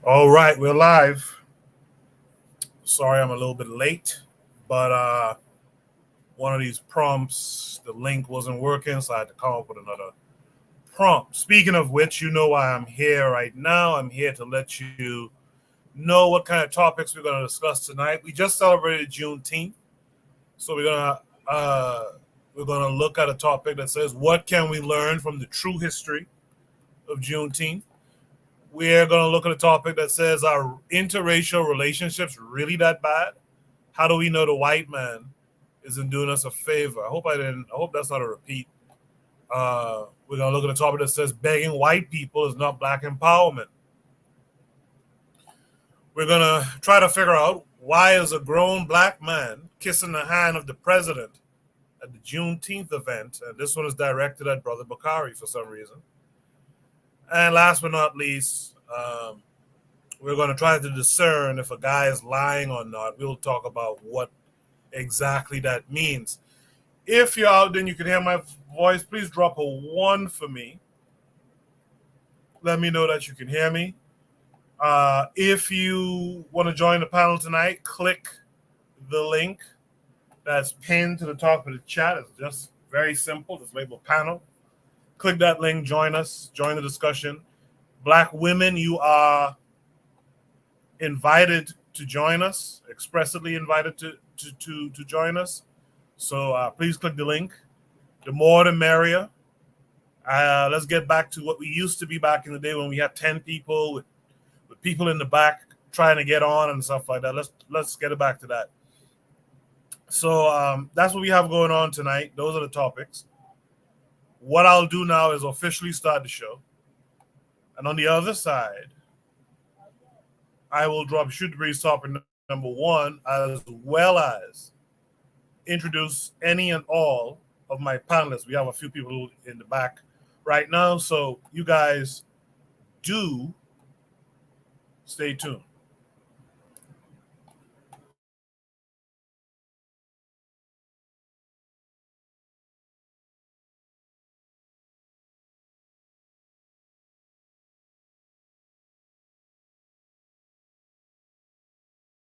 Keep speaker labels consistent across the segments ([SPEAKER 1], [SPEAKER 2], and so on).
[SPEAKER 1] All right, we're live. Sorry I'm a little bit late, but one of these prompts, the link wasn't working, so I had to come up with another prompt. Speaking of which, you know why I'm here right now. I'm here to let you know what kind of topics we're going to discuss tonight. We just celebrated Juneteenth, so we're gonna look at a topic that says what can we learn from the true history of Juneteenth. We're going to look at a topic that says, are interracial relationships really that bad? How do we know the white man isn't doing us a favor? I hope that's not a repeat. We're going to look at a topic that says begging white people is not black empowerment. We're going to try to figure out why is a grown black man kissing the hand of the president at the Juneteenth event. And this one is directed at Brother Bakari for some reason. And last but not least, we're going to try to discern if a guy is lying or not. We'll talk about what exactly that means. If you're out there and you can hear my voice, please drop a 1 for me. Let me know that you can hear me. If you want to join the panel tonight, click the link that's pinned to the top of the chat. It's just very simple. It's labeled panel. Click that link, join us, join the discussion. Black women, you are invited to join us, expressly invited to join us. So please click the link. The more the merrier. Let's get back to what we used to be back in the day when we had 10 people with people in the back trying to get on and stuff like that. Let's get it back to that. So that's what we have going on tonight. Those are the topics. What I'll do now is officially start the show. And on the other side, I will drop Shoot the Breeze topic number 1, as well as introduce any and all of my panelists. We have a few people in the back right now, so you guys do stay tuned.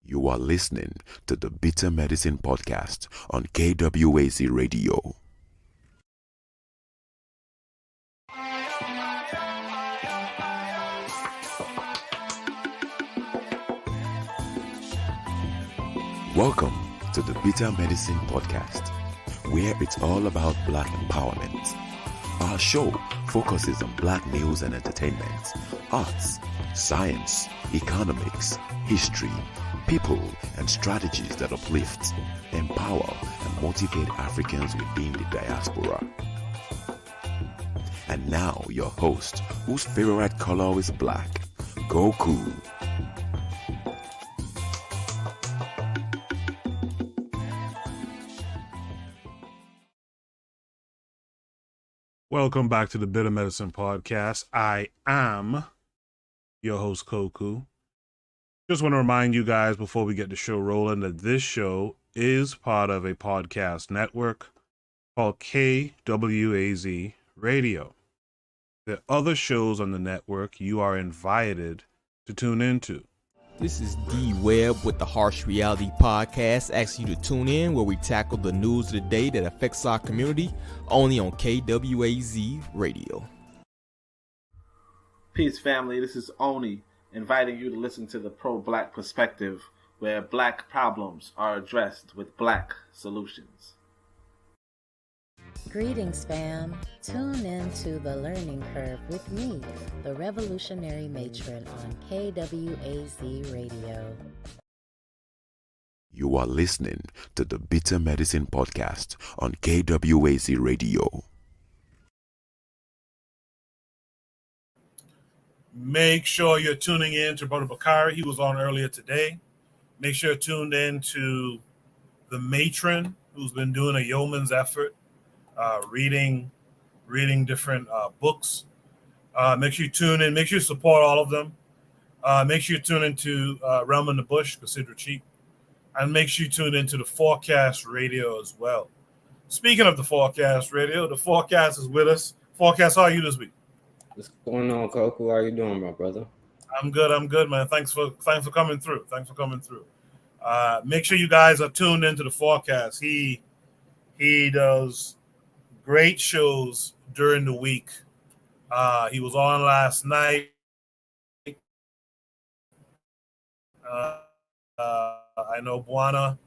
[SPEAKER 2] You are listening to the Bitter Medicine Podcast on KWAZ Radio. Welcome to the Bitter Medicine Podcast, where it's all about black empowerment. Our show focuses on black news and entertainment, arts, science, economics, history, people, and strategies that uplift, empower, and motivate Africans within the diaspora. And now your host, whose favorite color is black, Goku.
[SPEAKER 1] Welcome back to the Bitter Medicine Podcast. I am your host, Koku. Just want to remind you guys before we get the show rolling that this show is part of a podcast network called KWAZ Radio. There are other shows on the network you are invited to tune into.
[SPEAKER 3] This is D Webb with the Harsh Reality Podcast, asking you to tune in where we tackle the news of the day that affects our community, only on KWAZ Radio.
[SPEAKER 4] Peace, family. This is Oni, inviting you to listen to the Pro-Black Perspective, where black problems are addressed with black solutions.
[SPEAKER 5] Greetings, fam. Tune in to The Learning Curve with me, the Revolutionary Matron on KWAZ Radio.
[SPEAKER 2] You are listening to the Bitter Medicine Podcast on KWAZ Radio.
[SPEAKER 1] Make sure you're tuning in to Brother Bakari. He was on earlier today. Make sure you're tuned in to the matron, who's been doing a yeoman's effort, reading different books. Make sure you tune in. Make sure you support all of them. Make sure you tune into Realm in the Bush, Consider Cheap. And make sure you tune into the Forecast Radio as well. Speaking of the Forecast Radio, the Forecast is with us. Forecast, how are you this week?
[SPEAKER 6] What's going on, Coco? How you doing, my brother?
[SPEAKER 1] I'm good, man. Thanks for coming through. Make sure you guys are tuned into the forecast. He does great shows during the week. He was on last night. I know Buana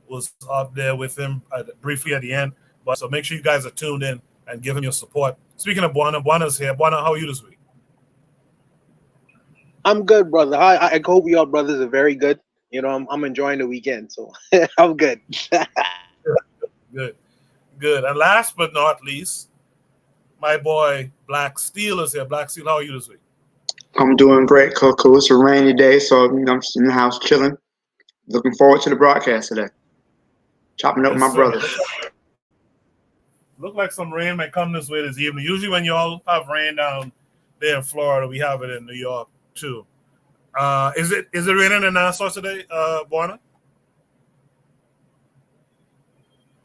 [SPEAKER 1] was up there with him briefly at the end. But so make sure you guys are tuned in and give him your support. Speaking of Buana's here. Buana, how are you this week?
[SPEAKER 6] I'm good, brother. I hope you all brothers are very good. You know, I'm enjoying the weekend, so I'm good.
[SPEAKER 1] Good. And last but not least, my boy Black Steel is here. Black Steel, how are you this week?
[SPEAKER 7] I'm doing great, Coco. It's a rainy day, so I'm just in the house chilling. Looking forward to the broadcast today. Chopping up with my brother.
[SPEAKER 1] Look like some rain might come this way this evening. Usually when y'all have rain down there in Florida, we have it in New York too. Is it raining in Nassau today, Buana?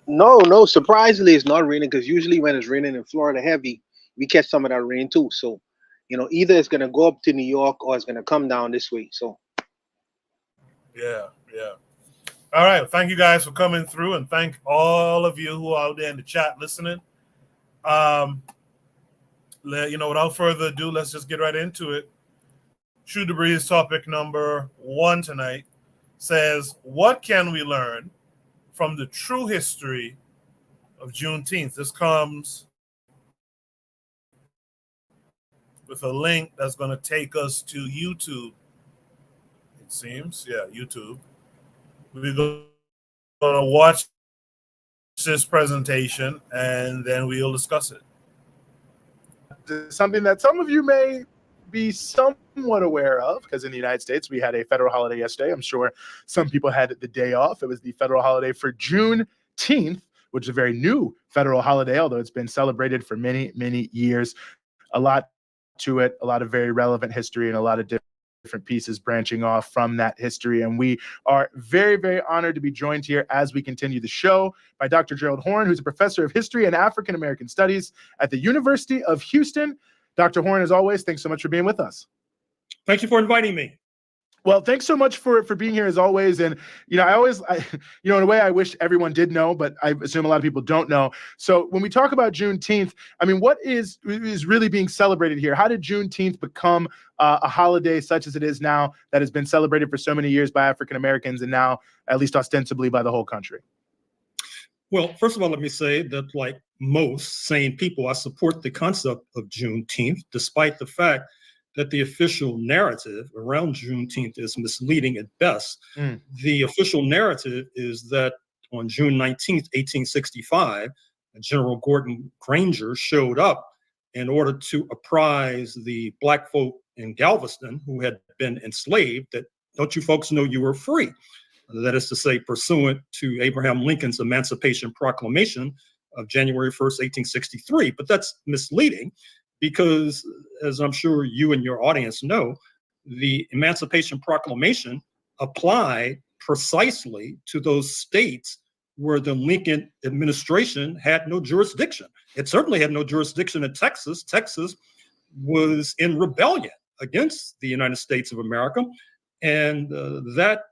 [SPEAKER 6] No. Surprisingly, it's not raining because usually when it's raining in Florida heavy, we catch some of that rain too. So, you know, either it's gonna go up to New York or it's gonna come down this way. So,
[SPEAKER 1] yeah. All right. Thank you guys for coming through, and thank all of you who are out there in the chat listening. Without further ado, let's just get right into it. Shoot the Breeze topic number 1 tonight says, what can we learn from the true history of Juneteenth? This comes with a link that's going to take us to YouTube. It seems. Yeah, YouTube. We're going to watch this presentation, and then we'll discuss it.
[SPEAKER 8] Something that some of you may be somewhat aware of, because in the United States, we had a federal holiday yesterday. I'm sure some people had the day off. It was the federal holiday for Juneteenth, which is a very new federal holiday, although it's been celebrated for many, many years. A lot to it, a lot of very relevant history, and a lot of different pieces branching off from that history. And we are very, very honored to be joined here as we continue the show by Dr. Gerald Horne, who's a professor of history and African American studies at the University of Houston. Dr. Horne, as always, thanks so much for being with us.
[SPEAKER 9] Thank you for inviting me.
[SPEAKER 8] Well, thanks so much for being here as always. And, you know, in a way I wish everyone did know, but I assume a lot of people don't know. So when we talk about Juneteenth, I mean, what is really being celebrated here? How did Juneteenth become a holiday such as it is now that has been celebrated for so many years by African Americans and now at least ostensibly by the whole country?
[SPEAKER 9] Well, first of all, let me say that like most sane people, I support the concept of Juneteenth, despite the fact that the official narrative around Juneteenth is misleading at best. The official narrative is that on June 19th, 1865, General Gordon Granger showed up in order to apprise the Black folk in Galveston who had been enslaved that, don't you folks know you were free? That is to say, pursuant to Abraham Lincoln's Emancipation Proclamation of January 1st, 1863. But that's misleading because, as I'm sure you and your audience know, the Emancipation Proclamation applied precisely to those states where the Lincoln administration had no jurisdiction. It certainly had no jurisdiction in Texas. Texas was in rebellion against the United States of America. And that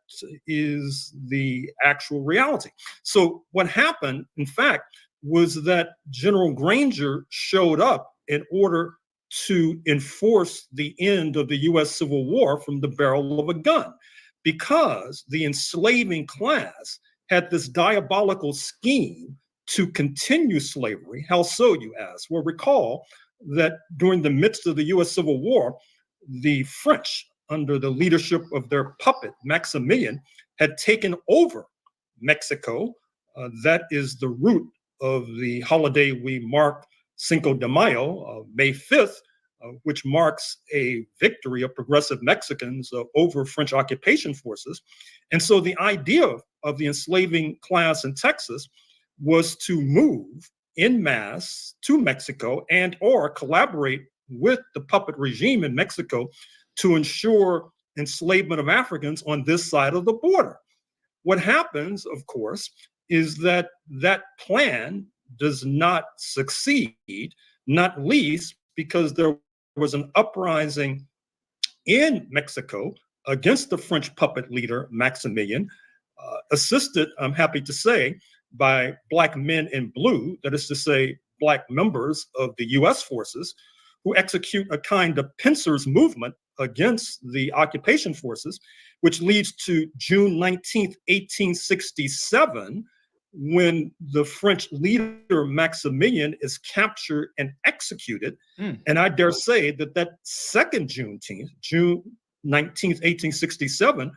[SPEAKER 9] is the actual reality. So what happened, in fact, was that General Granger showed up in order to enforce the end of the U.S. Civil War from the barrel of a gun, because the enslaving class had this diabolical scheme to continue slavery. How so, you ask? Well, recall that during the midst of the U.S. Civil War, the French, under the leadership of their puppet, Maximilian, had taken over Mexico. That is the root of the holiday we mark Cinco de Mayo, May 5th, which marks a victory of progressive Mexicans over French occupation forces. And so the idea of the enslaving class in Texas was to move en masse to Mexico and or collaborate with the puppet regime in Mexico to ensure enslavement of Africans on this side of the border. What happens, of course, is that that plan does not succeed, not least because there was an uprising in Mexico against the French puppet leader Maximilian, assisted, I'm happy to say, by Black men in blue, that is to say, Black members of the US forces, who execute a kind of pincers movement against the occupation forces, which leads to June 19th, 1867, when the French leader Maximilian is captured and executed. And I dare say that that second Juneteenth, June 19th, 1867,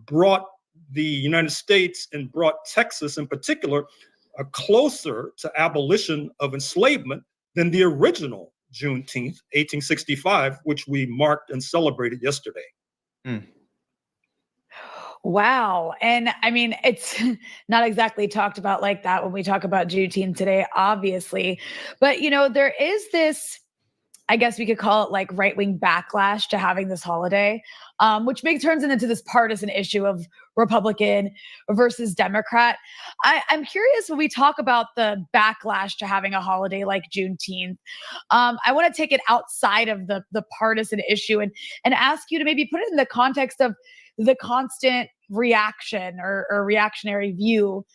[SPEAKER 9] brought the United States and brought Texas in particular closer to abolition of enslavement than the original Juneteenth, 1865, which we marked and celebrated yesterday.
[SPEAKER 10] Wow. And I mean, it's not exactly talked about like that when we talk about Juneteenth today, obviously. But, you know, there is this, I guess we could call it like right-wing backlash to having this holiday, which turns it into this partisan issue of Republican versus Democrat. I'm curious when we talk about the backlash to having a holiday like Juneteenth. I want to take it outside of the partisan issue and ask you to maybe put it in the context of the constant reaction or reactionary view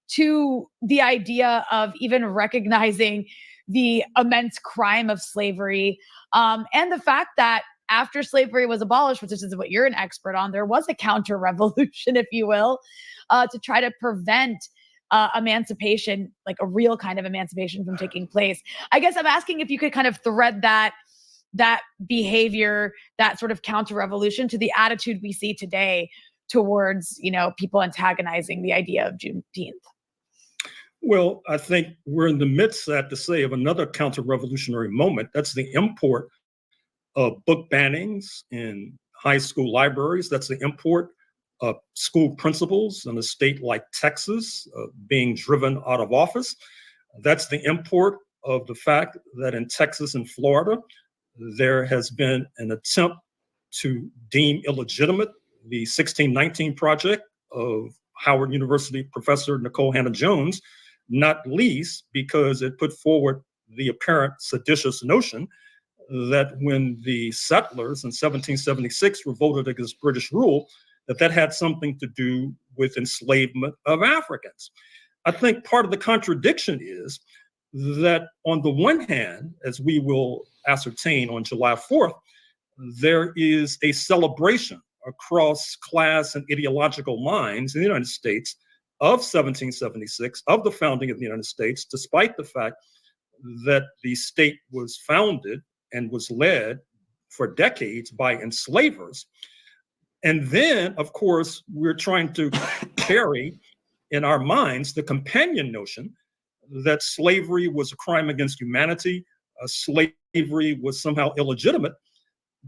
[SPEAKER 10] to the idea of even recognizing the immense crime of slavery, and the fact that after slavery was abolished, which is what you're an expert on, there was a counter-revolution, if you will, to try to prevent emancipation, like a real kind of emancipation, from taking place. I guess I'm asking if you could kind of thread that behavior, that sort of counter-revolution, to the attitude we see today towards, you know, people antagonizing the idea of Juneteenth.
[SPEAKER 9] Well, I think we're in the midst, sad to say, of another counter-revolutionary moment. That's the import of book bannings in high school libraries. That's the import of school principals in a state like Texas being driven out of office. That's the import of the fact that in Texas and Florida, there has been an attempt to deem illegitimate the 1619 Project of Howard University professor Nicole Hannah-Jones, not least because it put forward the apparent seditious notion that when the settlers in 1776 revolted against British rule, that had something to do with enslavement of Africans. I think part of the contradiction is that on the one hand, as we will ascertain on July 4th, there is a celebration across class and ideological lines in the United States of 1776, of the founding of the United States, despite the fact that the state was founded and was led for decades by enslavers. And then, of course, we're trying to carry in our minds the companion notion that slavery was a crime against humanity, slavery was somehow illegitimate.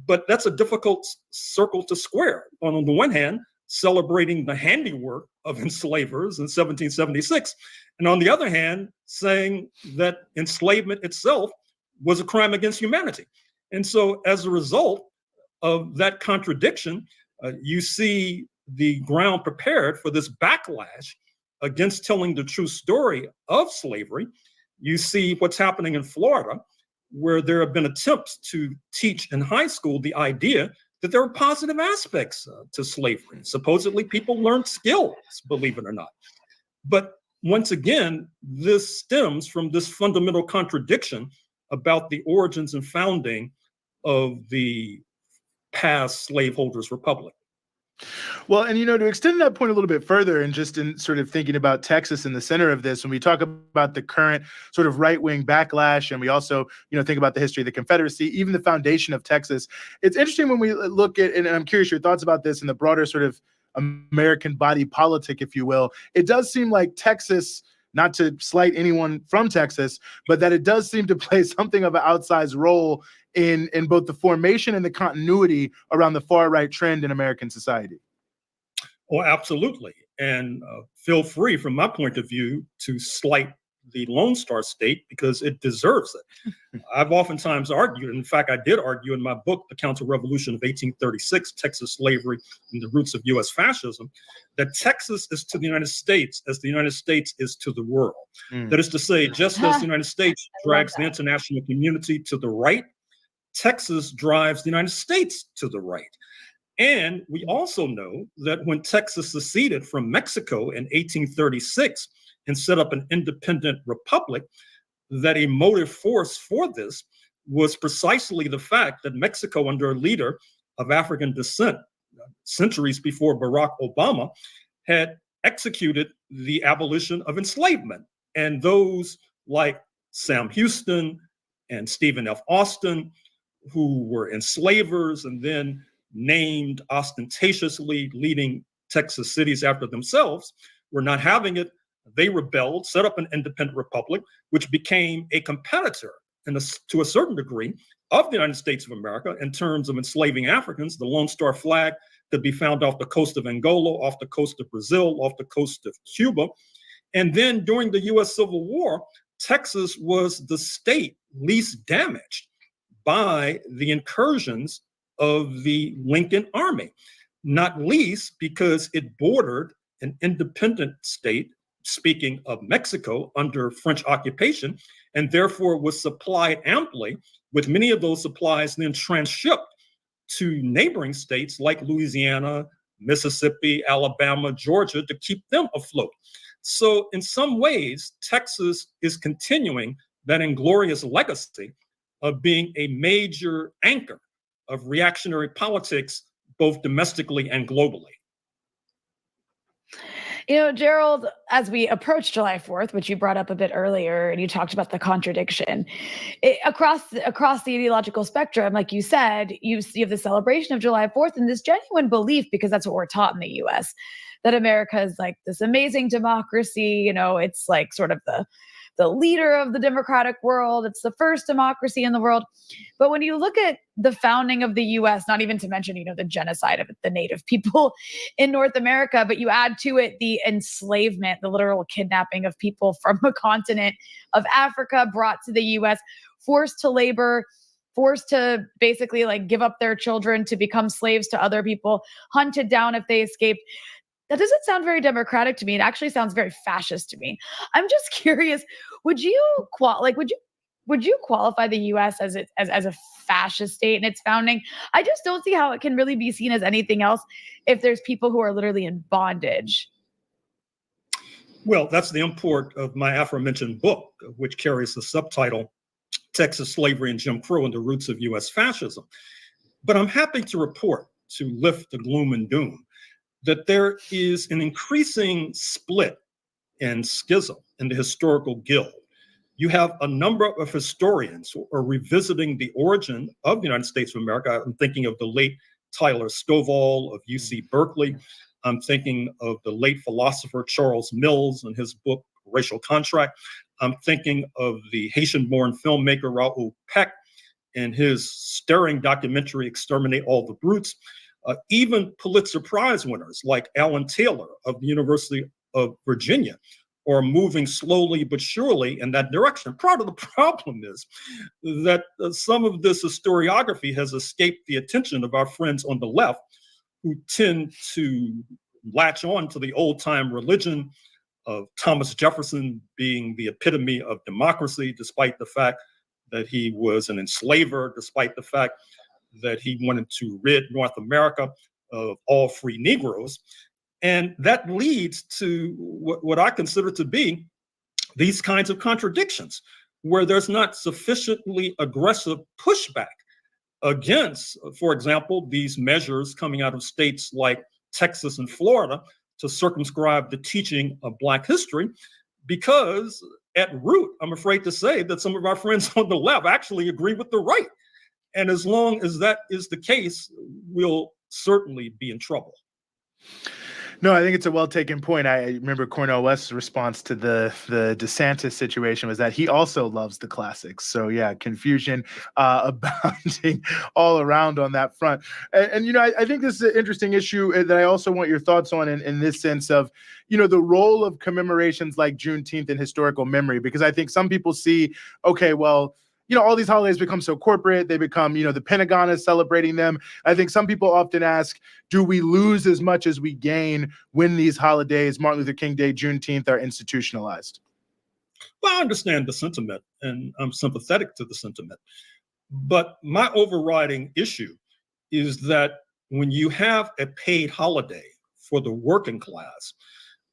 [SPEAKER 9] But that's a difficult circle to square. On the one hand, celebrating the handiwork of enslavers in 1776, and on the other hand, saying that enslavement itself was a crime against humanity. And so as a result of that contradiction, you see the ground prepared for this backlash against telling the true story of slavery. You see what's happening in Florida, where there have been attempts to teach in high school the idea that there are positive aspects to slavery. Supposedly people learned skills, believe it or not. But once again, this stems from this fundamental contradiction about the origins and founding of the past slaveholders' republic.
[SPEAKER 8] Well, and, you know, to extend that point a little bit further, and just in sort of thinking about Texas in the center of this, when we talk about the current sort of right-wing backlash, and we also, you know, think about the history of the Confederacy, even the foundation of Texas, it's interesting when we look at, and I'm curious your thoughts about this in the broader sort of American body politic, if you will. It does seem like Texas, not to slight anyone from Texas, but that it does seem to play something of an outsized role in both the formation and the continuity around the far-right trend in American society.
[SPEAKER 9] Oh, absolutely. And feel free, from my point of view, to slight the Lone Star State because it deserves it. I've oftentimes argued, in fact, I did argue in my book, The Counter-Revolution of 1836, Texas Slavery and the Roots of U.S. Fascism, that Texas is to the United States as the United States is to the world. That is to say, just as the United States drags the international community to the right, Texas drives the United States to the right. And we also know that when Texas seceded from Mexico in 1836 and set up an independent republic, that a motive force for this was precisely the fact that Mexico, under a leader of African descent, centuries before Barack Obama, had executed the abolition of enslavement. And those like Sam Houston and Stephen F. Austin, who were enslavers and then named ostentatiously leading Texas cities after themselves, were not having it. They rebelled, set up an independent republic, which became a competitor to a certain degree of the United States of America in terms of enslaving Africans. The Lone Star flag could be found off the coast of Angola, off the coast of Brazil, off the coast of Cuba. And then during the US Civil War, Texas was the state least damaged by the incursions of the Lincoln Army, not least because it bordered an independent state, speaking of Mexico, under French occupation, and therefore was supplied amply with many of those supplies then transshipped to neighboring states like Louisiana, Mississippi, Alabama, Georgia, to keep them afloat. So in some ways, Texas is continuing that inglorious legacy of being a major anchor of reactionary politics, both domestically and globally.
[SPEAKER 10] You know, Gerald, as we approach July 4th, which you brought up a bit earlier, and you talked about the contradiction across the ideological spectrum, like you said, you have the celebration of July 4th and this genuine belief, because that's what we're taught in the U.S., that America is like this amazing democracy. You know, it's like sort of the leader of the democratic world. It's the first democracy in the world. But when you look at the founding of the US, not even to mention, the genocide of the native people in North America, but you add to it the enslavement, the literal kidnapping of people from a continent of Africa brought to the US, forced to labor, forced to basically like give up their children to become slaves to other people, hunted down if they escaped. That doesn't sound very democratic to me. It actually sounds very fascist to me. I'm just curious, would you qualify the U.S. as a fascist state in its founding? I just don't see how it can really be seen as anything else if there's people who are literally in bondage.
[SPEAKER 9] Well, that's the import of my aforementioned book, which carries the subtitle, Texas Slavery and Jim Crow and the Roots of U.S. Fascism. But I'm happy to report, to lift the gloom and doom, that there is an increasing split and schism in the historical guild. You have a number of historians who are revisiting the origin of the United States of America. I'm thinking of the late Tyler Stovall of UC Berkeley. I'm thinking of the late philosopher Charles Mills and his book, Racial Contract. I'm thinking of the Haitian-born filmmaker Raoul Peck and his stirring documentary, Exterminate All the Brutes. Even Pulitzer Prize winners like Alan Taylor of the University of Virginia are moving slowly but surely in that direction. Part of the problem is that some of this historiography has escaped the attention of our friends on the left, who tend to latch on to the old-time religion of Thomas Jefferson being the epitome of democracy, despite the fact that he was an enslaver, despite the fact that he wanted to rid North America of all free Negroes. And that leads to what I consider to be these kinds of contradictions, where there's not sufficiently aggressive pushback against, for example, these measures coming out of states like Texas and Florida to circumscribe the teaching of Black history, because at root, I'm afraid to say that some of our friends on the left actually agree with the right. And as long as that is the case, we'll certainly be in trouble.
[SPEAKER 8] No, I think it's a well-taken point. I remember Cornel West's response to the DeSantis situation was that he also loves the classics. So yeah, confusion abounding all around on that front. And I think this is an interesting issue that I also want your thoughts on in this sense of, the role of commemorations like Juneteenth in historical memory, because I think some people see, okay, well, all these holidays become so corporate. They become, the Pentagon is celebrating them. I think some people often ask, do we lose as much as we gain when these holidays, Martin Luther King Day, Juneteenth, are institutionalized?
[SPEAKER 9] Well, I understand the sentiment, and I'm sympathetic to the sentiment. But my overriding issue is that when you have a paid holiday for the working class,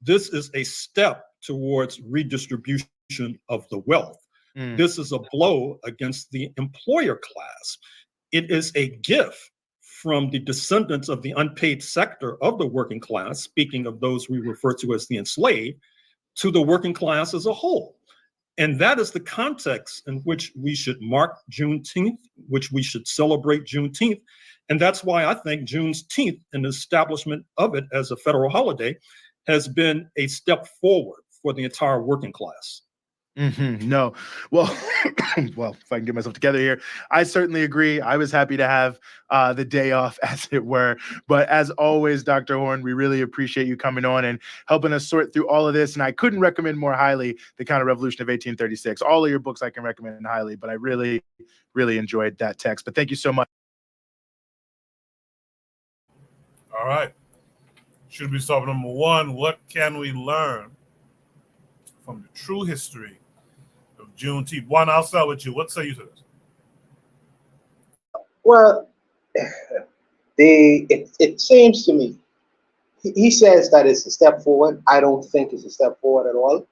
[SPEAKER 9] this is a step towards redistribution of the wealth. This is a blow against the employer class. It is a gift from the descendants of the unpaid sector of the working class, speaking of those we refer to as the enslaved, to the working class as a whole. And that is the context in which we should mark Juneteenth, which we should celebrate Juneteenth. And that's why I think Juneteenth and the establishment of it as a federal holiday has been a step forward for the entire working class.
[SPEAKER 8] No. Well, well, if I can get myself together here, I certainly agree. I was happy to have the day off, as it were. But as always, Dr. Horn, we really appreciate you coming on and helping us sort through all of this. And I couldn't recommend more highly The Counter Revolution of 1836. All of your books I can recommend highly, but I really, really enjoyed that text. But thank you so much.
[SPEAKER 1] All right. Should we start with number one? What can we learn from the true history of Juneteenth? One, I'll start with you. What say you to this?
[SPEAKER 6] Well, it seems to me, he says that it's a step forward. I don't think it's a step forward at all.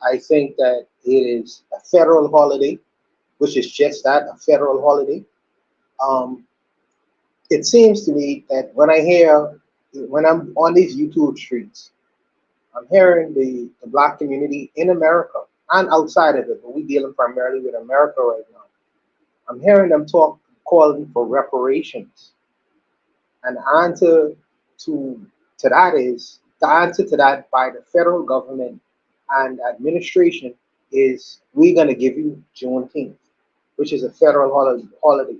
[SPEAKER 6] I think that it is a federal holiday, which is just that, a federal holiday. It seems to me that when I'm on these YouTube streets, I'm hearing the Black community in America and outside of it, but we're dealing primarily with America right now. I'm hearing them calling for reparations. And the answer to that by the federal government and administration is, we're going to give you Juneteenth, which is a federal holiday.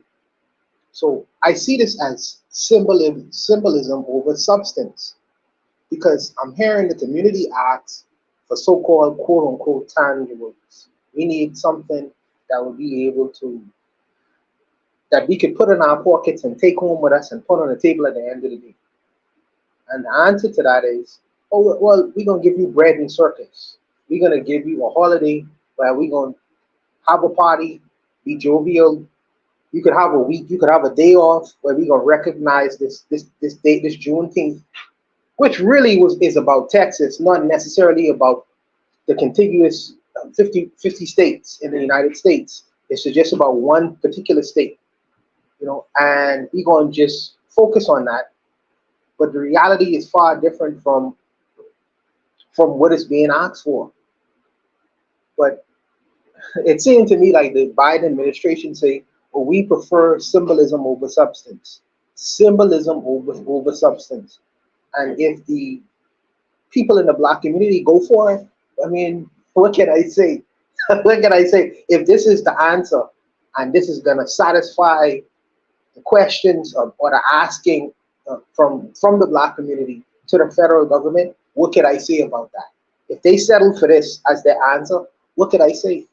[SPEAKER 6] So I see this as symbolism over substance, because I'm hearing the community ask for so-called quote-unquote tangibles. We need something that will be able to, that we could put in our pockets and take home with us and put on the table at the end of the day. And the answer to that is, oh, well, we're going to give you bread and circus. We're going to give you a holiday where we're going to have a party, be jovial. You could have a week, you could have a day off where we're going to recognize this date, this Juneteenth, which really is about Texas, not necessarily about the contiguous 50 states in the United States. It's just about one particular state, and we're going to just focus on that. But the reality is far different from what is being asked for. But it seemed to me like the Biden administration say, well, we prefer symbolism over substance. Symbolism over substance. And if the people in the Black community go for it, I mean, what can I say? What can I say? If this is the answer and this is going to satisfy the questions or the asking from the Black community to the federal government, what could I say about that? If they settle for this as their answer, what could I say?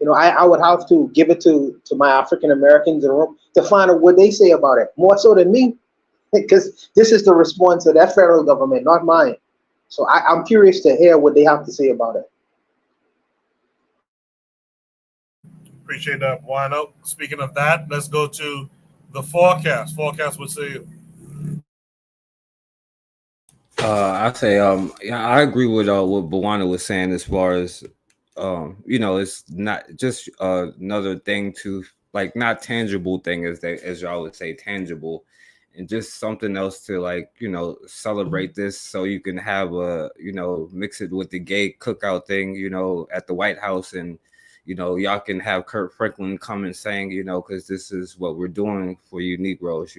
[SPEAKER 6] I would have to give it to my African Americans in the room to find out what they say about it, more so than me, because this is the response of that federal government, not mine. So I'm curious to hear what they have to say about it.
[SPEAKER 1] Appreciate that, Wino. Speaking of that, let's go to the forecast. Forecast would say.
[SPEAKER 11] I say, yeah, I agree with what Bwana was saying as far as, it's not just another thing to, like, not tangible thing as y'all would say, tangible, and just something else to celebrate this, so you can have mix it with the gay cookout thing, at the White House, and y'all can have Kurt Franklin come and saying, because this is what we're doing for you Negroes,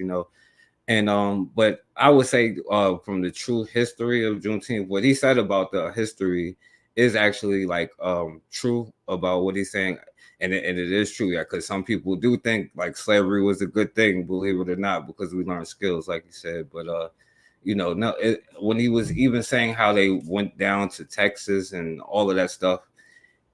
[SPEAKER 11] And but I would say from the true history of Juneteenth, what he said about the history is actually true about what he's saying, and it is true, yeah, because some people do think like slavery was a good thing, believe it or not, because we learned skills, like you said. But when he was even saying how they went down to Texas and all of that stuff,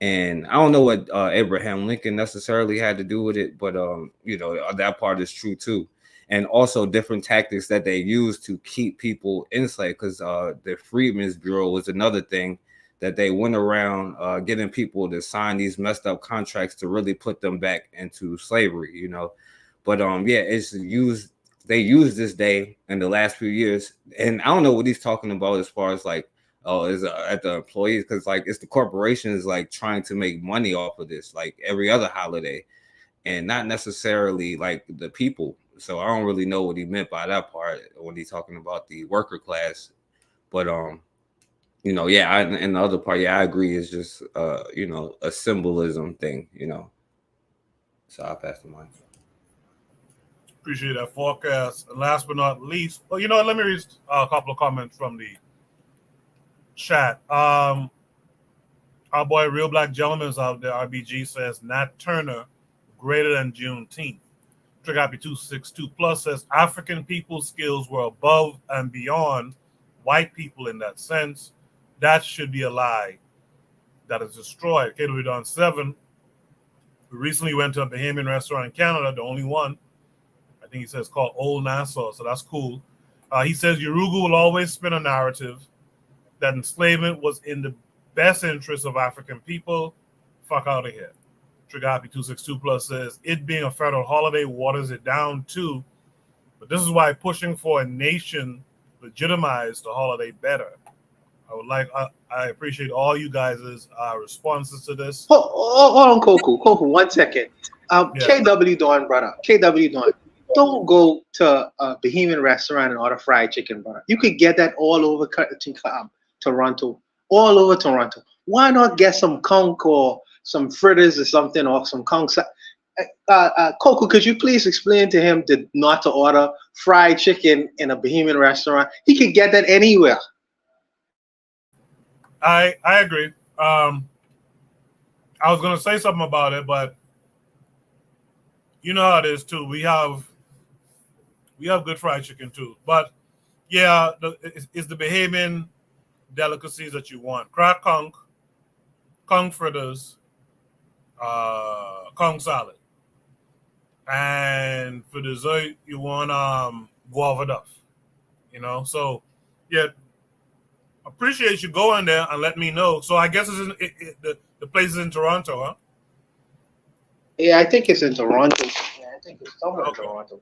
[SPEAKER 11] and I don't know what Abraham Lincoln necessarily had to do with it, but that part is true too. And also different tactics that they use to keep people enslaved, because the Freedmen's Bureau was another thing that they went around getting people to sign these messed up contracts to really put them back into slavery, you know. But yeah, it's used. They used this day in the last few years, and I don't know what he's talking about as far as like, is at the employees, because like it's the corporations like trying to make money off of this, like every other holiday, and not necessarily like the people. So I don't really know what he meant by that part when he's talking about the worker class. But you know, yeah, and the other part, yeah, I agree. It's just you know, a symbolism thing, you know. So I'll pass the mic.
[SPEAKER 1] Appreciate that forecast. And last but not least, well, you know what? Let me read a couple of comments from the chat. Our boy Real Black Gentleman's out there, RBG, says Nat Turner greater than Juneteenth. Trigapi 262 Plus says African people's skills were above and beyond white people in that sense. That should be a lie that is destroyed. KW Don 7. We recently went to a Bahamian restaurant in Canada, the only one. I think he says called Old Nassau, so that's cool. He says Urugu will always spin a narrative that enslavement was in the best interest of African people. Fuck out of here. Trigapi 262 Plus says it being a federal holiday waters it down too. But this is why pushing for a nation legitimized the holiday better. I appreciate all you guys' responses to this.
[SPEAKER 6] Hold on, Koku, 1 second. KW Dawn, brother. KW Dawn. Don't go to a Bahamian restaurant and order fried chicken, brother. You could get that all over Toronto. All over Toronto. Why not get some conch or some fritters or something, or some conch? Coco, could you please explain to him not to order fried chicken in a Bahamian restaurant? He could get that anywhere.
[SPEAKER 1] I agree. I was gonna say something about it, but you know how it is too. We have good fried chicken too, but yeah, it's the Bahamian delicacies that you want: crack conch fritters, conch salad, and for dessert you want guava duff. You know, so yeah. Appreciate you going there and let me know. So I guess the place is in Toronto, huh?
[SPEAKER 6] Yeah, I think it's in Toronto. Yeah, I think it's somewhere in Toronto.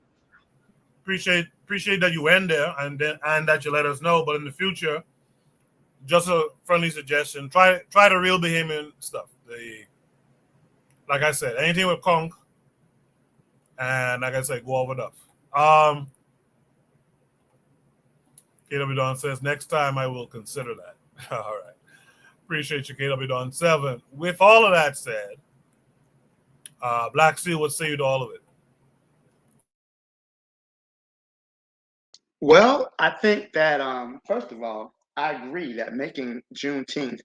[SPEAKER 1] Appreciate that you went there and that you let us know. But in the future, just a friendly suggestion: try the real Bahamian stuff. Like I said, anything with conch, and like I said, go over duff. KW Don says, next time I will consider that. All right. Appreciate you, KW Don 7. With all of that said, Black Seal, what say you to all of it?
[SPEAKER 7] Well, I think that first of all, I agree that making Juneteenth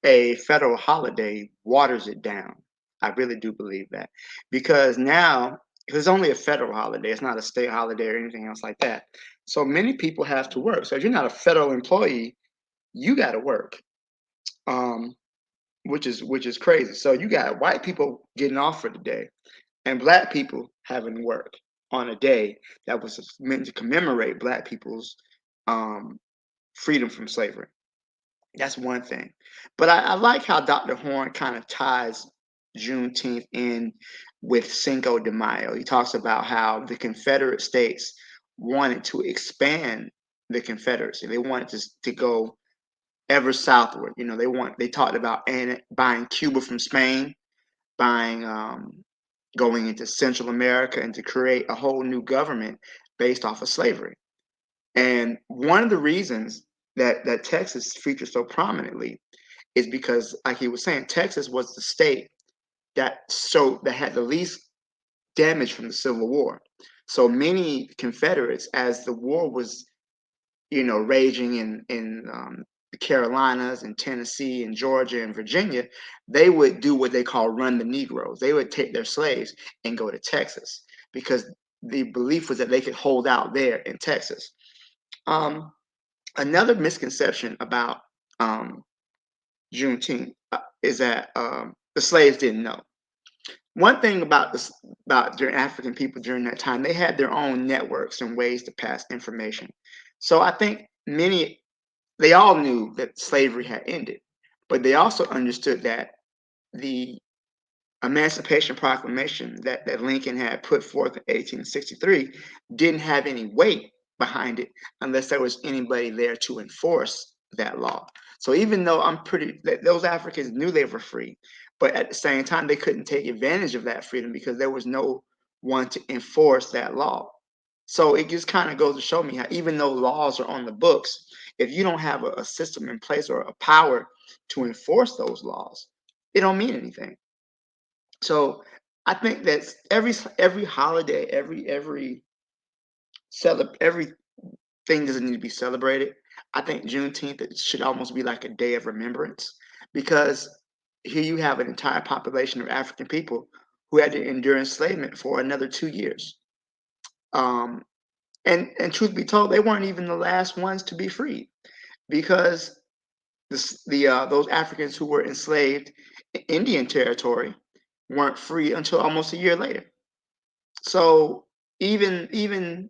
[SPEAKER 7] a federal holiday waters it down. I really do believe that, because now it's only a federal holiday. It's not a state holiday or anything else like that. So many people have to work. So if you're not a federal employee, you got to work, which is crazy. So you got white people getting off for the day, and black people having to work on a day that was meant to commemorate black people's freedom from slavery. That's one thing. But I like how Dr. Horn kind of ties Juneteenth in with Cinco de Mayo. He talks about how the Confederate States wanted to expand the Confederacy. They wanted to go ever southward. You know, they talked about buying Cuba from Spain, buying going into Central America, and to create a whole new government based off of slavery. And one of the reasons that Texas features so prominently is because, like he was saying, Texas was the state that had the least damage from the Civil War. So many Confederates, as the war was, raging in the Carolinas and Tennessee and Georgia and Virginia, they would do what they call run the Negroes. They would take their slaves and go to Texas because the belief was that they could hold out there in Texas. Another misconception about Juneteenth is that the slaves didn't know. One thing about African people during that time, they had their own networks and ways to pass information. So I think they all knew that slavery had ended, but they also understood that the Emancipation Proclamation that Lincoln had put forth in 1863 didn't have any weight behind it unless there was anybody there to enforce that law. So even though those Africans knew they were free, but at the same time they couldn't take advantage of that freedom because there was no one to enforce that law. So it just kind of goes to show me how even though laws are on the books, if you don't have a system in place or a power to enforce those laws, it don't mean anything. So I think that every holiday, everything doesn't need to be celebrated. I think Juneteenth should almost be like a day of remembrance, because here you have an entire population of African people who had to endure enslavement for another 2 years. And truth be told, they weren't even the last ones to be freed, because those Africans who were enslaved in Indian territory weren't free until almost a year later. So even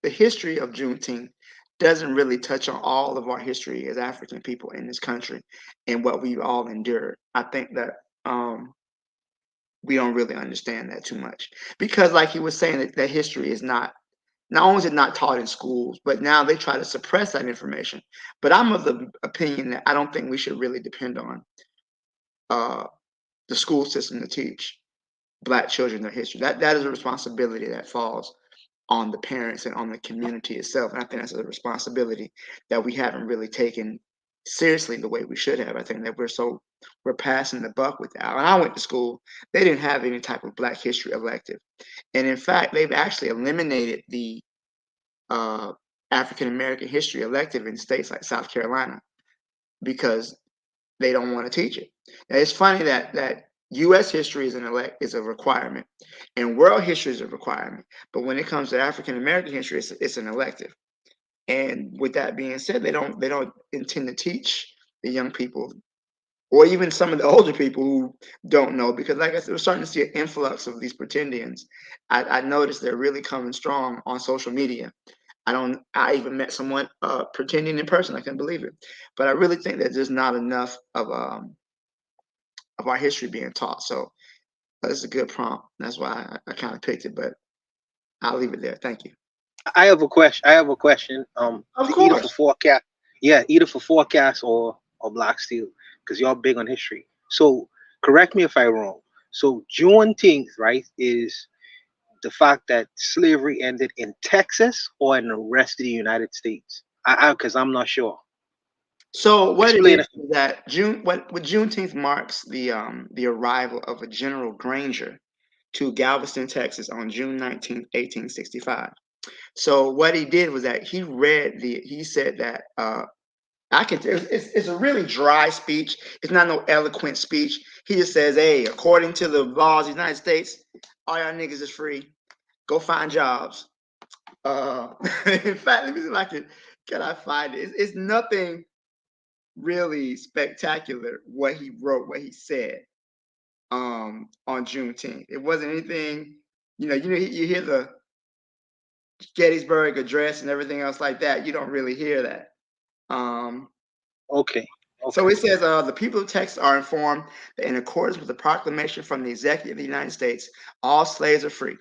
[SPEAKER 7] the history of Juneteenth doesn't really touch on all of our history as African people in this country and what we've all endured. I think that we don't really understand that too much, because, like he was saying, that history is not only is it not taught in schools, but now they try to suppress that information. But I'm of the opinion that I don't think we should really depend on the school system to teach Black children their history. That is a responsibility that falls on the parents and on the community itself. And I think that's a responsibility that we haven't really taken seriously the way we should have. I think that we're passing the buck with that. When I went to school, they didn't have any type of Black history elective. And in fact, they've actually eliminated the African American history elective in states like South Carolina because they don't want to teach it. Now, it's funny that U.S. history is a requirement, and world history is a requirement. But when it comes to African American history, it's an elective. And with that being said, they don't intend to teach the young people, or even some of the older people who don't know, because, like I said, we're starting to see an influx of these pretendians. I noticed they're really coming strong on social media. I even met someone pretending in person. I couldn't believe it. But I really think that there's not enough of our history being taught. So it's a good prompt. That's why I kind of picked it, but I'll leave it there. Thank you.
[SPEAKER 6] I have a question.
[SPEAKER 7] Of
[SPEAKER 6] Either
[SPEAKER 7] course.
[SPEAKER 6] for forecast, either for forecast or Black Steel, because y'all big on history. So correct me if I'm wrong. So Juneteenth, right, is the fact that slavery ended in Texas or in the rest of the United States? Because I'm not sure.
[SPEAKER 7] So what
[SPEAKER 6] Explain
[SPEAKER 7] it is that Juneteenth marks the arrival of a General Granger to Galveston, Texas on June 19th, 1865. So what he did was that he said that it's a really dry speech. It's not no eloquent speech. He just says, hey, according to the laws of the United States, all y'all niggas is free. Go find jobs. In fact, let me see if can I find it. It's nothing really spectacular what he wrote, what he said on Juneteenth. It wasn't anything, you hear the Gettysburg Address and everything else like that. You don't really hear that.
[SPEAKER 6] Okay.
[SPEAKER 7] So it says, the people of Texas are informed that in accordance with the proclamation from the Executive of the United States, all slaves are free.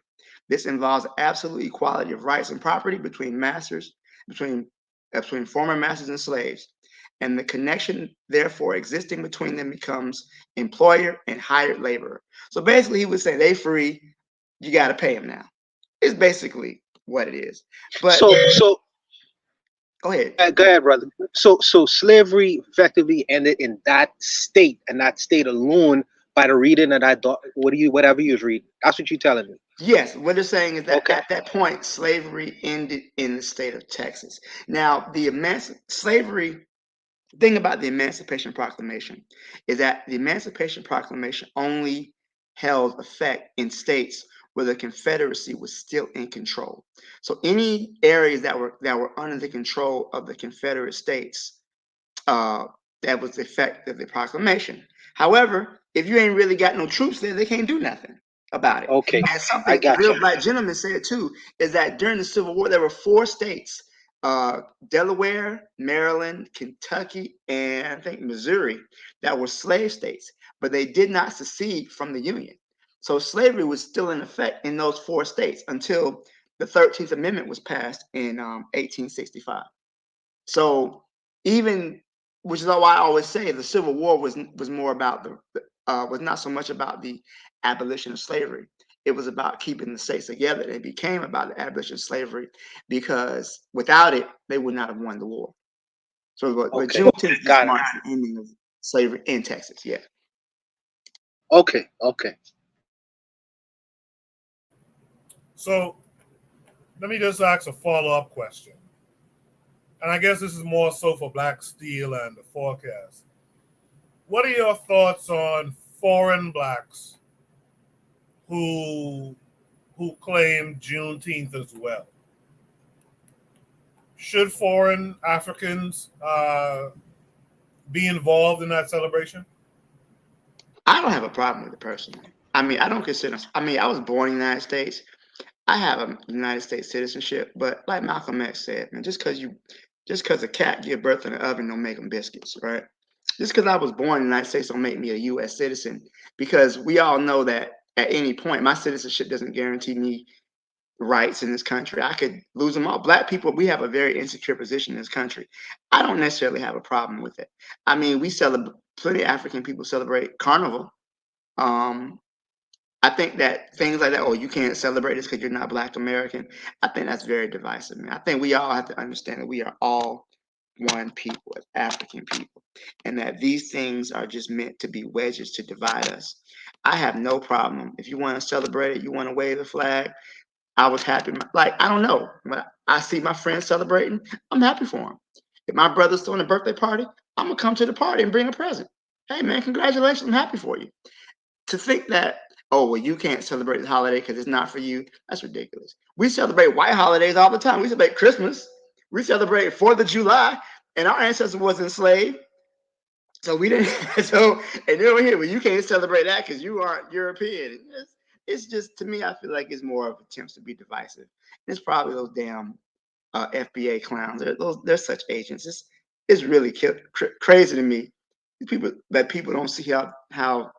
[SPEAKER 7] This involves absolute equality of rights and property between former masters and slaves. And the connection, therefore, existing between them becomes employer and hired laborer. So basically, he would say, they free, you got to pay them now. It's basically what it is. But
[SPEAKER 6] so
[SPEAKER 7] go ahead.
[SPEAKER 6] Go ahead, brother. So slavery effectively ended in that state, and that state alone, by the reading of that whatever you was reading. That's what you're telling me.
[SPEAKER 7] Yes, what they're saying is that at that point, slavery ended in the state of Texas. Now, slavery. The thing about the Emancipation Proclamation is that the Emancipation Proclamation only held effect in states where the Confederacy was still in control. So any areas that were under the control of the Confederate states, that was the effect of the proclamation. However, if you ain't really got no troops there, they can't do nothing about it.
[SPEAKER 6] Okay,
[SPEAKER 7] And something Black gentleman said too is that during the Civil War, there were 4 states Delaware, Maryland, Kentucky, and I think Missouri that were slave states, but they did not secede from the Union. So slavery was still in effect in those 4 states until the 13th Amendment was passed in 1865. So even, which is why I always say the Civil War was more about was not so much about the abolition of slavery. It was about keeping the states together. It became about the abolition of slavery because without it, they would not have won the war. So, but Juneteenth just
[SPEAKER 6] got it.
[SPEAKER 7] marks the ending of slavery in Texas. Yeah.
[SPEAKER 6] Okay.
[SPEAKER 1] So let me just ask a follow-up question. And I guess this is more so for Black Steel and the forecast. What are your thoughts on foreign blacks who claim Juneteenth as well? Should foreign Africans be involved in that celebration?
[SPEAKER 7] I don't have a problem with it personally. I mean, I don't consider. I mean, I was born in the United States. I have a United States citizenship, but like Malcolm X said, man, just because a cat give birth in the oven don't make them biscuits, right? Just because I was born in the United States don't make me a U.S. citizen. Because we all know that at any point, my citizenship doesn't guarantee me rights in this country. I could lose them all. Black people, we have a very insecure position in this country. I don't necessarily have a problem with it. I mean, we celebrate, plenty of African people celebrate Carnival. Um, I think that things like that, oh, you can't celebrate this because you're not Black American. I think that's very divisive, man. I think we all have to understand that we are all one people as African people, and that these things are just meant to be wedges to divide us. I have no problem. If you want to celebrate it, you want to wave the flag, I was happy. Like, I don't know. When I see my friends celebrating, I'm happy for them. If my brother's throwing a birthday party, I'm going to come to the party and bring a present. Hey, man, congratulations. I'm happy for you. To think that, oh, well, you can't celebrate this holiday because it's not for you, that's ridiculous. We celebrate white holidays all the time. We celebrate Christmas. We celebrate 4th of July, and our ancestors was enslaved. So we didn't. So, and then over here, well, you can't celebrate that because you aren't European. It's just, to me, I feel like it's more of attempts to be divisive. It's probably those damn FBA clowns. They're such agents. It's really crazy to me. People don't see how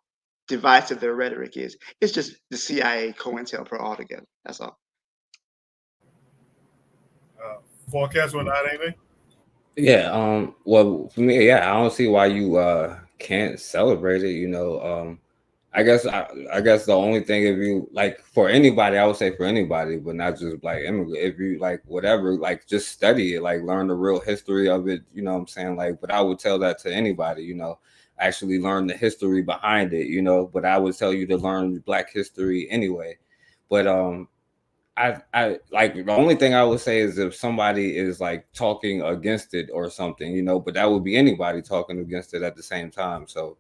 [SPEAKER 7] divisive their rhetoric is. It's just the CIA, COINTELPRO altogether. That's all.
[SPEAKER 1] Forecast on that, anything?
[SPEAKER 11] Yeah. Well, for me, yeah, I don't see why you can't celebrate it. I guess the only thing, if you like, for anybody, I would say for anybody, but not just Black immigrant. If you like whatever, like just study it, like learn the real history of it. You know what I'm saying? Like, but I would tell that to anybody. Actually learn the history behind it. But I would tell you to learn Black history anyway. But I like, the only thing I would say is if somebody is like talking against it or something, but that would be anybody talking against it at the same time. So,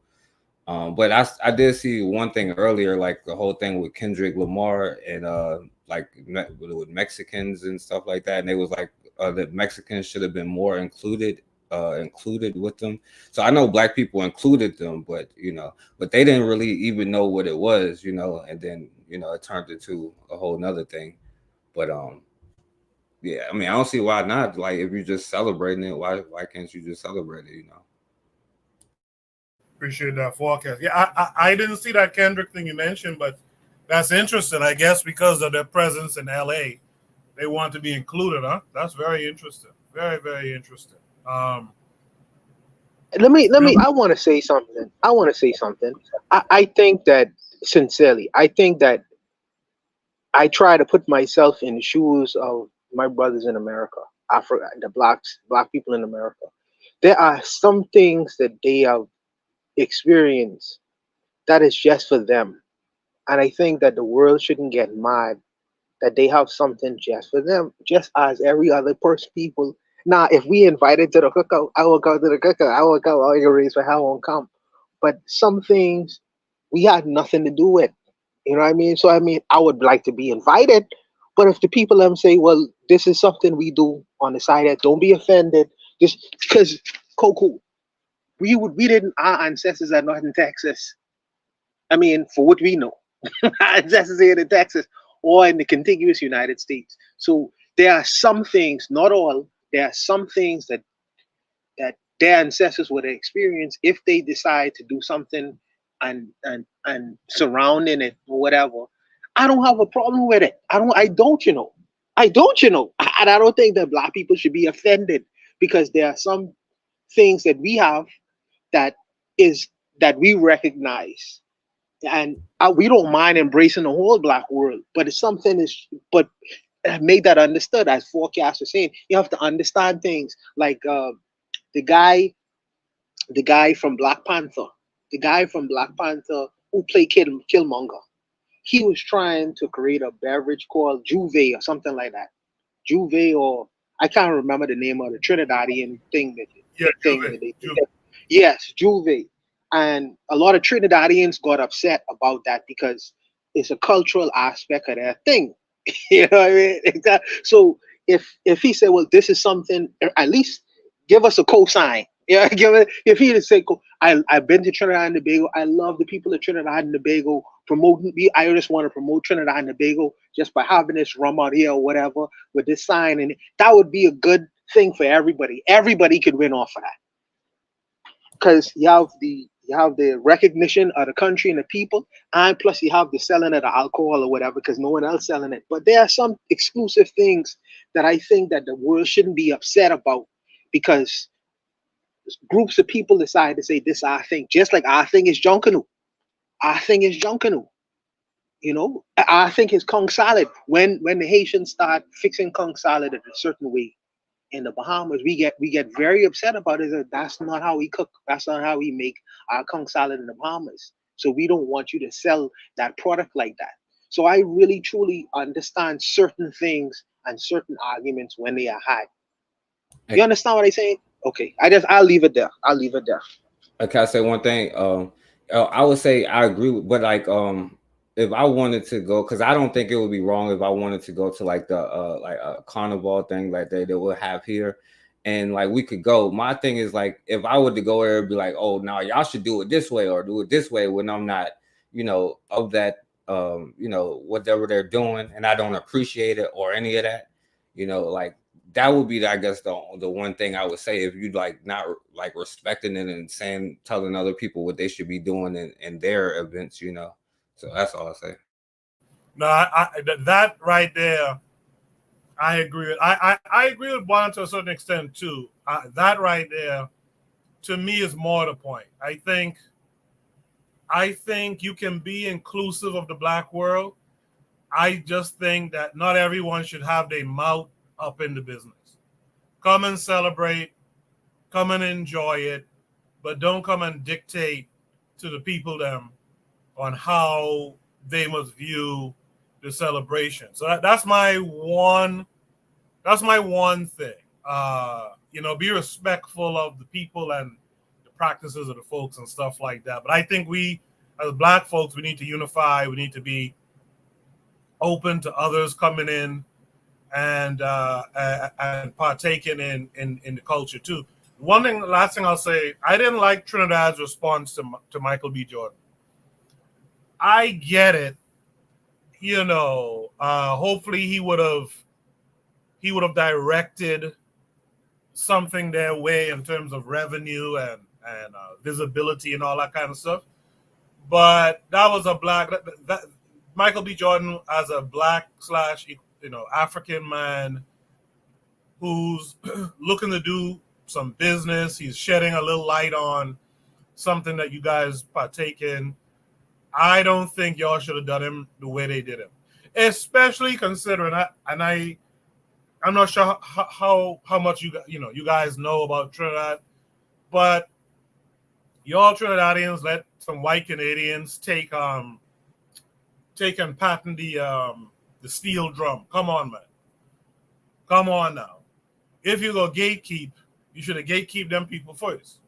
[SPEAKER 11] but I did see one thing earlier, like the whole thing with Kendrick Lamar and with Mexicans and stuff like that, and they was like that Mexicans should have been more included with them. So I know Black people included them, but they didn't really even know what it was, and then it turned into a whole nother thing. But yeah, I mean, I don't see why not. Like, if you're just celebrating it, why can't you just celebrate it?
[SPEAKER 1] Appreciate that forecast. Yeah, I didn't see that Kendrick thing you mentioned, but that's interesting. I guess because of their presence in LA, they want to be included, huh? That's very interesting. Very, very interesting.
[SPEAKER 6] Let me. I want to say something. I think that, sincerely, I think that I try to put myself in the shoes of my brothers in America, the black people in America. There are some things that they have experienced that is just for them. And I think that the world shouldn't get mad that they have something just for them, just as every other person, people. Now, if we invited to the cookout, I will go to the cookout. I will go. I will raise for hell won't come. But some things we had nothing to do with. You know what I mean? So I mean, I would like to be invited, but if the people say, "Well, this is something we do on the side," that don't be offended. Just because, Coco, we didn't. Our ancestors are not in Texas. I mean, for what we know, our ancestors are in Texas or in the contiguous United States. So there are some things, not all, there are some things that their ancestors would experience if they decide to do something and surrounding it or whatever. I don't have a problem with it. I don't, you know. I don't, you know. And I don't think that black people should be offended because there are some things that we have that is that we recognize, and we don't mind embracing the whole black world. But it's something is, but make that understood. As Forecast was saying, you have to understand things like the guy, the guy from Black Panther, the guy from Black Panther who played Killmonger. He was trying to create a beverage called Juve or something like that. Juve, or I can't remember the name of the Trinidadian thing that
[SPEAKER 1] Yeah,
[SPEAKER 6] thing
[SPEAKER 1] Juve.
[SPEAKER 6] that they
[SPEAKER 1] Juve.
[SPEAKER 6] yes, Juve. And a lot of Trinidadians got upset about that because it's a cultural aspect of their thing. You know what I mean? So if he said, well, this is something, at least give us a cosign. Yeah, give it. If he just say, I've been to Trinidad and Tobago. I love the people of Trinidad and Tobago promoting me. I just want to promote Trinidad and Tobago just by having this rum out here or whatever with this sign, and that would be a good thing for everybody. Everybody could win off of that because you have the recognition of the country and the people, and plus you have the selling of the alcohol or whatever because no one else selling it. But there are some exclusive things that I think that the world shouldn't be upset about because groups of people decide to say this our thing, just like our thing is Junkanoo. Our thing is Junkanoo. You know, our thing is Kong salad. When the Haitians start fixing Kong salad in a certain way in the Bahamas, we get very upset about it. That's not how we cook. That's not how we make our Kong salad in the Bahamas. So we don't want you to sell that product like that. So I really truly understand certain things and certain arguments when they are had. You understand what I'm saying? Okay, I'll leave it there. I'll leave it there.
[SPEAKER 11] Can I say one thing? I would say I agree with, but like if I wanted to go, because I don't think it would be wrong if I wanted to go to like the like a carnival thing like they would have here, and like we could go. My thing is like if I were to go there, it'd be like, oh no, y'all should do it this way or do it this way when I'm not, you know, of that you know, whatever they're doing, and I don't appreciate it or any of that, you know, like that would be, I guess, the one thing I would say if you like not like respecting it and saying, telling other people what they should be doing in their events, you know. So that's all I say.
[SPEAKER 1] No, that right there, I agree with. I agree with Juan to a certain extent too. That right there, to me, is more the point. I think you can be inclusive of the black world. I just think that not everyone should have their mouth up in the business. Come and celebrate, come and enjoy it, but don't come and dictate to the people them on how they must view the celebration. So that's my one thing. You know, be respectful of the people and the practices of the folks and stuff like that. But I think we, as black folks, we need to unify. We need to be open to others coming in and partaking in the culture too. Last thing I'll say, I didn't like Trinidad's response to Michael B. Jordan. I get it, you know. Hopefully he would have directed something their way in terms of revenue and visibility and all that kind of stuff. But that was a black that Michael B. Jordan as a black / you know, African man who's looking to do some business. He's shedding a little light on something that you guys partake in. I don't think y'all should have done him the way they did him, especially considering I'm not sure how much you guys know about Trinidad, but y'all Trinidadians let some white Canadians take and patent the steel drum. Come on, man. Come on now. If you go gatekeep, you should have gatekeep them people first.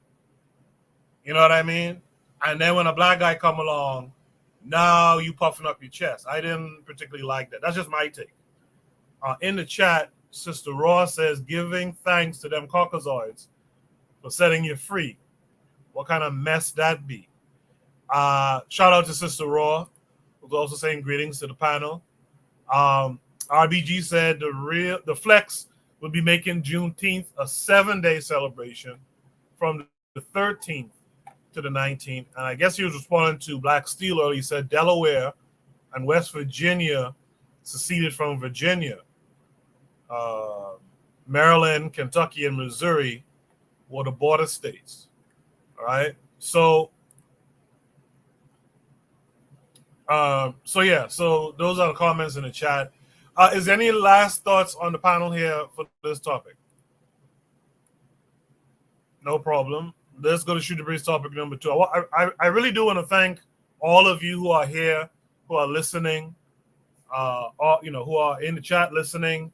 [SPEAKER 1] You know what I mean? And then when a black guy come along, now you puffing up your chest. I didn't particularly like that. That's just my take. In the chat, Sister Raw says, giving thanks to them Caucasoids for setting you free. What kind of mess that be? Shout out to Sister Raw, who's also saying greetings to the panel. RBG said the flex will be making Juneteenth a 7-day celebration from the 13th to the 19th. And I guess he was responding to Black Steel earlier. He said Delaware and West Virginia seceded from Virginia. Maryland, Kentucky, and Missouri were the border states. All right. So those are the comments in the chat. Is there any last thoughts on the panel here for this topic? No problem. Let's go to Shoot the Breeze topic number 2. I really do want to thank all of you who are here, who are listening, who are in the chat listening.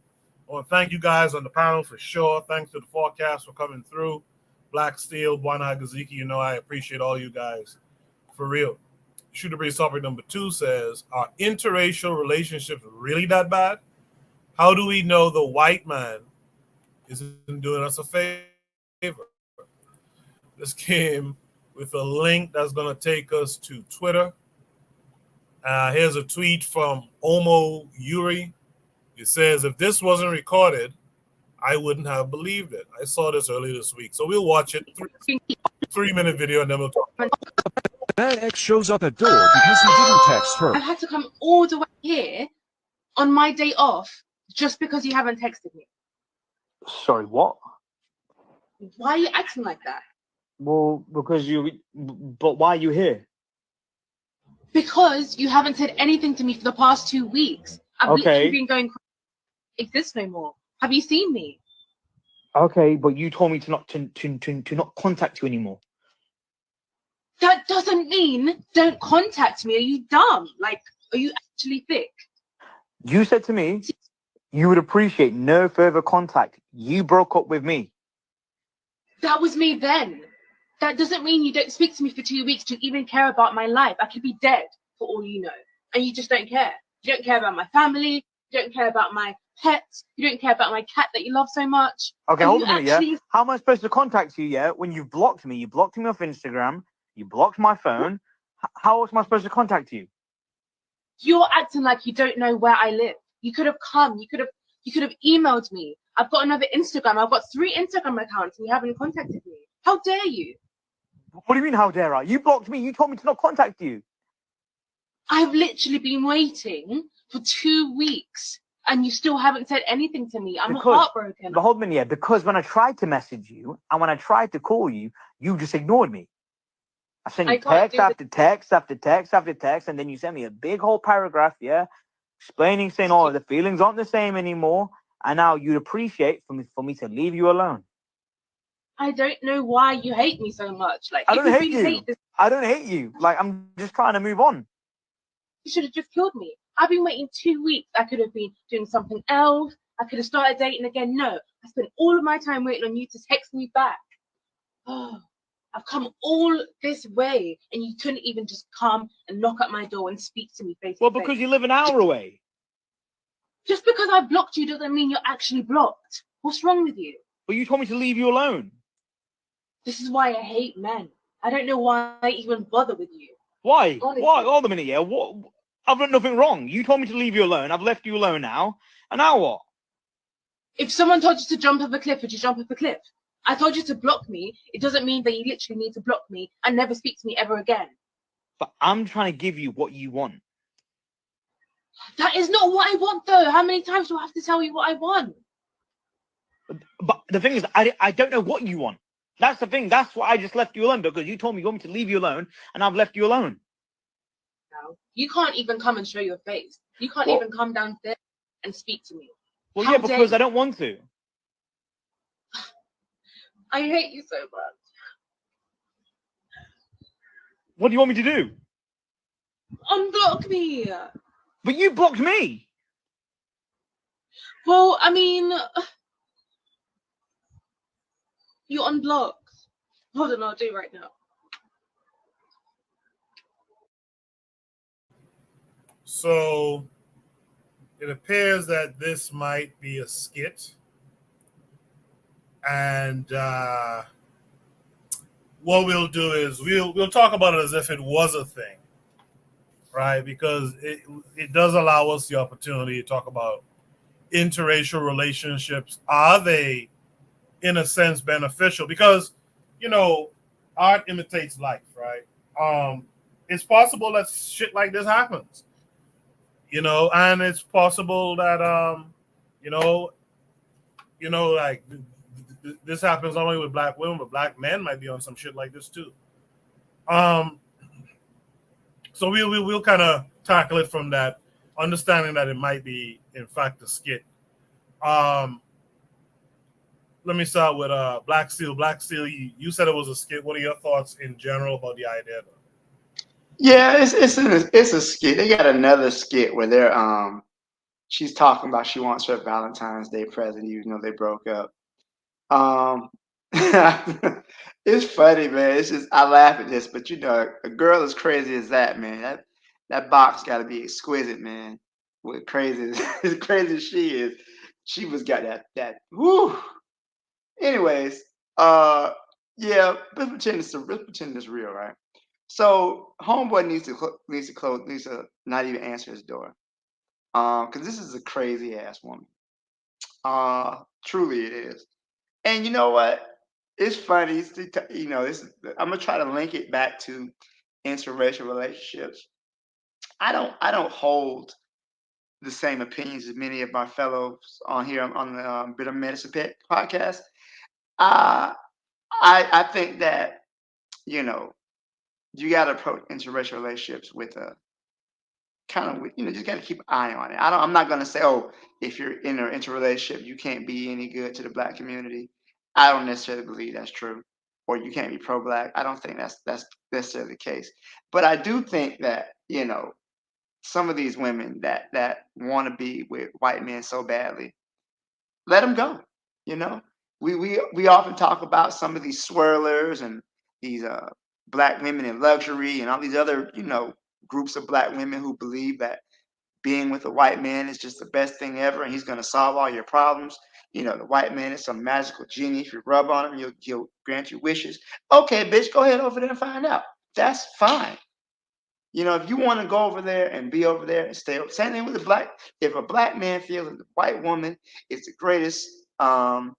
[SPEAKER 1] I want to thank you guys on the panel for sure. Thanks to the forecast for coming through. Black Steel, Bwana Hagaziki, I appreciate all you guys for real. Shoot the Breeze topic number 2 says, are interracial relationships really that bad? How do we know the white man isn't doing us a favor? This came with a link that's going to take us to Twitter. Here's a tweet from Omo Yuri. It says, if this wasn't recorded, I wouldn't have believed it. I saw this earlier this week. So we'll watch it. 3-minute video, and then we'll talk.
[SPEAKER 12] That X shows up at door because you didn't text her.
[SPEAKER 13] I've had to come all the way here on my day off just because you haven't texted me.
[SPEAKER 14] Sorry, what?
[SPEAKER 13] Why are you acting like that?
[SPEAKER 14] Well, but why are you here?
[SPEAKER 13] Because you haven't said anything to me for the past 2 weeks. I've literally been going, exist no more. Have you seen me?
[SPEAKER 14] Okay, but you told me to not contact you anymore.
[SPEAKER 13] That doesn't mean don't contact me. Are you dumb? Like, are you actually thick?
[SPEAKER 14] You said to me you would appreciate no further contact. You broke up with me.
[SPEAKER 13] That was me then. That doesn't mean you don't speak to me for 2 weeks to even care about my life. I could be dead for all you know. And you just don't care. You don't care about my family. You don't care about my pets. You don't care about my cat that you love so much.
[SPEAKER 14] Okay, hold on a minute, yeah? How am I supposed to contact you, yeah, when you've blocked me? You blocked me off Instagram. You blocked my phone. How else am I supposed to contact you?
[SPEAKER 13] You're acting like you don't know where I live. You could have come. You could have emailed me. I've got another Instagram. I've got 3 Instagram accounts and you haven't contacted me. How dare you?
[SPEAKER 14] What do you mean, how dare I? You blocked me. You told me to not contact you.
[SPEAKER 13] I've literally been waiting for 2 weeks and you still haven't said anything to me. I'm heartbroken.
[SPEAKER 14] But hold on, yeah, because when I tried to message you and when I tried to call you, you just ignored me. I sent you text after text after text after text, and then you sent me a big whole paragraph, yeah, explaining, saying, oh, the feelings aren't the same anymore, and now you'd appreciate for me to leave you alone.
[SPEAKER 13] I don't know why you hate me so much. Like,
[SPEAKER 14] I don't hate you. I don't hate you. Like, I'm just trying to move on.
[SPEAKER 13] You should have just killed me. I've been waiting 2 weeks. I could have been doing something else. I could have started dating again. No, I spent all of my time waiting on you to text me back. Oh, I've come all this way and you couldn't even just come and knock at my door and speak to me face to face.
[SPEAKER 14] Well, because you live an hour away.
[SPEAKER 13] Just because I blocked you doesn't mean you're actually blocked. What's wrong with you?
[SPEAKER 14] But you told me to leave you alone.
[SPEAKER 13] This is why I hate men. I don't know why I even bother with you.
[SPEAKER 14] Why?
[SPEAKER 13] Honestly.
[SPEAKER 14] Why? Hold a minute, yeah. What? I've done nothing wrong. You told me to leave you alone. I've left you alone now. And now what?
[SPEAKER 13] If someone told you to jump off a cliff, would you jump off a cliff? I told you to block me. It doesn't mean that you literally need to block me and never speak to me ever again.
[SPEAKER 14] But I'm trying to give you what you want.
[SPEAKER 13] That is not what I want, though. How many times do I have to tell you what I want?
[SPEAKER 14] But the thing is, I don't know what you want. That's the thing. That's why I just left you alone, because you told me you want me to leave you alone, and I've left you alone.
[SPEAKER 13] No, you can't even come and show your face. You can't even come downstairs and speak to me.
[SPEAKER 14] Well, yeah, because I don't want to.
[SPEAKER 13] I hate you so much.
[SPEAKER 14] What do you want me to do?
[SPEAKER 13] Unblock me.
[SPEAKER 14] But you blocked me.
[SPEAKER 13] Well, I mean, you unblocked. Hold on, I'll do it right now.
[SPEAKER 1] So it appears that this might be a skit. And what we'll do is we'll talk about it as if it was a thing, right? Because it does allow us the opportunity to talk about interracial relationships, are they in a sense beneficial? Because, you know, art imitates life, right? It's possible that shit like this happens, you know, and it's possible that you know, like this happens not only with black women, but black men might be on some shit like this too. Um, so we'll kind of tackle it from that, understanding that it might be in fact a skit. Um, Let me start with Black Steel. Black Steel, you said it was a skit. What are your thoughts in general about the idea?
[SPEAKER 7] Yeah, it's a skit. They got another skit where she's talking about she wants her Valentine's Day present, even though they broke up. Um, it's funny, man. It's just I laugh at this, but you know, a girl as crazy as that, man, that box got to be exquisite, man. What crazy as crazy as she is, she was got that. Woo. Anyways, yeah, let's pretend it's real, right? So homeboy needs to not even answer his door, because this is a crazy ass woman. Truly it is. And you know what? It's funny. You know, I'm gonna try to link it back to interracial relationships. I don't hold the same opinions as many of my fellows on here on the Bitter Medicine podcast. Uh, I think that you know you got to approach interracial relationships with a kind of just got to keep an eye on it. I'm not gonna say, oh, if you're in an interrelationship, you can't be any good to the black community. I don't necessarily believe that's true, or you can't be pro-black. I don't think that's necessarily the case. But I do think that some of these women that want to be with white men so badly, let them go. You know, we often talk about some of these swirlers and these black women in luxury and all these other groups of black women who believe that being with a white man is just the best thing ever and he's going to solve all your problems. The white man is some magical genie. If you rub on him, he'll grant you wishes. Okay, bitch, go ahead over there and find out. That's fine. If you want to go over there and be over there and stay over. Same thing with the black. If a black man feels that the white woman is the greatest uh,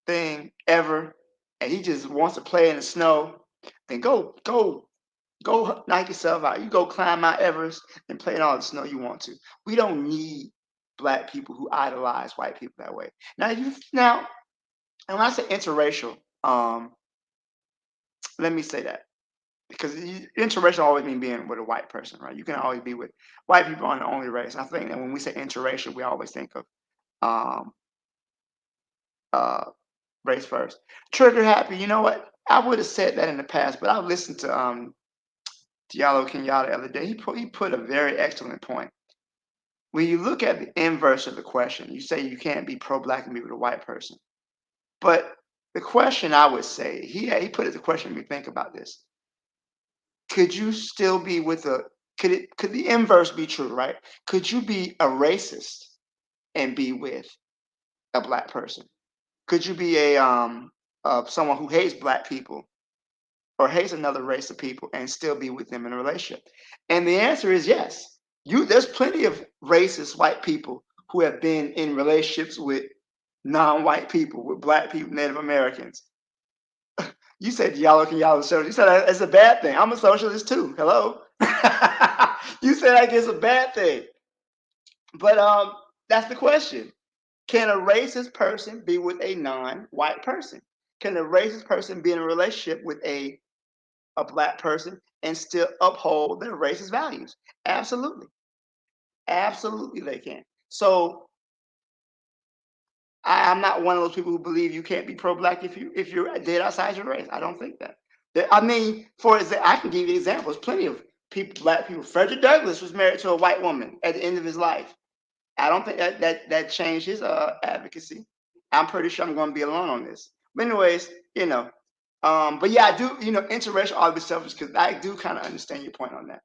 [SPEAKER 7] thing ever and he just wants to play in the snow, then go knock yourself out. You go climb Mount Everest and play in all the snow you want to. We don't need black people who idolize white people that way. Now, and when I say interracial, let me say that because interracial always means being with a white person, right? You can always be with white people on the only race. I think that when we say interracial, we always think of um, uh, race first. Trigger happy. You know what? I would have said that in the past, but I listened to Diallo Kenyatta the other day. He put a very excellent point. When you look at the inverse of the question, you say you can't be pro-black and be with a white person. But the question I would say, he put it the question, we think about this. Could you still be with could the inverse be true, right? Could you be a racist and be with a black person? Could you be someone who hates black people or hates another race of people and still be with them in a relationship? And the answer is yes. There's plenty of racist white people who have been in relationships with non-white people, with black people, Native Americans. You said y'all socialist. You said it's a bad thing. I'm a socialist too. Hello. You said like it's a bad thing. But that's the question. Can a racist person be with a non-white person? Can a racist person be in a relationship with a black person and still uphold their racist values? Absolutely. Absolutely they can. So I'm not one of those people who believe you can't be pro-black if you're dead outside your race. I don't think that. I mean, for example, I can give you examples. Plenty of people, black people. Frederick Douglass was married to a white woman at the end of his life. I don't think that changed his advocacy. I'm pretty sure I'm going to be alone on this. But anyways, but yeah, I do. Interracial all this stuff is because I do kind of understand your point on that.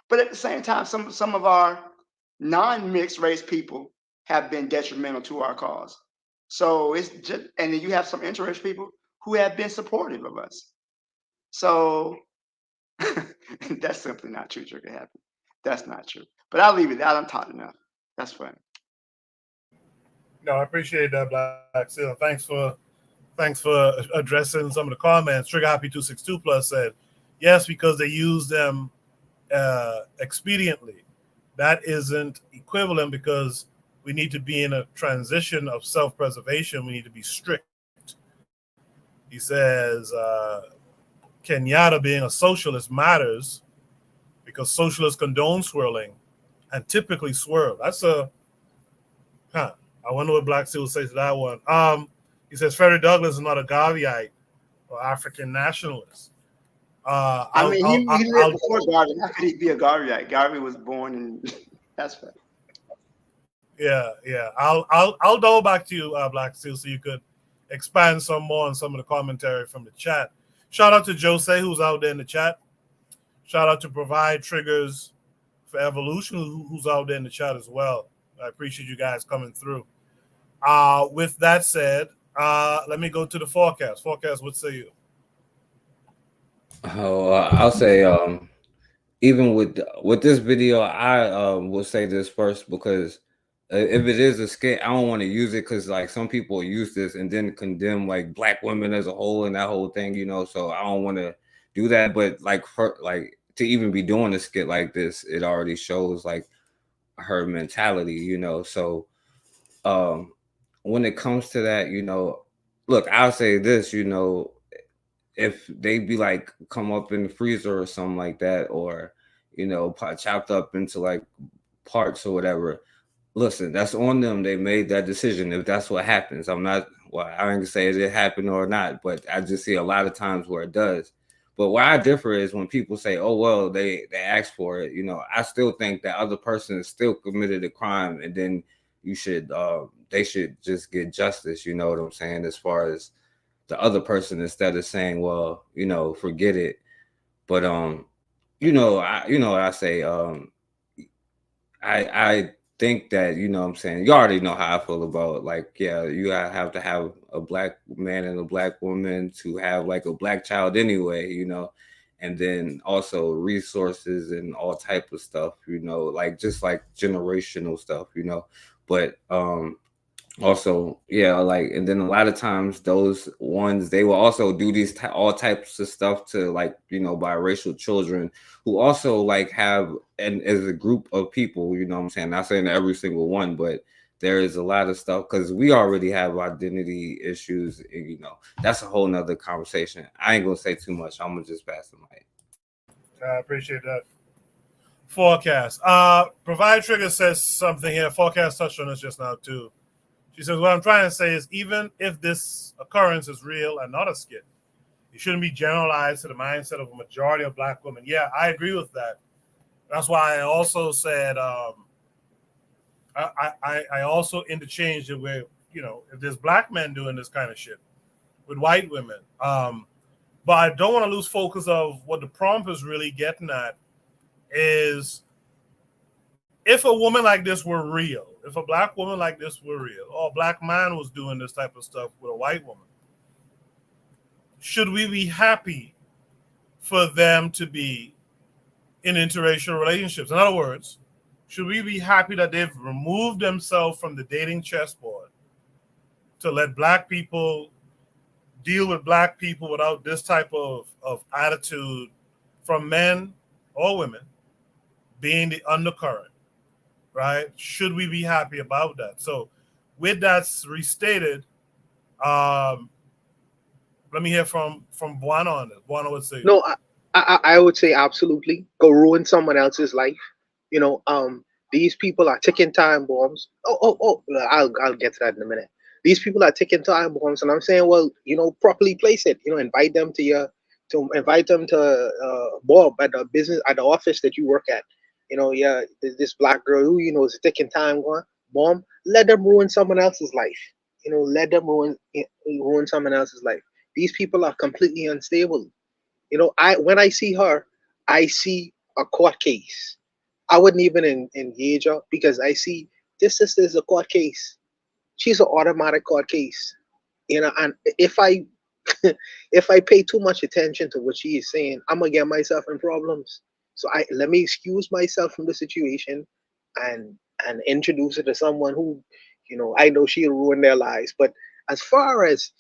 [SPEAKER 7] But at the same time, some of our non-mixed race people have been detrimental to our cause. So it's just, and then you have some interracial people who have been supportive of us. So that's simply not true. Trigger happy. That's not true. But I'll leave it. I don't talk enough. That's funny.
[SPEAKER 1] No, I appreciate that, Black Seal. Thanks for addressing some of the comments. Trigger Happy 262 Plus said, yes, because they use them expediently. That isn't equivalent because we need to be in a transition of self-preservation. We need to be strict. He says Kenyatta being a socialist matters because socialists condone swirling and typically swirl. That's I wonder what Black Seal says to that one. He says Frederick Douglass is not a Garveyite or African nationalist.
[SPEAKER 7] I mean, he lived before Garvey. How could he be a Garveyite? Garvey was born in. That's fair.
[SPEAKER 1] Yeah. I'll double back to you, Black Steel, so you could expand some more on some of the commentary from the chat. Shout out to Jose, who's out there in the chat. Shout out to Provide Triggers for Evolution, who's out there in the chat as well. I appreciate you guys coming through. With that said, let me go to the forecast. Forecast, what say you?
[SPEAKER 11] Oh, I'll say even with this video, I will say this first because if it is a skit, I don't want to use it because like some people use this and then condemn like Black women as a whole and that whole thing, you know. So I don't want to do that. But like to even be doing a skit like this, it already shows like her mentality, you know. So when it comes to that, you know, look, I'll say this, you know, if they be like come up in the freezer or something like that, or you know, chopped up into like parts or whatever, listen, that's on them. They made that decision. If that's what happens, I ain't gonna say it happened or not, but I just see a lot of times where it does. But where I differ is when people say, oh well, they asked for it, you know. I still think that other person still committed a crime, and then you should they should just get justice, you know what I'm saying, as far as the other person, instead of saying, well, you know, forget it. But I say I think that, you know what I'm saying, you already know how I feel about like, yeah, you have to have a Black man and a Black woman to have like a Black child anyway, you know, and then also resources and all type of stuff, you know, like just like generational stuff, you know. But also, yeah, like, and then a lot of times those ones, they will also do these all types of stuff to like, you know, biracial children who also like have, and as a group of people, you know what I'm saying, not saying every single one, but there is a lot of stuff because we already have identity issues, and, you know, that's a whole nother conversation. I ain't gonna say too much. I'm gonna just pass the mic.
[SPEAKER 1] I appreciate that. Forecast. Provide Trigger says something here. Forecast touched on this just now too. She says, what I'm trying to say is even if this occurrence is real and not a skit, it shouldn't be generalized to the mindset of a majority of Black women. Yeah, I agree with that. That's why I also said I also interchanged it with, you know, if there's Black men doing this kind of shit with white women. But I don't want to lose focus of what the prompt is really getting at is if a woman like this were real, if a Black woman like this were real, or a Black man was doing this type of stuff with a white woman, should we be happy for them to be in interracial relationships? In other words, should we be happy that they've removed themselves from the dating chessboard to let Black people deal with Black people without this type of attitude from men or women being the undercurrent? Right? Should we be happy about that? So with that restated, let me hear from Buana on this. Buana would say.
[SPEAKER 6] No, I would say absolutely. Go ruin someone else's life. You know, these people are ticking time bombs. I'll get to that in a minute. These people are ticking time bombs, and I'm saying, well, you know, properly place it. You know, invite them to Bob at the business, at the office that you work at. You know, yeah, this Black girl who, you know, is a ticking time bomb. Let them ruin someone else's life. You know, let them ruin someone else's life. These people are completely unstable. You know, when I see her, I see a court case. I wouldn't even engage her because I see this sister is a court case. She's an automatic court case. You know, and if I if I pay too much attention to what she is saying, I'm gonna get myself in problems. So I let me excuse myself from the situation and introduce her to someone who, I know she'll ruin their lives. But as far as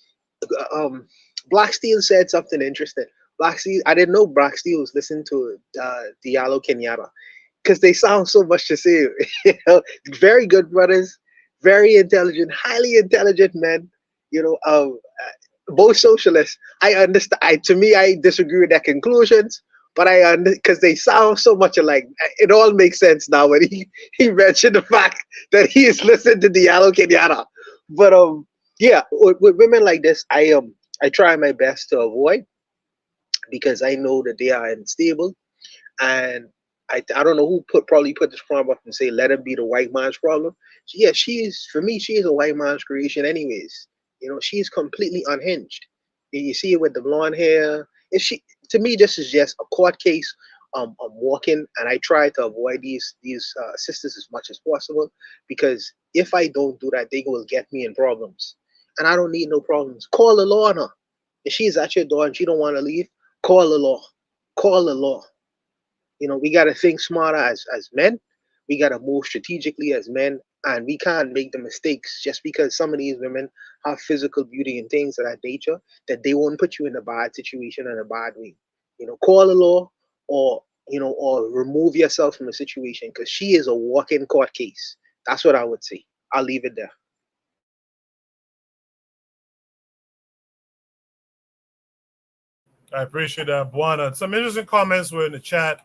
[SPEAKER 6] um, Black Steel said something interesting. Black Steel, I didn't know Black Steel was listening to Diallo Kenyatta because they sound so much the same. Very good brothers, very intelligent, highly intelligent men. Both socialists. I understand. To me, I disagree with their conclusions, but because they sound so much alike. It all makes sense now when he mentioned the fact that he is listening to Diallo Kenyatta. But yeah, with women like this, I try my best to avoid because I know that they are unstable, and I don't know who probably put this problem up and say let it be the white man's problem. Yeah, she is, for me, she is a white man's creation anyways. She's completely unhinged. You see it with the blonde hair. If she, to me, this is just a court case. I'm walking, and I try to avoid these sisters as much as possible because if I don't do that, they will get me in problems, and I don't need no problems. Call the law on her. If she's at your door and she don't want to leave, call the law. Call the law. We got to think smarter as men. We got to move strategically as men, and we can't make the mistakes just because some of these women have physical beauty and things of that nature that they won't put you in a bad situation in a bad way. Call the law, or or remove yourself from the situation because she is a walk-in court case. That's what I would say. I'll leave it there.
[SPEAKER 1] I appreciate that, Buana. Some interesting comments were in the chat.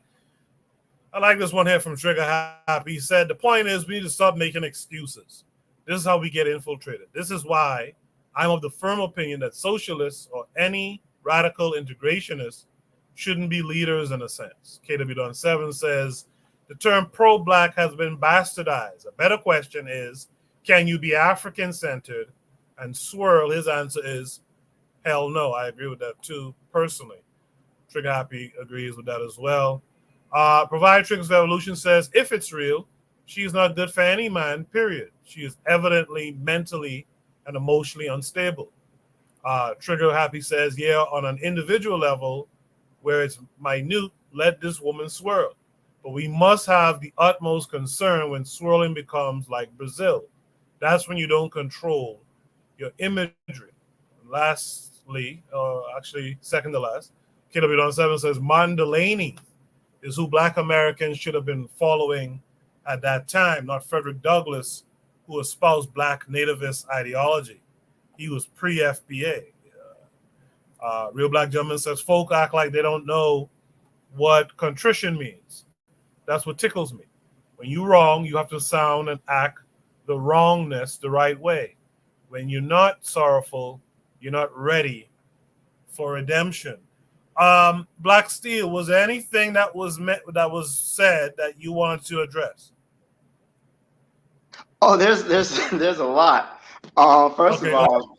[SPEAKER 1] I like this one here from Trigger Happy. He said, the point is we need to stop making excuses. This is how we get infiltrated. This is why I'm of the firm opinion that socialists or any radical integrationists shouldn't be leaders in a sense. KW7 says, the term pro-black has been bastardized. A better question is, can you be African-centered? And Swirl, his answer is, hell no. I agree with that too, personally. Trigger Happy agrees with that as well. Provide Triggers Revolution says, if it's real, she is not good for any man, period. She is evidently mentally and emotionally unstable. Trigger Happy says, yeah, on an individual level where it's minute, let this woman swirl. But we must have the utmost concern when swirling becomes like Brazil. That's when you don't control your imagery. Lastly, actually second to last, KW7 says, Martin Delaney is who Black Americans should have been following at that time, not Frederick Douglass, who espoused Black nativist ideology. He was pre-FBA. Real Black Gentleman says, folk act like they don't know what contrition means. That's what tickles me. When you're wrong, you have to sound and act the wrongness the right way. When you're not sorrowful, you're not ready for redemption. Black Steel, was there anything that was said that you wanted to address?
[SPEAKER 7] Oh, there's a lot. First of all,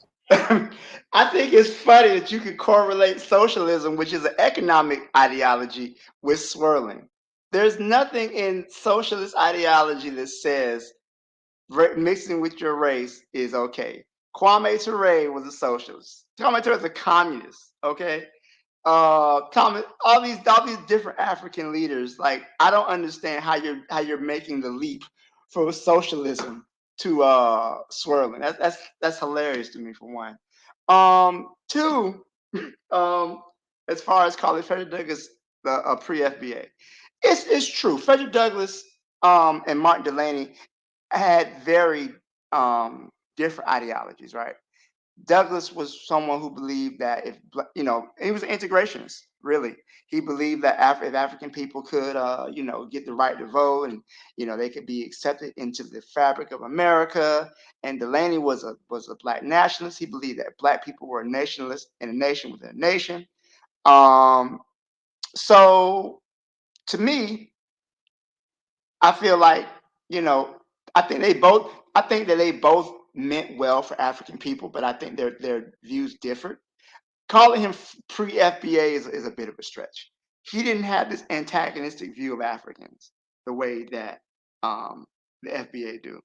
[SPEAKER 7] I think it's funny that you could correlate socialism, which is an economic ideology, with swirling. There's nothing in socialist ideology that says mixing with your race is okay. Kwame Ture was a socialist. Kwame Ture was a communist. Okay. All these different African leaders. Like, I don't understand how you're making the leap from socialism to swirling. That's hilarious to me, for one. Two, as far as calling Frederick Douglass a pre-FBA, it's true. Frederick Douglass and Martin Delany had very different ideologies, right? Douglass was someone who believed that he was an integrationist, really. He believed that if African people could, get the right to vote and, they could be accepted into the fabric of America. And Delaney was a Black nationalist. He believed that Black people were a nationalist in a nation within a nation. So to me, I feel like, I think that they both meant well for African people, but I think their views differed. Calling him pre-FBA is a bit of a stretch. He didn't have this antagonistic view of Africans the way that the FBA do.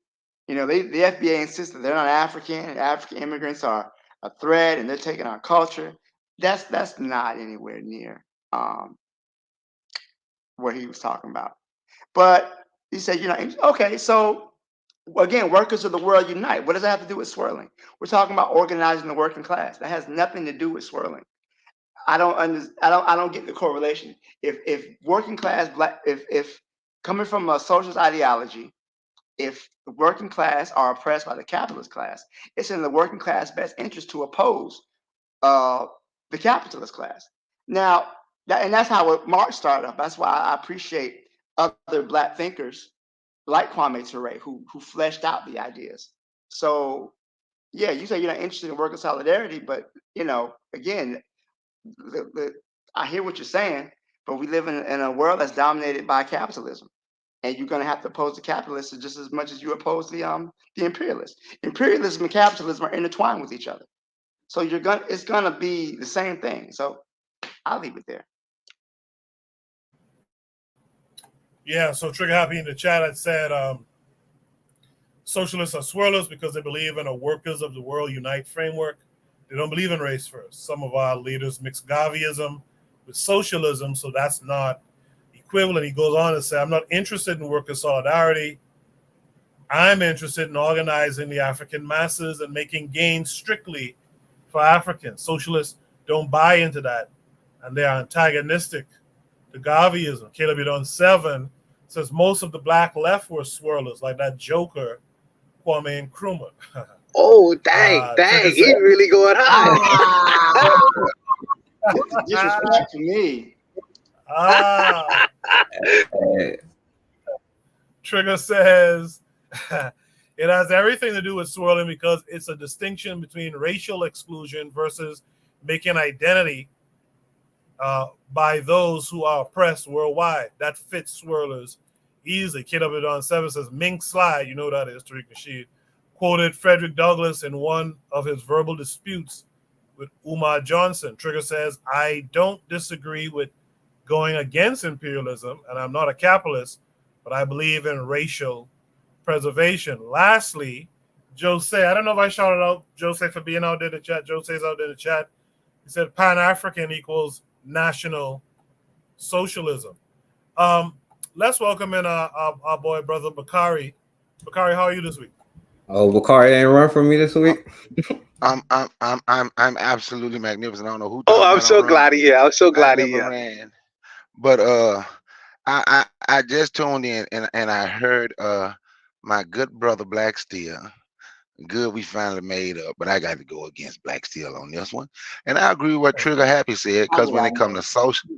[SPEAKER 7] The FBA insists that they're not African, and African immigrants are a threat, and they're taking our culture. That's not anywhere near what he was talking about. But he said, okay, so again, workers of the world unite. What does that have to do with swirling? We're talking about organizing the working class. That has nothing to do with swirling. I don't get the correlation. If working class black, if coming from a socialist ideology, if the working class are oppressed by the capitalist class, it's in the working class best interest to oppose the capitalist class. Now, that's how Marx started up. That's why I appreciate other black thinkers like Kwame Ture who fleshed out the ideas. So, yeah, you say you're not interested in worker solidarity, but again, I hear what you're saying, but we live in a world that's dominated by capitalism, and you're going to have to oppose the capitalists just as much as you oppose the imperialists. Imperialism and capitalism are intertwined with each other, so it's gonna be the same thing. So I'll leave it there.
[SPEAKER 1] Yeah, so Trigger Happy in the chat had said socialists are swirlers because they believe in a workers of the world unite framework. They don't believe in race first. Some of our leaders mix Garveyism with socialism, so that's not equivalent. He goes on to say, I'm not interested in worker solidarity. I'm interested in organizing the African masses and making gains strictly for Africans. Socialists don't buy into that, and they are antagonistic to Garveyism. KW 7 says most of the black left were swirlers, like that Joker, Kwame Nkrumah.
[SPEAKER 15] Oh, dang, he really going high.
[SPEAKER 7] Disrespect to me.
[SPEAKER 1] Trigger says it has everything to do with swirling because it's a distinction between racial exclusion versus making identity by those who are oppressed worldwide. That fits swirlers easily. KW 7 says Mink Slide, you know what that is, Tariq Nasheed, quoted Frederick Douglass in one of his verbal disputes with Umar Johnson. Trigger says, I don't disagree with going against imperialism, and I'm not a capitalist, but I believe in racial preservation. Lastly, Jose, I don't know if I shouted out Jose for being out there in the chat. Jose's out there in the chat. He said Pan-African equals national socialism. Let's welcome in our boy, brother Bakari. Bakari, how are you this week?
[SPEAKER 11] Oh, Bakari ain't run for me this week.
[SPEAKER 15] I'm absolutely magnificent. I don't know who.
[SPEAKER 14] Oh, I'm so glad he here. I'm so glad he here.
[SPEAKER 15] Ran. But I just tuned in and I heard my good brother Black Steel. Good, we finally made up, but I got to go against Black Steel on this one. And I agree with what Trigger Happy said, because when it comes to social,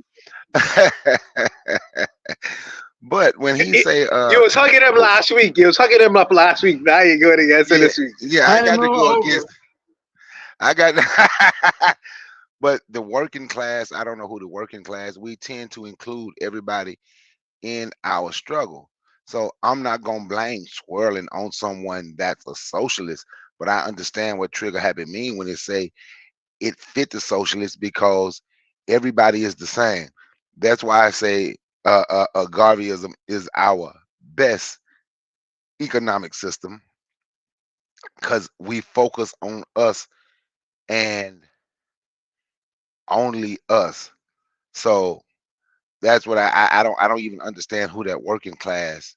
[SPEAKER 15] but when he say
[SPEAKER 14] you was hugging him last week. You was hugging him up last week. Now you're going against him this week.
[SPEAKER 15] Yeah, I got to go against. I got, but the working class. I don't know who the working class. We tend to include everybody in our struggle. So I'm not gonna blame swirling on someone that's a socialist, but I understand what Trigger Happy mean when they say it fit the socialist because everybody is the same. That's why I say Garveyism is our best economic system because we focus on us and only us. So that's what I don't even understand who that working class.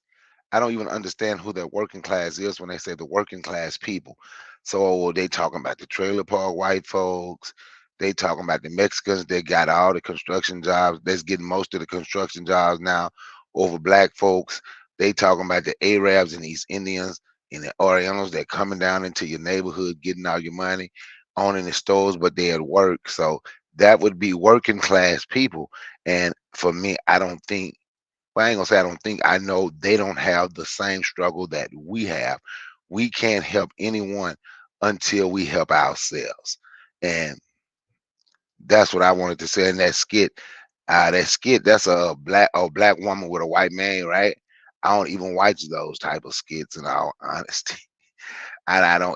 [SPEAKER 15] I don't even understand who that working class is when they say the working class people. So they talking about the trailer park white folks. They talking about the Mexicans that got all the construction jobs. That's getting most of the construction jobs now over black folks. They talking about the Arabs and East Indians and the Orientals that coming down into your neighborhood, getting all your money, owning the stores, but they at work. So that would be working class people. And for me, I don't think, well, I ain't gonna say I don't think, I know they don't have the same struggle that we have. We can't help anyone until we help ourselves. And that's what I wanted to say in that skit. That's a black woman with a white man, right? I don't even watch those type of skits in all honesty. I don't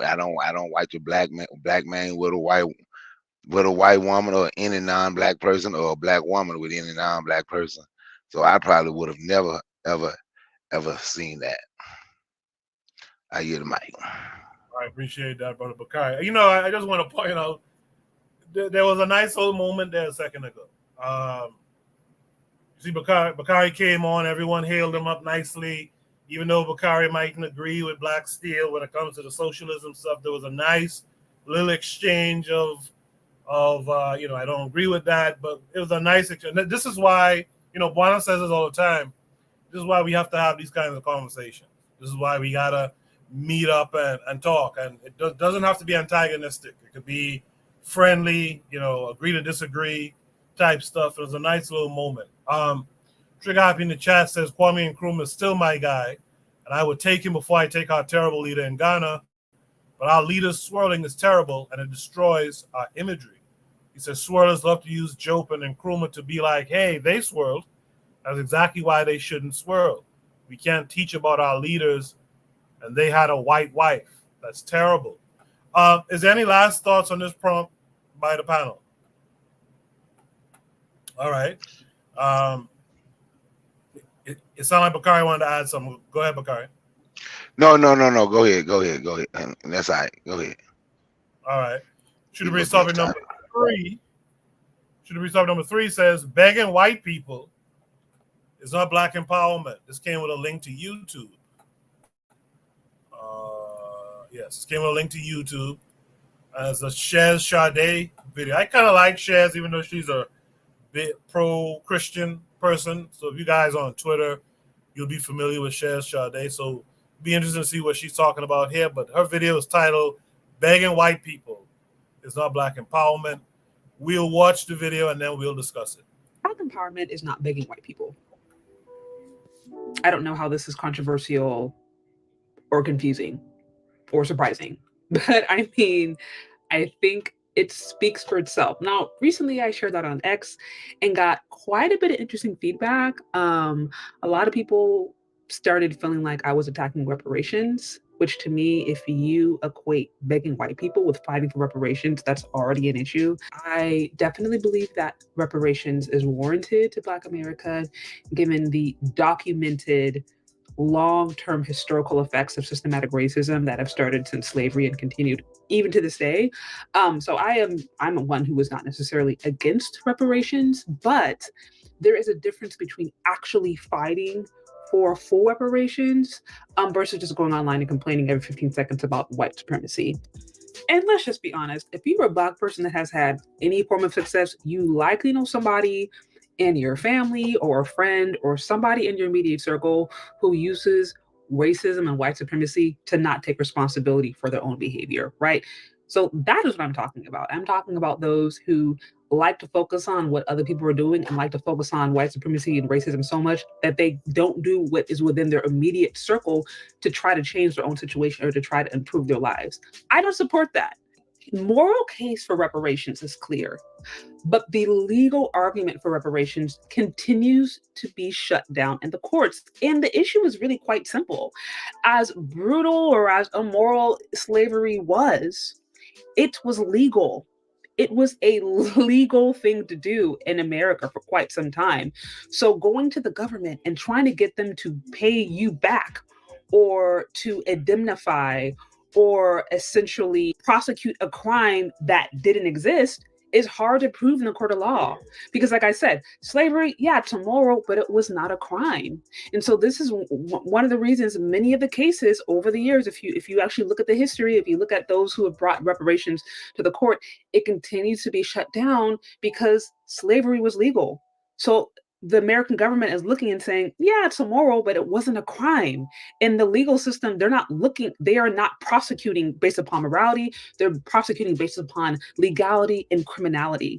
[SPEAKER 15] watch a black man with a white woman or any non-black person, or a black woman with any non-black person. So I probably would have never, ever seen that. I hear the mic.
[SPEAKER 1] I appreciate that, brother Bakari. You know, I just want to point out there was a nice little moment there a second ago. See, Bakari came on, everyone hailed him up nicely. Even though Bakari mightn't agree with Black Steel when it comes to the socialism stuff, there was a nice little exchange of I don't agree with that, but it was a nice exchange. This is why, Buana says this all the time. This is why we have to have these kinds of conversations. This is why we gotta meet up and talk. And it doesn't have to be antagonistic. It could be friendly, agree to disagree type stuff. It was a nice little moment. Trigger Happy in the chat says Kwame Nkrumah is still my guy, and I would take him before I take our terrible leader in Ghana. But our leader's swirling is terrible, and it destroys our imagery. He says swirlers love to use Jope and Nkrumah to be like, hey, they swirled. That's exactly why they shouldn't swirl. We can't teach about our leaders, and they had a white wife. That's terrible. Is there any last thoughts on this prompt by the panel? All right. It sounded like Bakari wanted to add something. Go ahead, Bakari.
[SPEAKER 15] No. Go ahead. That's all right. Go ahead.
[SPEAKER 1] All right. Shooter Breeze topic number 3. Shooter Breeze topic number 3 says begging white people is not Black empowerment. This came with a link to YouTube. Yes, this came with a link to YouTube as a Shez Sade video. I kind of like Shez, even though she's a bit pro-Christian person. So if you guys are on Twitter, you'll be familiar with Shez Sade. So be interested to see what she's talking about here. But her video is titled "Begging White People is Not Black Empowerment." We'll watch the video and then we'll discuss it.
[SPEAKER 16] Black empowerment is not begging white people. I don't know how this is controversial or confusing or surprising, but I mean, I think it speaks for itself. Now, recently I shared that on X and got quite a bit of interesting feedback. A lot of people started feeling like I was attacking reparations, which to me, if you equate begging white people with fighting for reparations, that's already an issue. I definitely believe that reparations is warranted to Black America, given the documented long-term historical effects of systematic racism that have started since slavery and continued even to this day. So I'm one who is not necessarily against reparations, but there is a difference between actually fighting for full reparations versus just going online and complaining every 15 seconds about white supremacy. And let's just be honest, if you're a Black person that has had any form of success, you likely know somebody in your family or a friend or somebody in your immediate circle who uses racism and white supremacy to not take responsibility for their own behavior, right? So that is what I'm talking about. I'm talking about those who like to focus on what other people are doing and like to focus on white supremacy and racism so much that they don't do what is within their immediate circle to try to change their own situation or to try to improve their lives. I don't support that. Moral case for reparations is clear, but the legal argument for reparations continues to be shut down in the courts. And the issue is really quite simple. As brutal or as immoral slavery was, it was legal. It was a legal thing to do in America for quite some time. So going to the government and trying to get them to pay you back or to indemnify or essentially prosecute a crime that didn't exist is hard to prove in the court of law. Because like I said, slavery, yeah, it's immoral, but it was not a crime. And so this is one of the reasons many of the cases over the years, if you actually look at the history, if you look at those who have brought reparations to the court, it continues to be shut down because slavery was legal. So the American government is looking and saying, yeah, it's immoral, but it wasn't a crime. In the legal system, they are not prosecuting based upon morality. They're prosecuting based upon legality and criminality.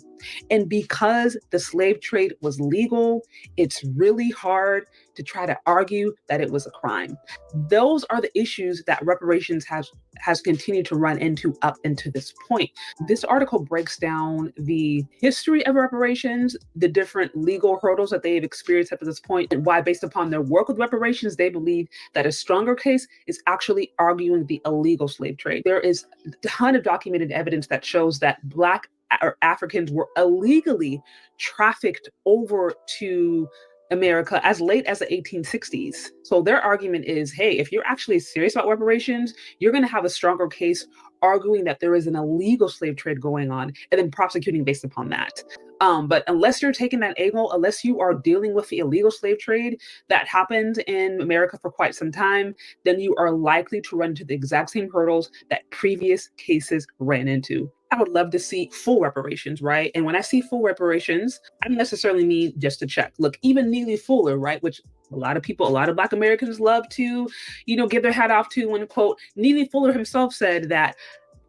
[SPEAKER 16] And because the slave trade was legal, it's really hard to try to argue that it was a crime. Those are the issues that reparations has continued to run into up into this point. This article breaks down the history of reparations, the different legal hurdles that they've experienced up to this point, and why, based upon their work with reparations, they believe that a stronger case is actually arguing the illegal slave trade. There is a ton of documented evidence that shows that Black or Africans were illegally trafficked over to America as late as the 1860s. So their argument is, hey, if you're actually serious about reparations, you're going to have a stronger case arguing that there is an illegal slave trade going on and then prosecuting based upon that. But unless you're taking that angle, unless you are dealing with the illegal slave trade that happened in America for quite some time, then you are likely to run into the exact same hurdles that previous cases ran into. I would love to see full reparations, right? And when I see full reparations, I don't necessarily mean just a check. Look, even Neely Fuller, right, which a lot of Black Americans love to, give their hat off to when, quote, Neely Fuller himself said that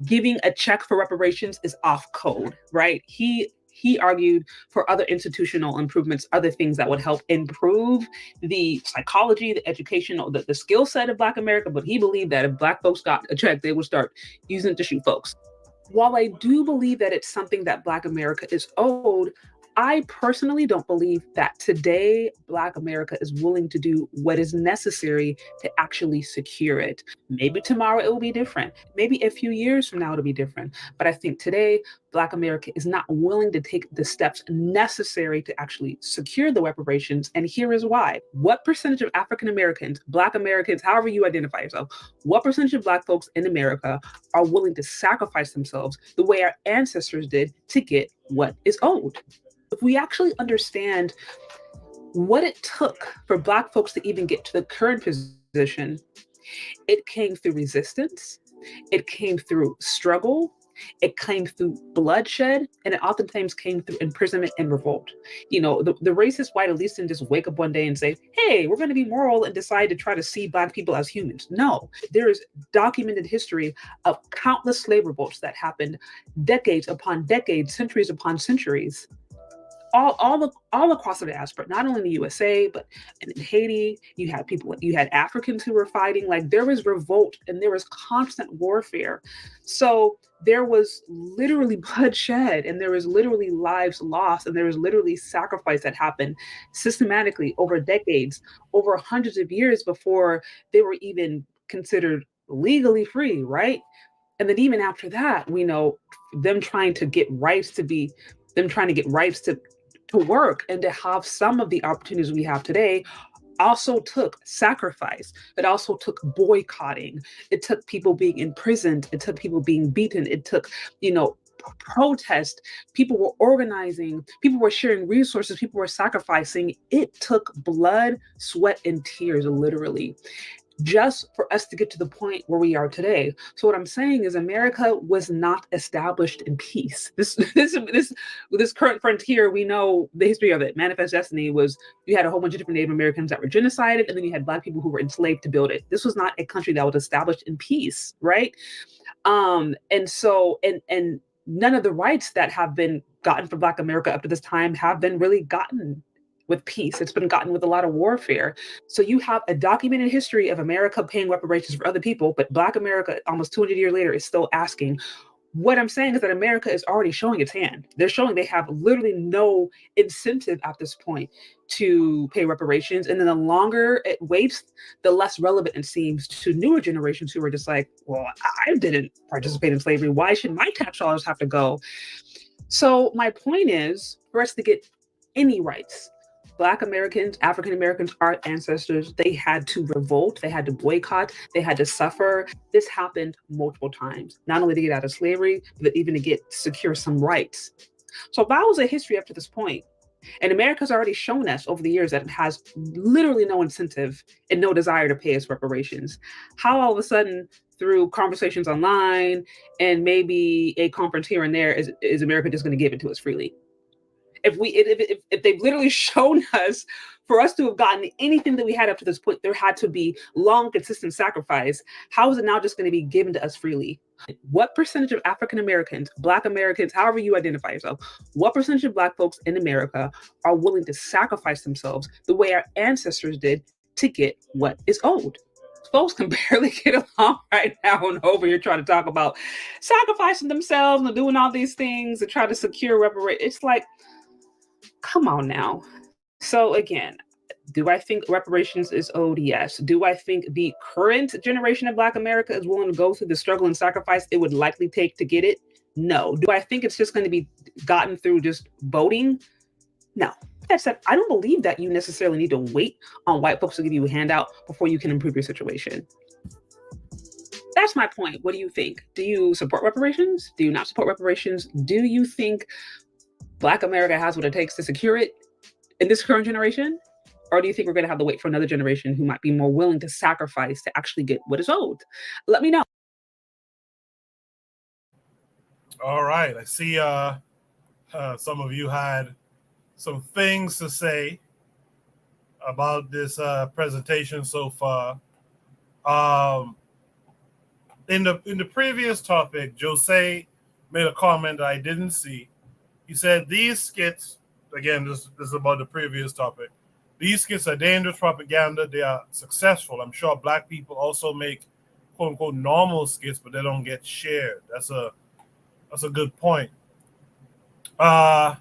[SPEAKER 16] giving a check for reparations is off code, right? He argued for other institutional improvements, other things that would help improve the psychology, the education, the skill set of Black America. But he believed that if Black folks got a check, they would start using it to shoot folks. While I do believe that it's something that Black America is owed, I personally don't believe that today Black America is willing to do what is necessary to actually secure it. Maybe tomorrow it will be different. Maybe a few years from now it'll be different. But I think today Black America is not willing to take the steps necessary to actually secure the reparations. And here is why. What percentage of African Americans, Black Americans, however you identify yourself, what percentage of Black folks in America are willing to sacrifice themselves the way our ancestors did to get what is owed? If we actually understand what it took for Black folks to even get to the current position, it came through resistance, it came through struggle, it came through bloodshed, and it oftentimes came through imprisonment and revolt. The racist white elites didn't just wake up one day and say, hey, we're going to be moral and decide to try to see Black people as humans. No, there is documented history of countless slave revolts that happened decades upon decades, centuries upon centuries. All across the diaspora, not only in the USA, but in Haiti, you had Africans who were fighting. Like, there was revolt and there was constant warfare. So there was literally bloodshed and there was literally lives lost and there was literally sacrifice that happened systematically over decades, over hundreds of years before they were even considered legally free, right? And then even after that, we know them trying to get rights to work and to have some of the opportunities we have today also took sacrifice. It also took boycotting. It took people being imprisoned. It took people being beaten. It took, protest. People were organizing. People were sharing resources. People were sacrificing. It took blood, sweat, and tears, literally, just for us to get to the point where we are today. So what I'm saying is America was not established in peace. This current frontier, we know the history of it. Manifest Destiny was, you had a whole bunch of different Native Americans that were genocided, and then you had Black people who were enslaved to build it. This was not a country that was established in peace, right? And none of the rights that have been gotten for Black America up to this time have been really gotten with peace. It's been gotten with a lot of warfare. So you have a documented history of America paying reparations for other people, but Black America, almost 200 years later, is still asking. What I'm saying is that America is already showing its hand. They're showing they have literally no incentive at this point to pay reparations. And then the longer it waits, the less relevant it seems to newer generations who are just like, well, I didn't participate in slavery. Why should my tax dollars have to go? So my point is, for us to get any rights, Black Americans, African Americans, our ancestors, they had to revolt, they had to boycott, they had to suffer. This happened multiple times, not only to get out of slavery, but even to secure some rights. So that was a history up to this point. And America's already shown us over the years that it has literally no incentive and no desire to pay its reparations. How all of a sudden, through conversations online and maybe a conference here and there, is America just going to give it to us freely? If they've literally shown us, for us to have gotten anything that we had up to this point, there had to be long, consistent sacrifice. How is it now just going to be given to us freely? What percentage of African Americans, Black Americans, however you identify yourself, what percentage of Black folks in America are willing to sacrifice themselves the way our ancestors did to get what is owed? Folks can barely get along right now and over here trying to talk about sacrificing themselves and doing all these things and try to secure reparations. It's like, come on now. So again, do I think reparations is owed? Yes. Do I think the current generation of Black America is willing to go through the struggle and sacrifice it would likely take to get it? No. Do I think it's just going to be gotten through just voting? No. That said, I don't believe that you necessarily need to wait on white folks to give you a handout before you can improve your situation. That's my point. What do you think? Do you support reparations? Do you not support reparations? Do you think Black America has what it takes to secure it in this current generation? Or do you think we're going to have to wait for another generation who might be more willing to sacrifice to actually get what is owed? Let me know.
[SPEAKER 1] All right. I see some of you had some things to say about this presentation so far. In the previous topic, Jose made a comment that I didn't see. He said these skits, again, this is about the previous topic. These skits are dangerous propaganda. They are successful. I'm sure Black people also make quote unquote normal skits, but they don't get shared. That's a good point. Trigabi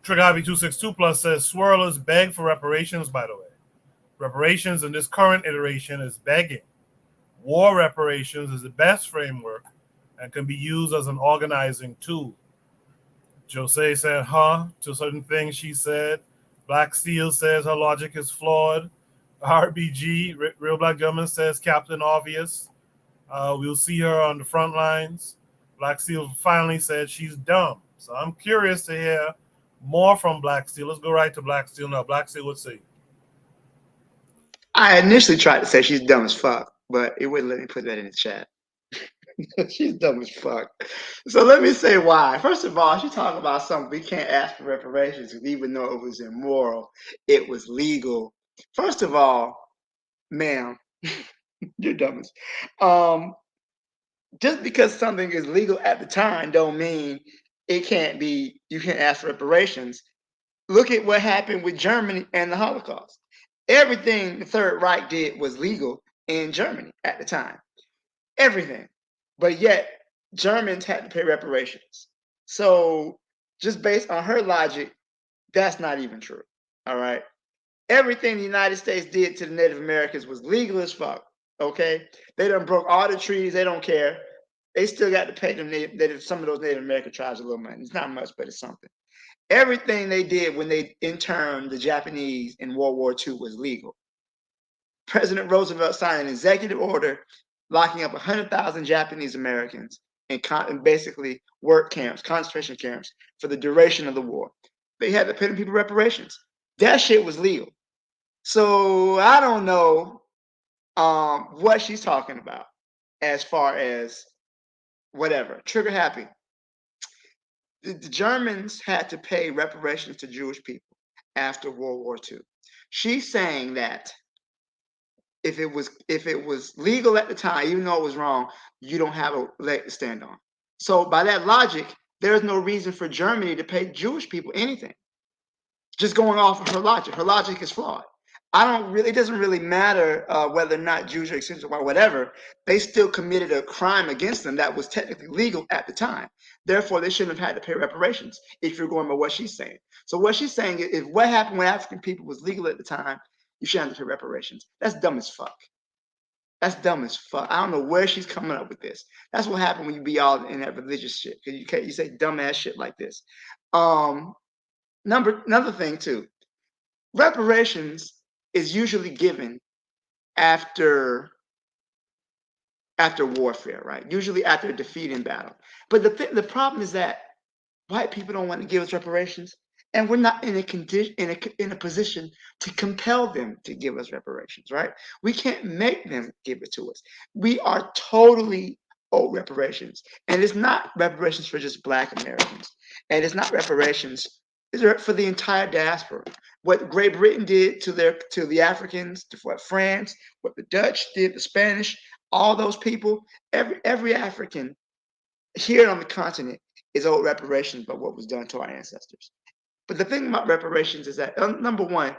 [SPEAKER 1] 262 Plus says swirlers beg for reparations, by the way. Reparations in this current iteration is begging. War reparations is the best framework and can be used as an organizing tool. Jose said, to certain things she said. Black Steel says her logic is flawed. RBG, Real Black Gentleman, says Captain Obvious. We'll see her on the front lines. Black Steel finally said she's dumb. So I'm curious to hear more from Black Steel. Let's go right to Black Steel now. Black Steel, let's see.
[SPEAKER 7] I initially tried to say she's dumb as fuck, but it wouldn't let me put that in the chat. She's dumb as fuck. So let me say why. First of all, she talking about something we can't ask for reparations, even though it was immoral, it was legal. First of all, ma'am, you're dumb as. Just because something is legal at the time don't mean it can't be. You can't ask for reparations. Look at what happened with Germany and the Holocaust. Everything the Third Reich did was legal in Germany at the time. Everything. But yet, Germans had to pay reparations. So, just based on her logic, that's not even true. All right. Everything the United States did to the Native Americans was legal as fuck. Okay. They done broke all the treaties. They don't care. They still got to pay them some of those Native American tribes a little money. It's not much, but it's something. Everything they did when they interned the Japanese in World War II was legal. President Roosevelt signed an executive order locking up 100,000 Japanese Americans in basically work camps, concentration camps, for the duration of the war. They had to pay the people reparations. That shit was legal. So I don't know what she's talking about as far as whatever. Trigger happy. The Germans had to pay reparations to Jewish people after World War II. She's saying that if it was legal at the time, even though it was wrong, you don't have a leg to stand on. So by that logic, there's no reason for Germany to pay Jewish people anything. Just going off of her logic is flawed. It doesn't really matter whether or not Jews are exempt or whatever. They still committed a crime against them that was technically legal at the time. Therefore, they shouldn't have had to pay reparations if you're going by what she's saying. So what she's saying is what happened when African people was legal at the time, you shouldn't have to pay reparations. That's dumb as fuck. That's dumb as fuck. I don't know where she's coming up with this. That's what happened when you be all in that religious shit. Because you say dumbass shit like this. Another thing too, reparations is usually given after warfare, right? Usually after a defeat in battle. But the problem is that white people don't want to give us reparations, and we're not in a position to compel them to give us reparations, right? We can't make them give it to us. We are totally owed reparations, and it's not reparations for just Black Americans, and it's not reparations for the entire diaspora. What Great Britain did to the Africans, to what France, what the Dutch did, the Spanish, all those people, every African here on the continent is owed reparations by what was done to our ancestors. But the thing about reparations is that, number one,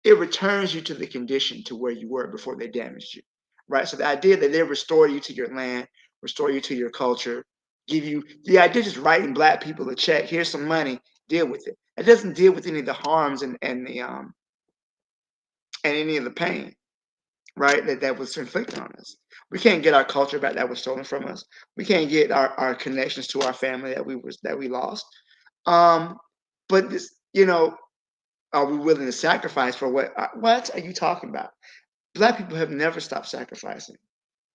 [SPEAKER 7] it returns you to the condition to where you were before they damaged you, right? So the idea that they restore you to your land, restore you to your culture, give you the idea of just writing Black people a check, here's some money, deal with it. It doesn't deal with any of the harms and any of the pain. right? That was inflicted on us. We can't get our culture back that was stolen from us. We can't get our connections to our family that we lost. But this, are we willing to sacrifice for what? What are you talking about? Black people have never stopped sacrificing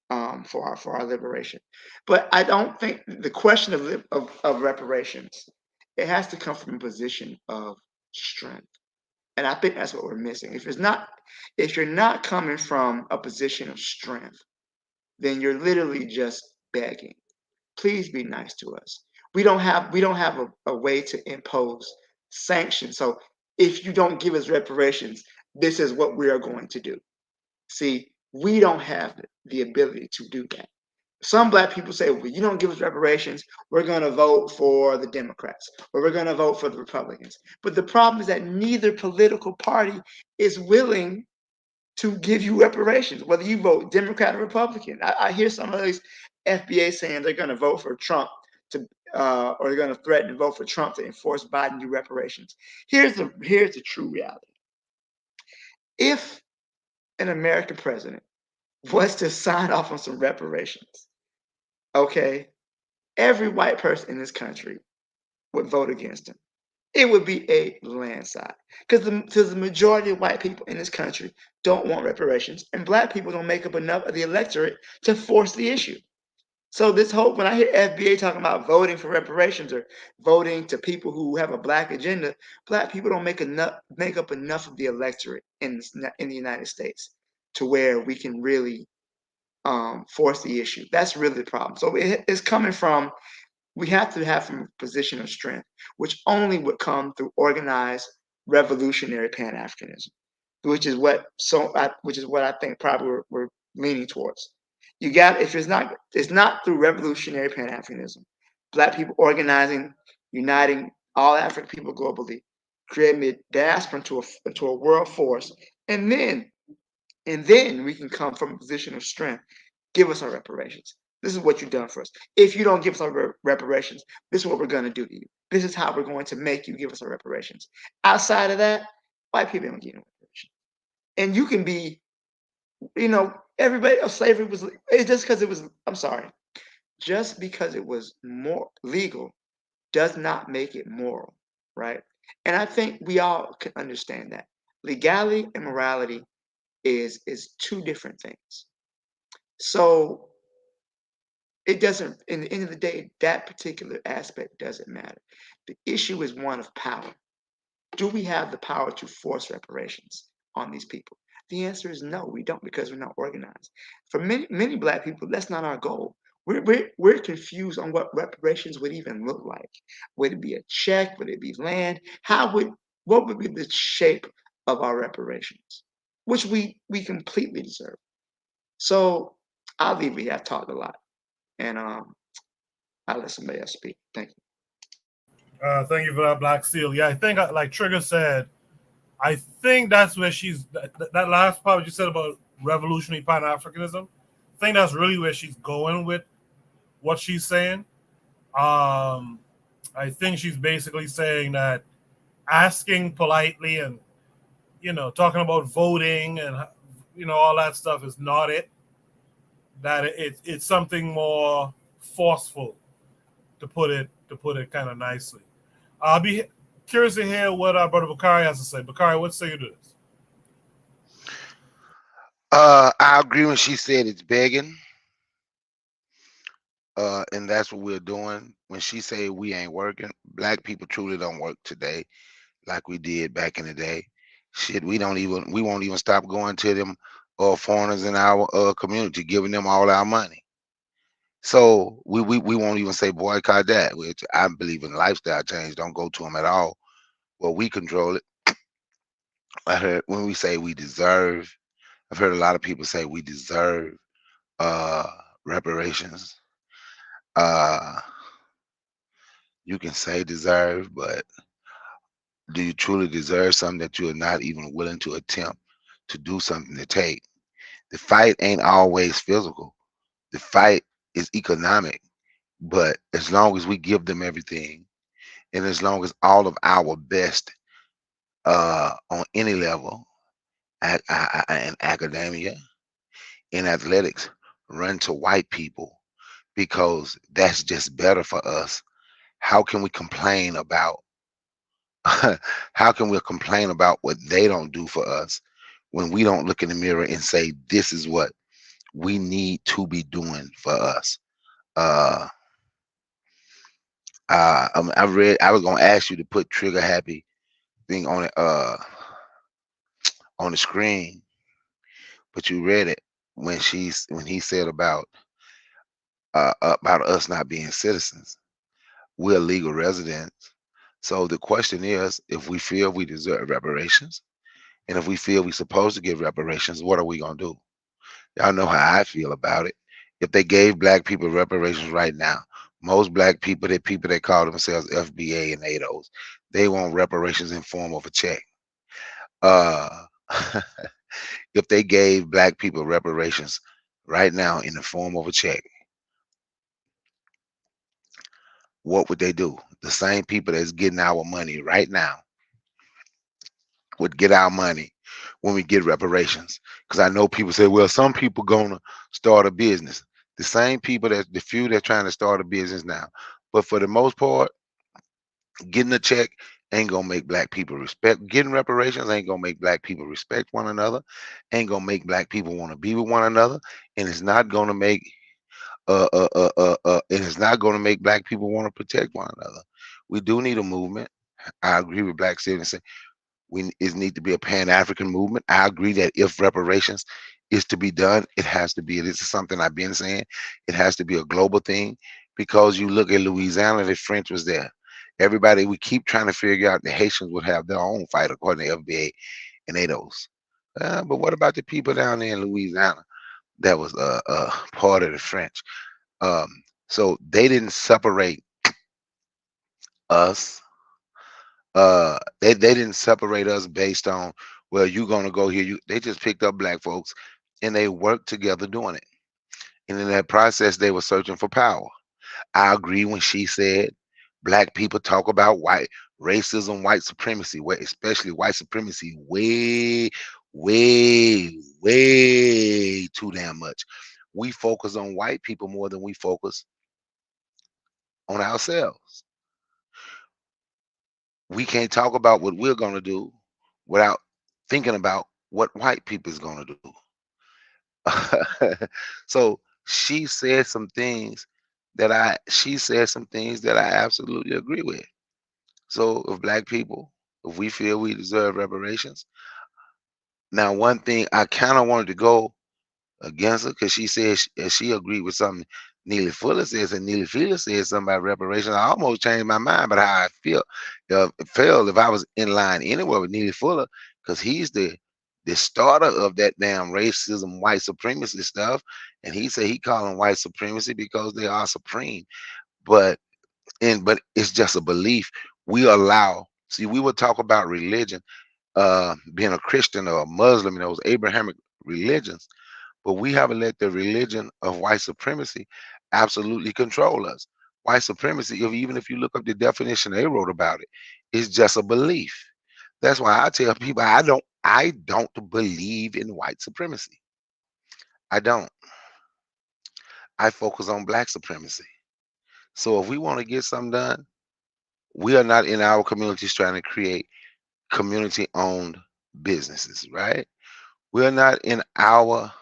[SPEAKER 7] for our liberation. But I don't think the question of reparations, it has to come from a position of strength. And I think that's what we're missing. If you're not coming from a position of strength, then you're literally just begging. Please be nice to us. We don't have a way to impose sanctions. So if you don't give us reparations, this is what we are going to do. See, we don't have the ability to do that. Some Black people say, well, you don't give us reparations, we're going to vote for the Democrats or we're going to vote for the Republicans. But the problem is that neither political party is willing to give you reparations, whether you vote Democrat or Republican. I hear some of these FBA saying they're going to vote for Trump or they're going to threaten to vote for Trump to enforce Biden new reparations. Here's the true reality. If an American president was to sign off on some reparations, okay, every white person in this country would vote against him. It would be a landslide because the majority of white people in this country don't want reparations, and Black people don't make up enough of the electorate to force the issue. So when I hear FBA talking about voting for reparations or voting to people who have a Black agenda, Black people don't make up enough of the electorate in the United States to where we can really force the issue. That's really the problem. So it's coming from, we have to have a position of strength, which only would come through organized revolutionary Pan-Africanism, which is what I think probably we're leaning towards. If it's not through revolutionary Pan-Africanism, Black people organizing, uniting all African people globally, creating a diaspora into a world force, and then we can come from a position of strength. Give us our reparations. This is what you've done for us. If you don't give us our reparations, this is what we're going to do to you. This is how we're going to make you give us our reparations. Outside of that, white people don't get no reparations. And you can be, everybody, slavery was, it's just because it was, I'm sorry, just because it was more legal does not make it moral, right? And I think we all can understand that. Legality and morality is two different things. So it doesn't, in the end of the day, that particular aspect doesn't matter. The issue is one of power. Do we have the power to force reparations on these people? The answer is no, we don't, because we're not organized. For many Black people, that's not our goal. We're confused on what reparations would even look like. Would it be a check? Would it be land? What would be the shape of our reparations? Which we completely deserve. So I'll leave it here. I've talked a lot. And I'll let somebody else speak. Thank you.
[SPEAKER 1] Thank you for that, Black Steel. Yeah, I think, like Trigger said, I think that's where that last part you said about revolutionary Pan-Africanism, I think that's really where she's going with what she's saying. I think she's basically saying that asking politely and, talking about voting and, all that stuff is not it. That it's something more forceful, to put it kind of nicely. I'll be curious to hear what our brother Bakari has to say. Bakari, what say you to this?
[SPEAKER 15] I agree when she said it's begging. And that's what we're doing. When she say we ain't working, Black people truly don't work today like we did back in the day. Shit, we won't even stop going to them foreigners in our community, giving them all our money. So we won't even say boycott that, which I believe in lifestyle change. Don't go to them at all. Well, we control it. I heard when we say we deserve, I've heard a lot of people say we deserve reparations. You can say deserve, but do you truly deserve something that you are not even willing to attempt to do something to take? The fight ain't always physical. The fight is economic. But as long as we give them everything, and as long as all of our best on any level in academia, in athletics run to white people because that's just better for us, how can we complain about how can we complain about what they don't do for us when we don't look in the mirror and say this is what we need to be doing for us? Uh, I was gonna ask you to put trigger happy thing on it on the screen, but you read it when he said about us not being citizens. We're legal residents. So the question is, if we feel we deserve reparations, and if we feel we're supposed to give reparations, what are we gonna do? Y'all know how I feel about it. If they gave black people reparations right now, most black people, the people that call themselves FBA and ADOs, they want reparations in form of a check. Uh, if they gave black people reparations right now in the form of a check, what would they do? The same people that's getting our money right now would get our money when we get reparations. Because I know people say, well, some people gonna start a business. The same people that the few that's trying to start a business now. But for the most part, getting a check ain't gonna make black people respect. Getting reparations ain't gonna make black people respect one another. Ain't gonna make black people want to be with one another, and it's not gonna make and it's not gonna make black people want to protect one another. We do need a movement. I agree with Black Citizen. It need to be a Pan-African movement. I agree that if reparations is to be done, it has to be. This is something I've been saying. It has to be a global thing because you look at Louisiana, the French was there. Everybody, we keep trying to figure out the Haitians would have their own fight according to FBA and ADOS. But what about the people down there in Louisiana that was part of the French? Um, so they didn't separate us. They didn't separate us based on, well, you gonna go here. They just picked up black folks and they worked together doing it. And in that process, they were searching for power. I agree when she said black people talk about white racism, white supremacy, especially white supremacy, way too damn much. We focus on white people more than we focus on ourselves. We can't talk about what we're going to do without thinking about what white people is going to do. So she said some things that I absolutely agree with. So if black people, if we feel we deserve reparations, now one thing I kind of wanted to go against her because she said she agreed with something Neely Fuller says, and Neely Fuller said something about reparations. I almost changed my mind about how I felt if I was in line anywhere with Neely Fuller, because he's the starter of that damn racism, white supremacy stuff, and he said he calling white supremacy because they are supreme. But it's just a belief we allow. See, we would talk about religion, being a Christian or a Muslim, those Abrahamic religions. But we haven't let the religion of white supremacy absolutely control us. White supremacy, even if you look up the definition they wrote about it, is just a belief. That's why I tell people I don't believe in white supremacy. I don't. I focus on black supremacy. So if we want to get something done, we are not in our communities trying to create community-owned businesses, right? We're not in our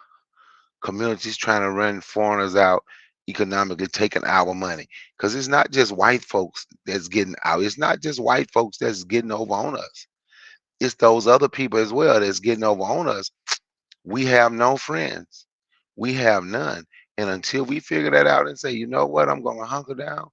[SPEAKER 15] communities trying to run foreigners out economically, taking our money. Because it's not just white folks that's getting out. It's not just white folks that's getting over on us. It's those other people as well that's getting over on us. We have no friends. We have none. And until we figure that out and say, you know what, I'm going to hunker down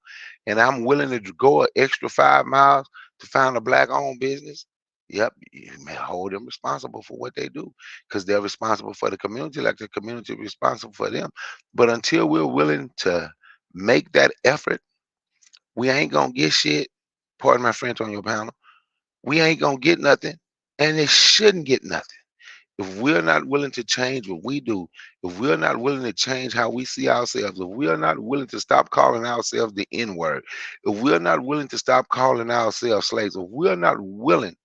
[SPEAKER 15] and I'm willing to go an extra 5 miles to find a black owned business. Yep, you may hold them responsible for what they do because they're responsible for the community like the community is responsible for them. But until we're willing to make that effort, we ain't going to get shit. Pardon my French on your panel. We ain't going to get nothing, and they shouldn't get nothing. If we're not willing to change what we do, if we're not willing to change how we see ourselves, if we're not willing to stop calling ourselves the N-word, if we're not willing to stop calling ourselves slaves, if we're not willing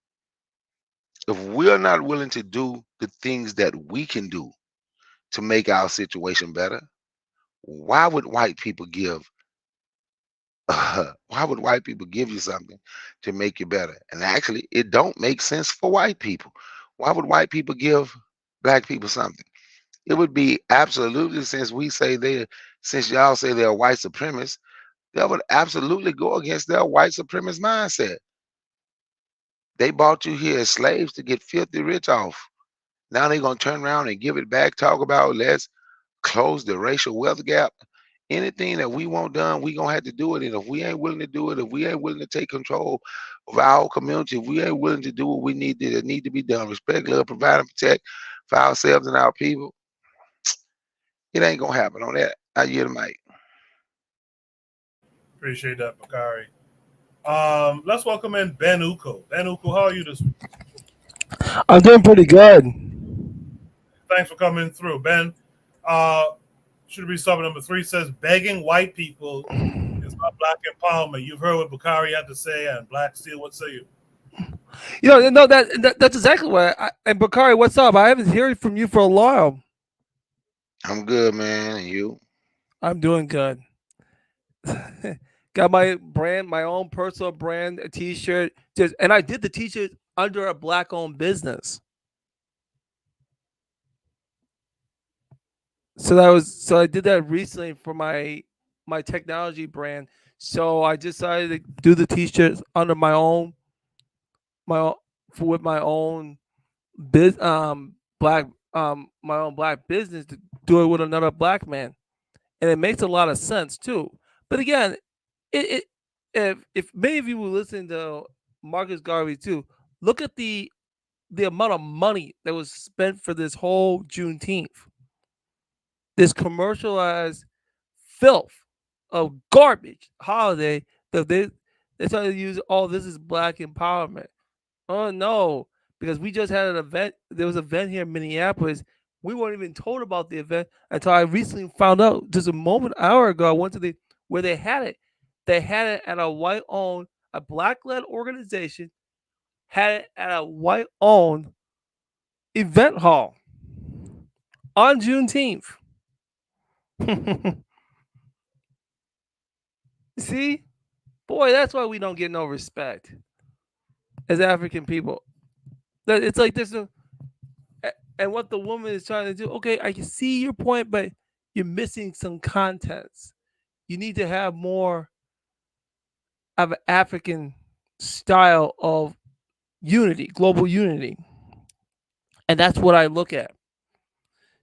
[SPEAKER 15] to do the things that we can do to make our situation better, why would white people give? Why would white people give you something to make you better? And actually, it don't make sense for white people. Why would white people give black people something? It would be absolutely, since y'all say they're white supremacists, that would absolutely go against their white supremacist mindset. They bought you here as slaves to get filthy rich off. Now they're gonna turn around and give it back, talk about let's close the racial wealth gap. Anything that we want done, we gonna have to do it. And if we ain't willing to do it, if we ain't willing to take control of our community, if we ain't willing to do what we need to be done, respect, love, provide, and protect for ourselves and our people, it ain't gonna happen. On that, I yield the mic.
[SPEAKER 1] Appreciate that, Bakari. Let's welcome in Ben Uko. Ben Uko, how are you this week?
[SPEAKER 17] I'm doing pretty good.
[SPEAKER 1] Thanks for coming through. Ben, should be sub number 3 says begging white people is not black empowerment. You've heard what Bakari had to say, and Black Steel, what say you?
[SPEAKER 17] No, that's exactly what. And Bakari, what's up? I haven't heard from you for a while.
[SPEAKER 15] I'm good, man. And you?
[SPEAKER 17] I'm doing good. Got my brand, my own personal brand, a T-shirt. And I did the T-shirt under a black-owned business. So I did that recently for my technology brand. So I decided to do the T-shirts under my own with my own black my own black business to do it with another black man, and it makes a lot of sense too. But again, it if many of you were listening to Marcus Garvey too, look at the amount of money that was spent for this whole Juneteenth, this commercialized filth of garbage holiday that they try to use. Oh, this is black empowerment. Oh no, because we just had an event. There was an event here in Minneapolis. We weren't even told about the event until I recently found out just an hour ago. I went to where they had it. They had it at a white-owned, a black-led organization. Had it at a white-owned event hall on Juneteenth. See, boy, that's why we don't get no respect as African people. It's like this, and what the woman is trying to do. Okay, I can see your point, but you're missing some contents. You need to have more of an African style of unity, global unity, and that's what I look at.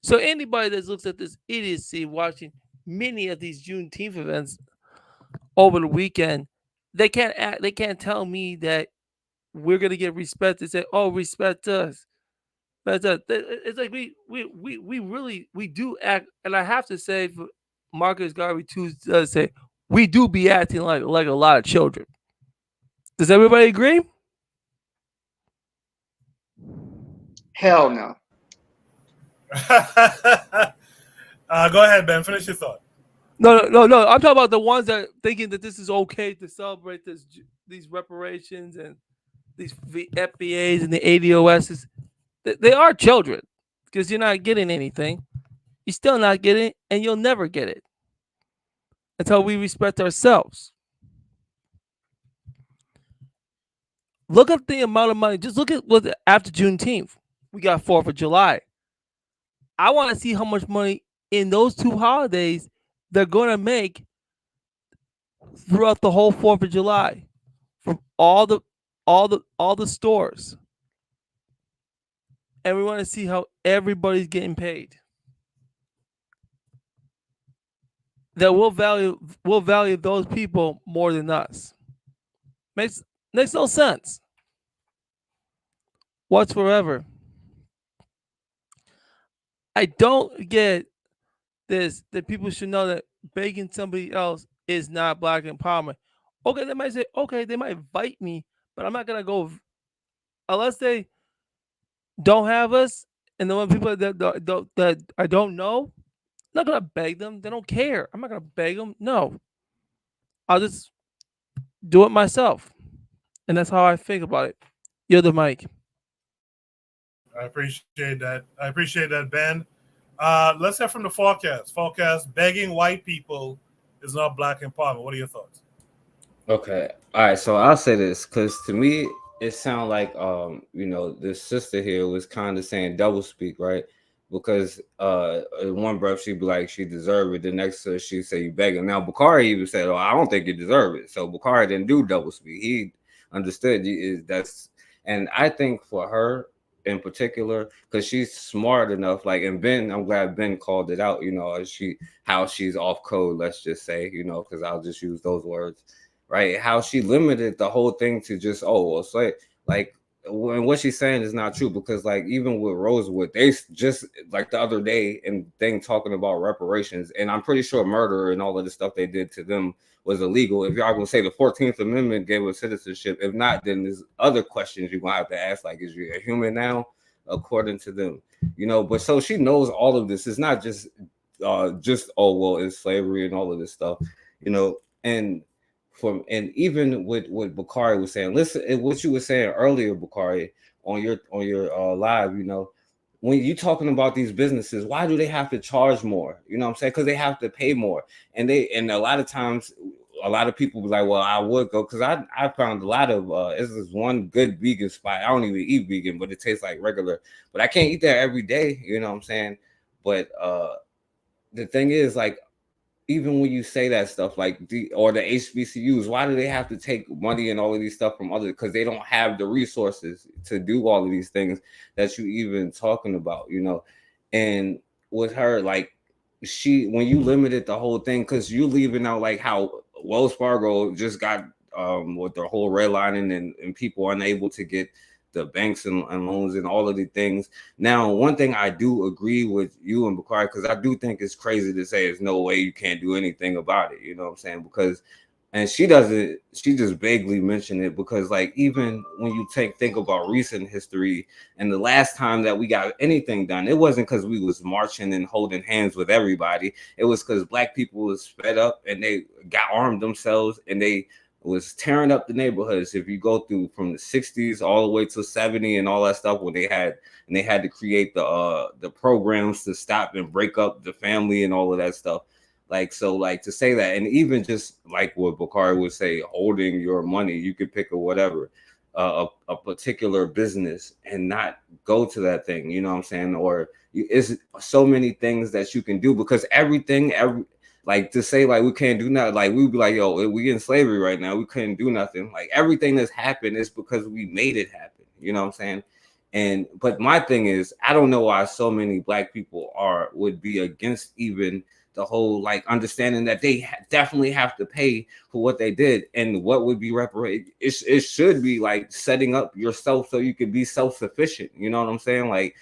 [SPEAKER 17] So anybody that looks at this idiocy watching many of these Juneteenth events over the weekend, they can't tell me that we're gonna get respect and say, "Oh, respect us." But it's like we really we do act, and I have to say, for Marcus Garvey too does say we do be acting like a lot of children. Does everybody agree?
[SPEAKER 7] Hell no.
[SPEAKER 1] Go ahead, Ben. Finish your thought.
[SPEAKER 17] No. I'm talking about the ones that thinking that this is okay to celebrate these reparations and these FBAs and the ADOSs. They are children because you're not getting anything. You're still not getting it, and you'll never get it until we respect ourselves. Look at the amount of money. Just look at what after Juneteenth we got 4th of July. I want to see how much money in those two holidays they're going to make throughout the whole 4th of July from all the stores. And we want to see how everybody's getting paid. That will value those people more than us. Makes no sense whatsoever. I don't get this that people should know that begging somebody else is not black empowerment. Okay, they might say, okay, they might invite me, but I'm not gonna go unless they don't have us, and the one people that I don't know. I'm not gonna beg them. They don't care. I'm not gonna beg them. No, I'll just do it myself, and that's how I think about it. You're the mic.
[SPEAKER 1] I appreciate that. Ben. Let's hear from the forecast. Forecast, begging white people is not black empowerment. What are your thoughts?
[SPEAKER 11] Okay. All right. So I'll say this because to me, it sounded like this sister here was kind of saying double speak, right? Because in one breath she'd be like she deserved it, the next she'd say you begging. Now Bakari even said, "Oh, I don't think you deserve it." So Bakari didn't do double speak. He understood and I think for her in particular, because she's smart enough, like, and Ben, I'm glad Ben called it out. How she's off code. Let's just say, because I'll just use those words, right? How she limited the whole thing to just, oh, well, so like when what she's saying is not true, because like even with Rosewood, they just like the other day and thing talking about reparations, and I'm pretty sure murder and all of the stuff they did to them was illegal. If y'all gonna say the 14th Amendment gave us citizenship, if not, then there's other questions you're gonna have to ask, like, is you a human now, according to them? But so she knows all of this. It's not just oh well, it's slavery and all of this stuff, and even with what Bakari was saying, listen, what you were saying earlier, Bakari, on your live, when you talking about these businesses, why do they have to charge more? You know what I'm saying? Because they have to pay more, and a lot of times, a lot of people be like, well, I would go, because I found a lot of this is one good vegan spot. I don't even eat vegan, but it tastes like regular, but I can't eat there every day. You know what I'm saying? But the thing is, like, even when you say that stuff, like the HBCUs, why do they have to take money and all of these stuff from others? Because they don't have the resources to do all of these things that you even talking about, And with her, like, when you limited the whole thing, because you leaving out like how Wells Fargo just got with their whole redlining and people unable to get the banks and loans and all of the things. Now, one thing I do agree with you and Bakari, because I do think it's crazy to say there's no way you can't do anything about it. You know what I'm saying? Because, and she just vaguely mentioned it, because like even when you think about recent history and the last time that we got anything done, it wasn't because we was marching and holding hands with everybody. It was because black people was fed up and they got armed themselves and they was tearing up the neighborhoods. If you go through from the 60s all the way to 70 and all that stuff, when they had to create the programs to stop and break up the family and all of that stuff. Like, so like to say that, and even just like what Bakari would say, holding your money, you could pick a whatever, a particular business and not go to that thing, you know what I'm saying? Or it's so many things that you can do, because like to say like we can't do nothing, like we'd be like, yo, we in slavery right now, we couldn't do nothing. Like everything that's happened is because we made it happen. You know what I'm saying? But my thing is, I don't know why so many black people would be against even the whole like understanding that they definitely have to pay for what they did, and what would be reparated. It should be like setting up yourself so you can be self-sufficient. You know what I'm saying? Like,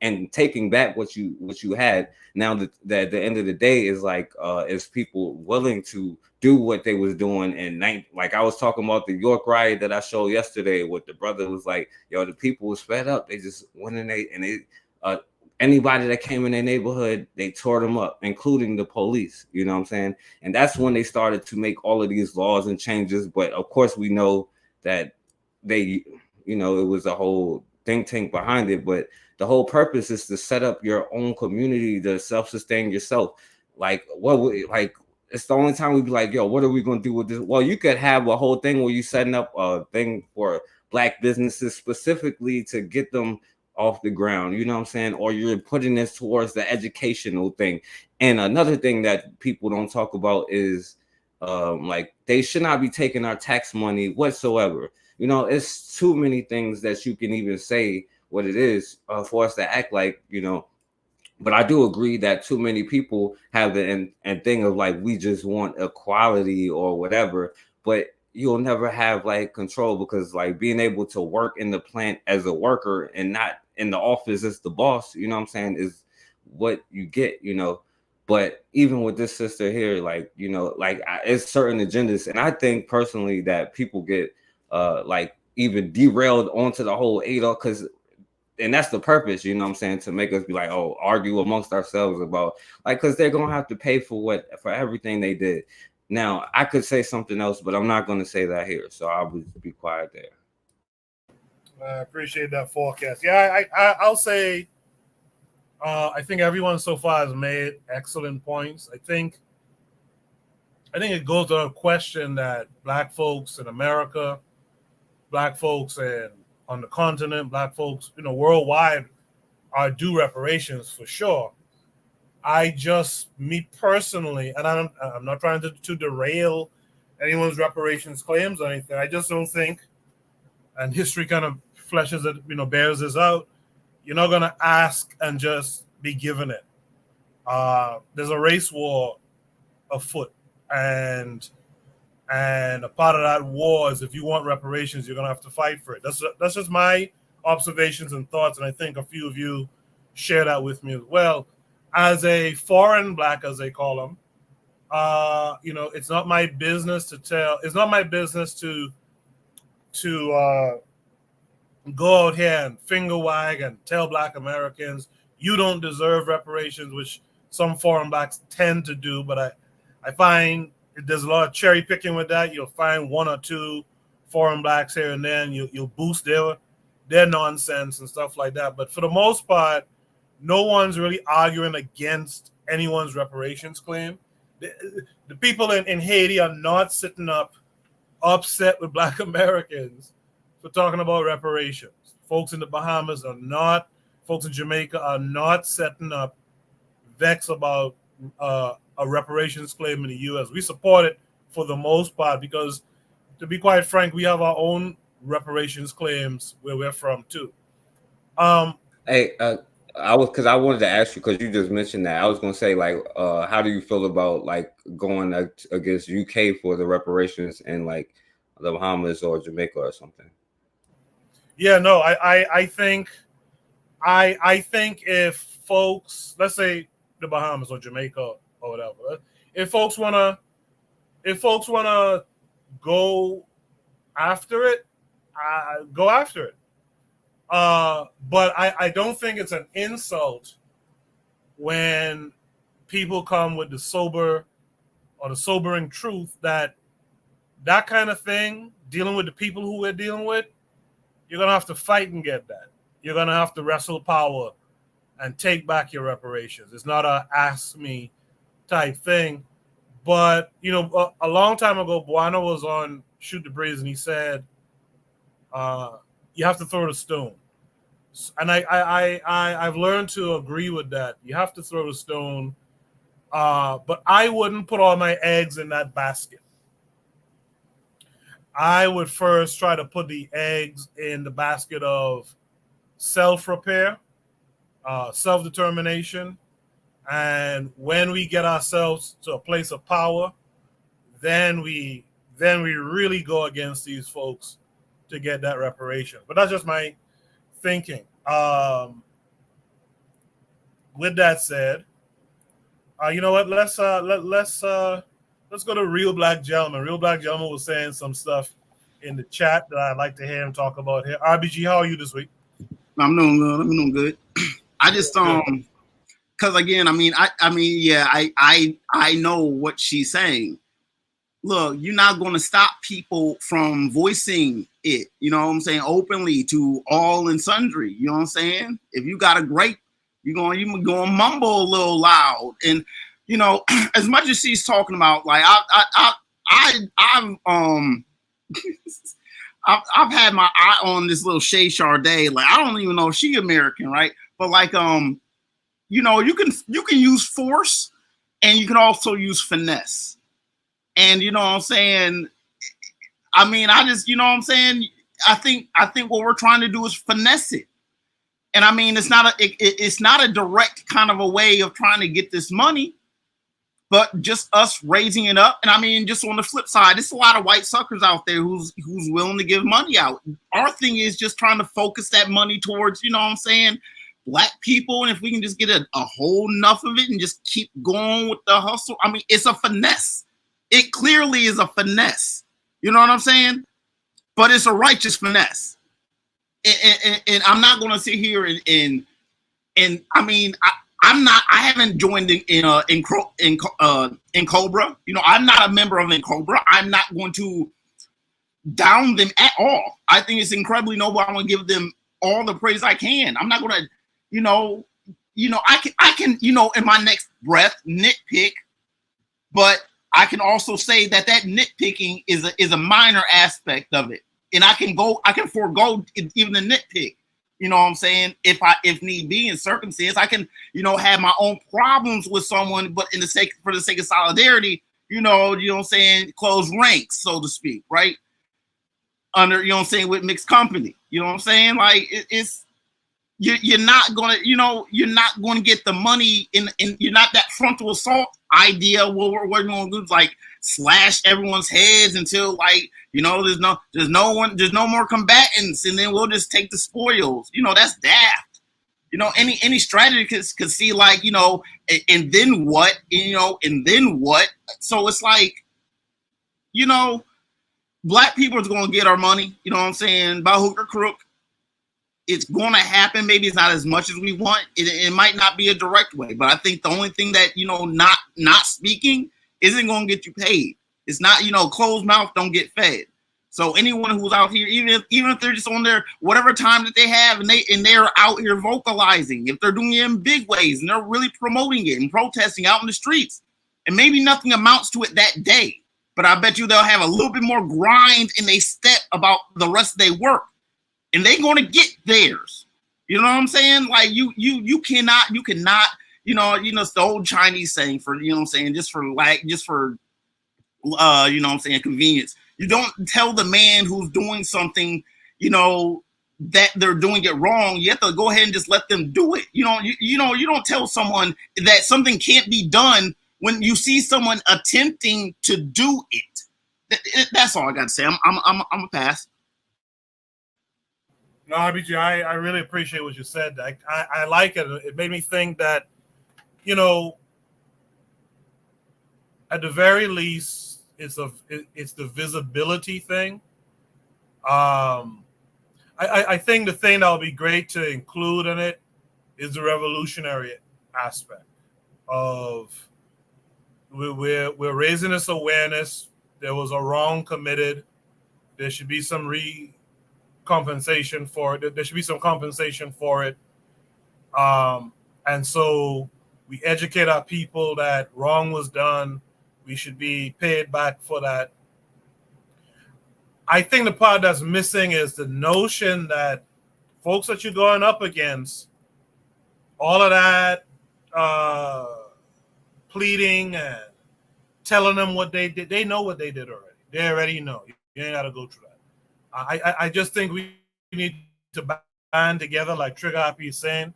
[SPEAKER 11] and taking back what you had. Now that at the end of the day is like is people willing to do what they was doing like I was talking about the York riot that I showed yesterday, with the brother was like, yo, the people was fed up, they just went in anybody that came in their neighborhood, they tore them up, including the police. You know what I'm saying? And that's when they started to make all of these laws and changes. But of course we know that it was a whole think tank behind it, but the whole purpose is to set up your own community to self-sustain yourself. Like, it's the only time we'd be like, yo, what are we going to do with this? Well, you could have a whole thing where you're setting up a thing for black businesses specifically to get them off the ground, you know what I'm saying? Or you're putting this towards the educational thing. And another thing that people don't talk about is like they should not be taking our tax money whatsoever. It's too many things that you can even say what it is for us to act like, but I do agree that too many people have the and thing of like, we just want equality or whatever, but you'll never have like control, because like being able to work in the plant as a worker and not in the office as the boss, you know what I'm saying, is what you get, But even with this sister here, like, it's certain agendas. And I think personally that people get like even derailed onto the whole ADOS, because and that's the purpose, you know what I'm saying, to make us be like, oh, argue amongst ourselves about like, because they're gonna have to pay for everything they did. Now I could say something else, but I'm not going to say that here, so I'll be quiet there.
[SPEAKER 1] I appreciate that forecast. Yeah, I'll say I think everyone so far has made excellent points. I think it goes to a question that Black folks in America, Black folks on the continent, Black folks, worldwide are due reparations for sure. Me personally, and I'm not trying to derail anyone's reparations claims or anything. I just don't think, and history kind of fleshes it, bears this out. You're not gonna ask and just be given it. There's a race war afoot, and a part of that war is if you want reparations, you're gonna have to fight for it. That's just my observations and thoughts, and I think a few of you share that with me as well. As a foreign Black, as they call them, it's not my business to tell. It's not my business to go out here and finger wag and tell Black Americans you don't deserve reparations, which some foreign Blacks tend to do. But I find there's a lot of cherry picking with that. You'll find one or two foreign Blacks here and then. You'll boost their nonsense and stuff like that. But for the most part, no one's really arguing against anyone's reparations claim. The people in Haiti are not sitting up upset with Black Americans for talking about reparations. Folks in the Bahamas are not, folks in Jamaica are not setting up vexed about a reparations claim in the U.S. We support it for the most part because, to be quite frank, we have our own reparations claims where we're from too.
[SPEAKER 11] Hey, I wanted to ask you because you just mentioned that. I was going to say, like, how do you feel about like going against UK for the reparations in like the Bahamas or Jamaica or something?
[SPEAKER 1] Yeah, no, I think if folks, let's say the Bahamas or Jamaica or whatever, if folks wanna go after it, go after it. But I don't think it's an insult when people come with the sobering truth that kind of thing, dealing with the people who we're dealing with, you're going to have to fight and get that. You're going to have to wrestle power and take back your reparations. It's not a ask me type thing. But, a long time ago, Buana was on Shoot the Breeze and he said, you have to throw the stone. And I've learned to agree with that. You have to throw the stone. But I wouldn't put all my eggs in that basket. I would first try to put the eggs in the basket of self-repair, self-determination. And when we get ourselves to a place of power, then we really go against these folks to get that reparation. But that's just my thinking. With that said, you know what? Let's go to Real Black Gentleman. Real Black Gentleman was saying some stuff in the chat that I'd like to hear him talk about here. RBG, how are you this week?
[SPEAKER 18] I'm doing good. I'm doing good. I just because again, I know what she's saying. Look, you're not going to stop people from voicing it, you know what I'm saying, openly to all and sundry, you know what I'm saying? If you got a grape, you're going to mumble a little loud. And, as much as she's talking about, like, I've had my eye on this little Shay Sharday. Like, I don't even know if she American, right? But like, you can use force and you can also use finesse. And you know what I'm saying? I think what we're trying to do is finesse it. And it's not a direct kind of a way of trying to get this money, but just us raising it up. And just on the flip side, there's a lot of white suckers out there who's willing to give money out. Our thing is just trying to focus that money towards, Black people. And if we can just get a whole enough of it and just keep going with the hustle, it's a finesse. It clearly is a finesse. You know what I'm saying? But it's a righteous finesse. And I'm not going to sit here I haven't joined in Cobra. I'm not a member of Cobra. I'm not going to down them at all. I think it's incredibly noble. I'm going to give them all the praise I can. I'm not going to, I can, in my next breath nitpick, but I can also say that nitpicking is a minor aspect of it, and I can forego even the nitpick. You know what I'm saying? If need be in circumstance, I can, have my own problems with someone, but for the sake of solidarity, you know what I'm saying, close ranks, so to speak, right? Under, with mixed company. You know what I'm saying? Like you're not gonna, you're not gonna get the money in you're not that frontal assault idea where we're gonna do like slash everyone's heads until like, there's no more combatants, and then we'll just take the spoils. That's daft. Any strategy could see like, and then what, and then what? So it's like, black people is going to get our money, you know what I'm saying, by hook or crook. It's going to happen. Maybe it's not as much as we want. It might not be a direct way, but I think the only thing that, not speaking isn't going to get you paid. It's not, closed mouth don't get fed. So anyone who's out here, even if they're just on their whatever time that they have, and they're out here vocalizing, if they're doing it in big ways and they're really promoting it and protesting out in the streets, and maybe nothing amounts to it that day, but I bet you they'll have a little bit more grind in they step about the rest of their work, and they're going to get theirs. You know what I'm saying? Like you cannot, it's the old Chinese saying for, just for convenience. You don't tell the man who's doing something, that they're doing it wrong. You have to go ahead and just let them do it. You don't tell someone that something can't be done when you see someone attempting to do it. That's all I got to say. I'm a pass.
[SPEAKER 1] No, RBG, I really appreciate what you said. I like it. It made me think that, at the very least, it's the visibility thing. I think the thing that would be great to include in it is the revolutionary aspect of we're raising this awareness. There was a wrong committed. There should be some compensation for it. There should be some compensation for it. And so we educate our people that wrong was done. We should be paid back for that. I think the part that's missing is the notion that folks that you're going up against, all of that pleading and telling them what they did, they know what they did already. They already know. You ain't got to go through that. I just think we need to band together, like Trigger Happy is saying,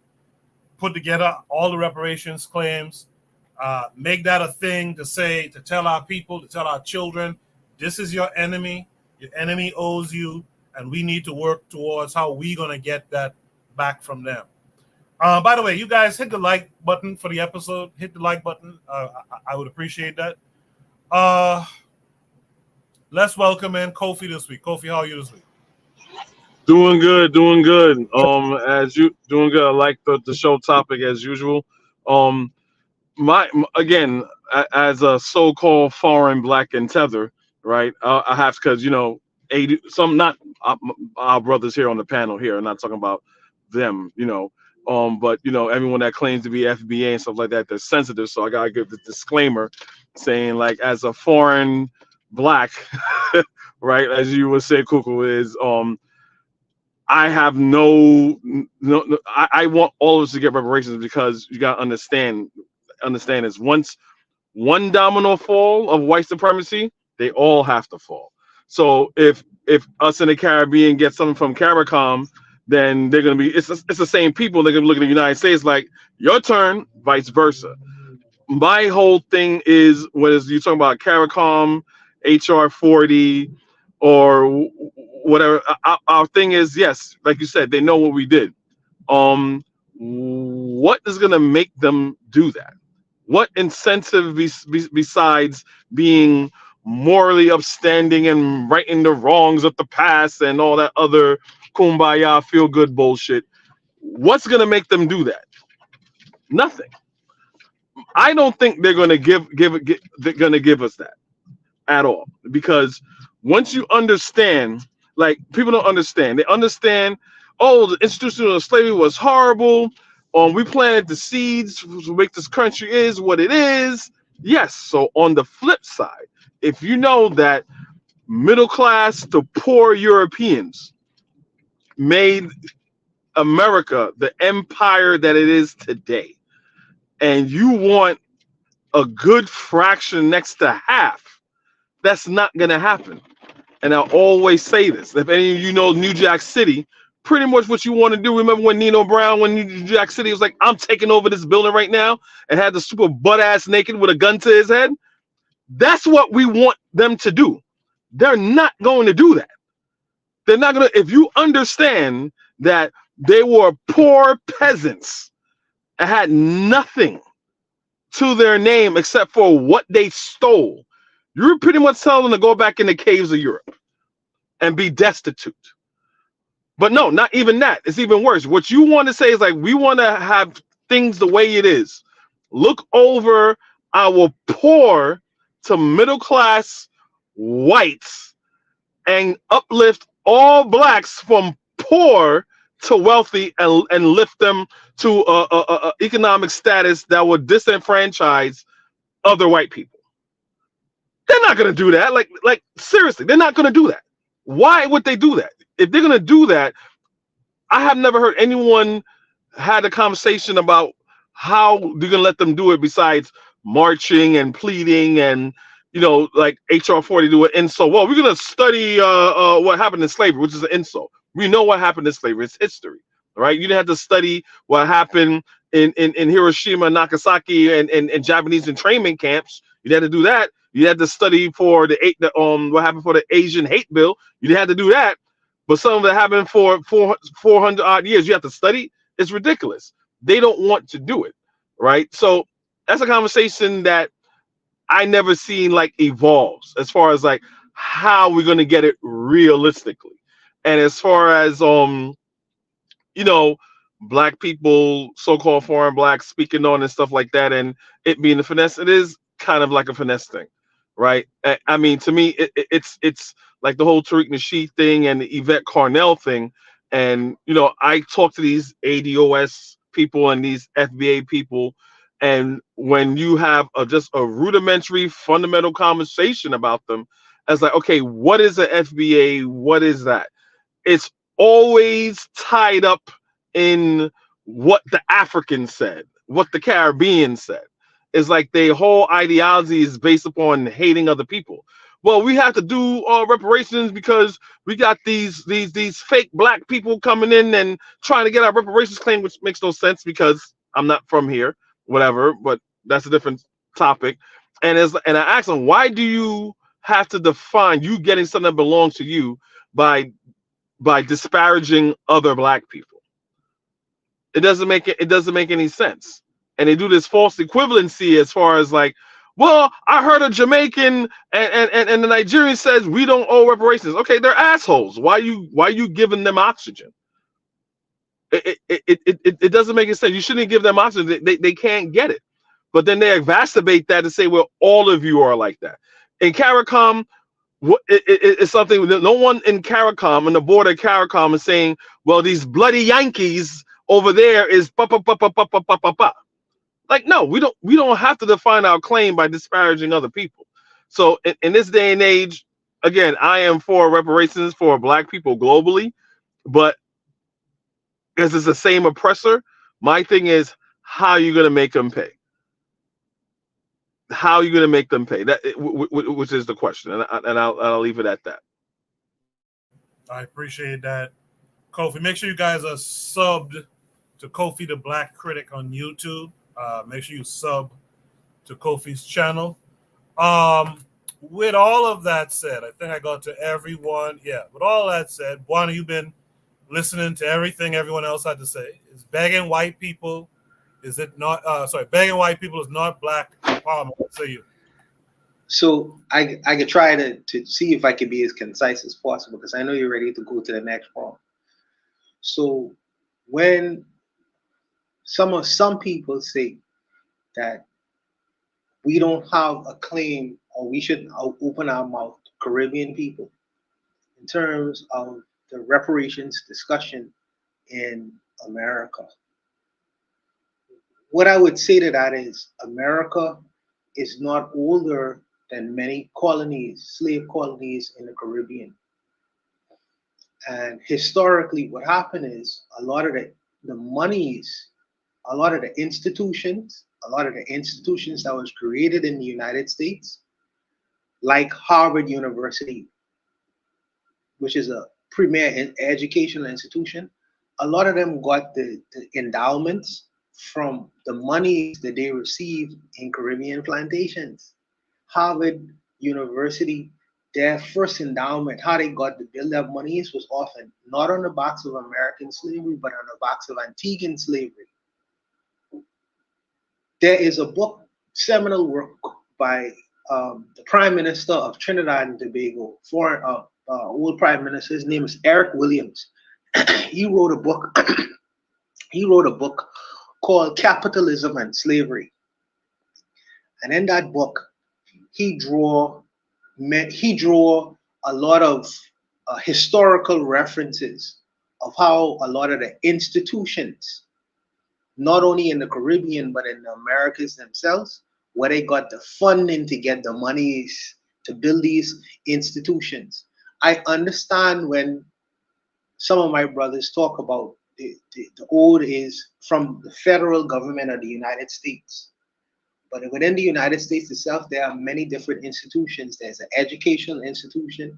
[SPEAKER 1] put together all the reparations claims, make that a thing to tell our people, to tell our children, this is your enemy owes you, and we need to work towards how we're going to get that back from them. By the way, you guys hit the like button for the episode. Hit the like button. I would appreciate that. Let's welcome in Kofi this week. Kofi, how are you this week?
[SPEAKER 19] Doing good. As you doing good. I like the show topic as usual. Again, as a so-called foreign black and tether, right? I have, because not our brothers here on the panel here. I'm not talking about them, but everyone that claims to be FBA and stuff like that, they're sensitive. So I gotta give the disclaimer, saying like, as a foreign black, right? As you would say, Kuku is I have I want all of us to get reparations, because you gotta understand is once one domino fall of white supremacy, they all have to fall. So if us in the Caribbean get something from CARICOM, then they're gonna be it's the same people. They're gonna look at the United States like, your turn, vice versa. My whole thing is, whether you're talking about CARICOM, HR 40, or whatever, our thing is, yes, like you said, they know what we did. What is gonna make them do that? What incentive besides being morally upstanding and righting the wrongs of the past and all that other kumbaya feel good bullshit? What's gonna make them do that? Nothing. I don't think they're gonna give us that at all, because once you understand, like, people don't understand. They understand, oh, the institution of slavery was horrible. We planted the seeds to make this country is what it is. Yes. So on the flip side, if you know that middle class to poor Europeans made America the empire that it is today, and you want a good fraction next to half, that's not going to happen. And I always say this. If any of you know New Jack City, pretty much what you want to do. Remember when Nino Brown, when New Jack City was like, I'm taking over this building right now, and had the super butt ass naked with a gun to his head? That's what we want them to do. They're not going to do that. They're not going to. If you understand that they were poor peasants and had nothing to their name except for what they stole, you're pretty much telling them to go back in the caves of Europe and be destitute. But no, not even that. It's even worse. What you want to say is like, we want to have things the way it is. Look over our poor to middle class whites and uplift all blacks from poor to wealthy, and lift them to a economic status that would disenfranchise other white people. They're not going to do that. Like seriously, they're not going to do that. Why would they do that? If they're going to do that, I have never heard anyone had a conversation about how they're going to let them do it besides marching and pleading and, like HR 40 do it. And so, well, we're going to study what happened in slavery, which is an insult. We know what happened in slavery. It's history, right? You didn't have to study what happened in Hiroshima, Nagasaki, and Japanese internment camps. You had to do that. You had to study for what happened for the Asian hate bill. You didn't have to do that. But some of it happened for 400 odd years. You have to study. It's ridiculous. They don't want to do it, right? So that's a conversation that I never seen like evolves as far as like how we're gonna get it realistically. And as far as black people, so-called foreign blacks speaking on and stuff like that, and it being a finesse, it is kind of like a finesse thing, right? I mean, to me, it's like the whole Tariq Nasheed thing and the Yvette Carnell thing. And I talk to these ADOS people and these FBA people, and when you have just a rudimentary, fundamental conversation about them, as like, okay, what is an FBA? What is that? It's always tied up in what the Africans said, what the Caribbean said. It's like their whole ideology is based upon hating other people. Well, we have to do reparations because we got these fake black people coming in and trying to get our reparations claim, which makes no sense because I'm not from here, whatever. But that's a different topic. And I asked them, why do you have to define you getting something that belongs to you by disparaging other black people? It doesn't make any sense. And they do this false equivalency as far as like, well, I heard a Jamaican and the Nigerian says we don't owe reparations. Okay, they're assholes. Why you giving them oxygen? It doesn't make any sense. You shouldn't give them oxygen. They can't get it. But then they exacerbate that to say, well, all of you are like that. In CARICOM, it's something that no one in CARICOM, on the board of CARICOM, is saying, well, these bloody Yankees over there is pa pa pa pa pa pa pa pa pa. Like, no, we don't have to define our claim by disparaging other people. So in this day and age, again, I am for reparations for black people globally, but because it's the same oppressor, my thing is, how are you going to make them pay? How are you going to make them pay? That which is the question, and I'll leave it at that.
[SPEAKER 1] I appreciate that, Kofi. Make sure you guys are subbed to Kofi the Black Critic on YouTube. Make sure you sub to Kofi's channel. With all of that said, I think I got to everyone. Yeah, with all that said, Buana, you've been listening to everything everyone else had to say. Is begging white people, is it not? Begging white people is not black empowerment. What say you?
[SPEAKER 6] So I could try to see if I can be as concise as possible because I know you're ready to go to the next one. So when some people say that we don't have a claim or we should open our mouth to Caribbean people in terms of the reparations discussion in America. what I would say to that is America is not older than many colonies, slave colonies in the Caribbean. And historically, what happened is a lot of the monies, a lot of the institutions, that was created in the United States, like Harvard University, which is a premier educational institution, a lot of them got the endowments from the monies that they received in Caribbean plantations. Harvard University, their first endowment, how they got the build up monies was often not on the backs of American slavery, but on the backs of Antiguan slavery. There is a book, seminal work by the Prime Minister of Trinidad and Tobago, old Prime Minister. His name is Eric Williams. He wrote a book. He wrote a book called Capitalism and Slavery, and in that book, he draw a lot of historical references of how a lot of the institutions, not only in the Caribbean but in the Americas themselves, where they got the funding to get the monies to build these institutions. I understand when some of my brothers talk about the old is from the federal government of the United States. But within the United States itself, there are many different institutions. There's an educational institution.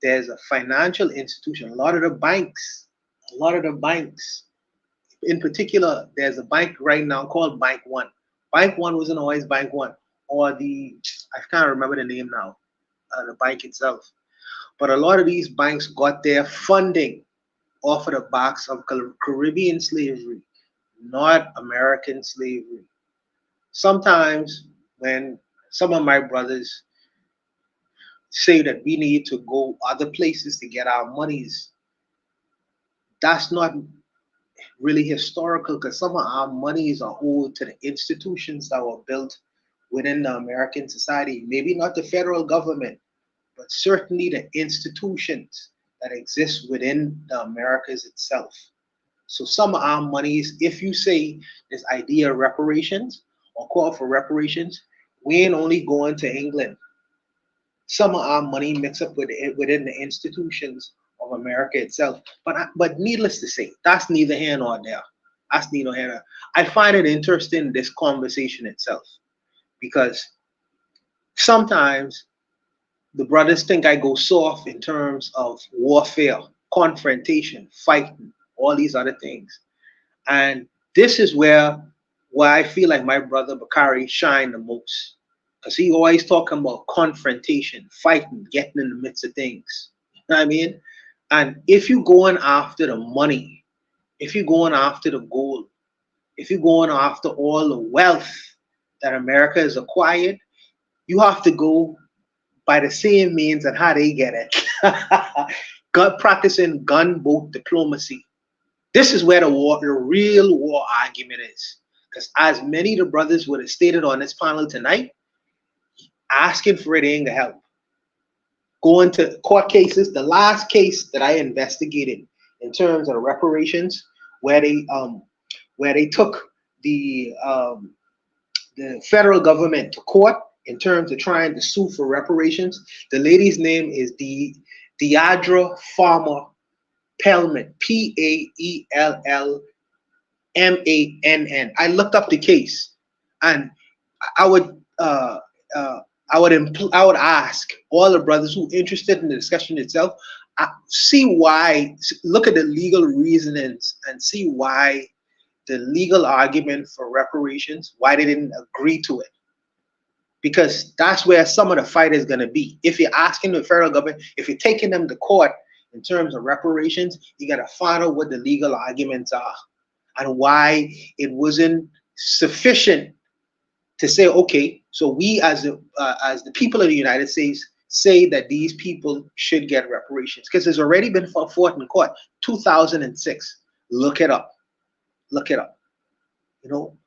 [SPEAKER 6] There's a financial institution. A lot of the banks, in particular, there's a bank right now called Bank One. Bank One wasn't always Bank One, or I can't remember the name now, the bank itself. But a lot of these banks got their funding off of the backs of Caribbean slavery, not American slavery. Sometimes when some of my brothers say that we need to go other places to get our monies, that's not really historical, because some of our monies are owed to the institutions that were built within the American society. Maybe not the federal government, but certainly the institutions that exist within the Americas itself. So some of our monies, if you say this idea of reparations or call for reparations, we ain't only going to England. Some of our money mixed up within the institutions of America itself. But needless to say, that's neither here nor there. That's neither here nor there. I find it interesting, this conversation itself, because sometimes the brothers think I go soft in terms of warfare, confrontation, fighting, all these other things. And this is where I feel like my brother Bakari shined the most, because he always talking about confrontation, fighting, getting in the midst of things. You know what I mean? And if you're going after the money, if you're going after the gold, if you're going after all the wealth that America has acquired, you have to go by the same means and how they get it. Practicing gunboat diplomacy. This is where the real war argument is. Because as many of the brothers would have stated on this panel tonight, asking for it ain't gonna help. Going to court cases, the last case that I investigated in terms of reparations, where they took the federal government to court in terms of trying to sue for reparations. The lady's name is Deidre Farmer Pellman, P-A-E-L-L-M-A-N-N. I looked up the case, and I would ask all the brothers who are interested in the discussion itself, look at the legal reasonings and see why the legal argument for reparations, why they didn't agree to it. Because that's where some of the fight is going to be. If you're asking the federal government, if you're taking them to court in terms of reparations, you got to find out what the legal arguments are and why it wasn't sufficient to say, okay, so we as the people of the United States say that these people should get reparations, because it's already been fought in court, 2006. Look it up. Look it up. You know,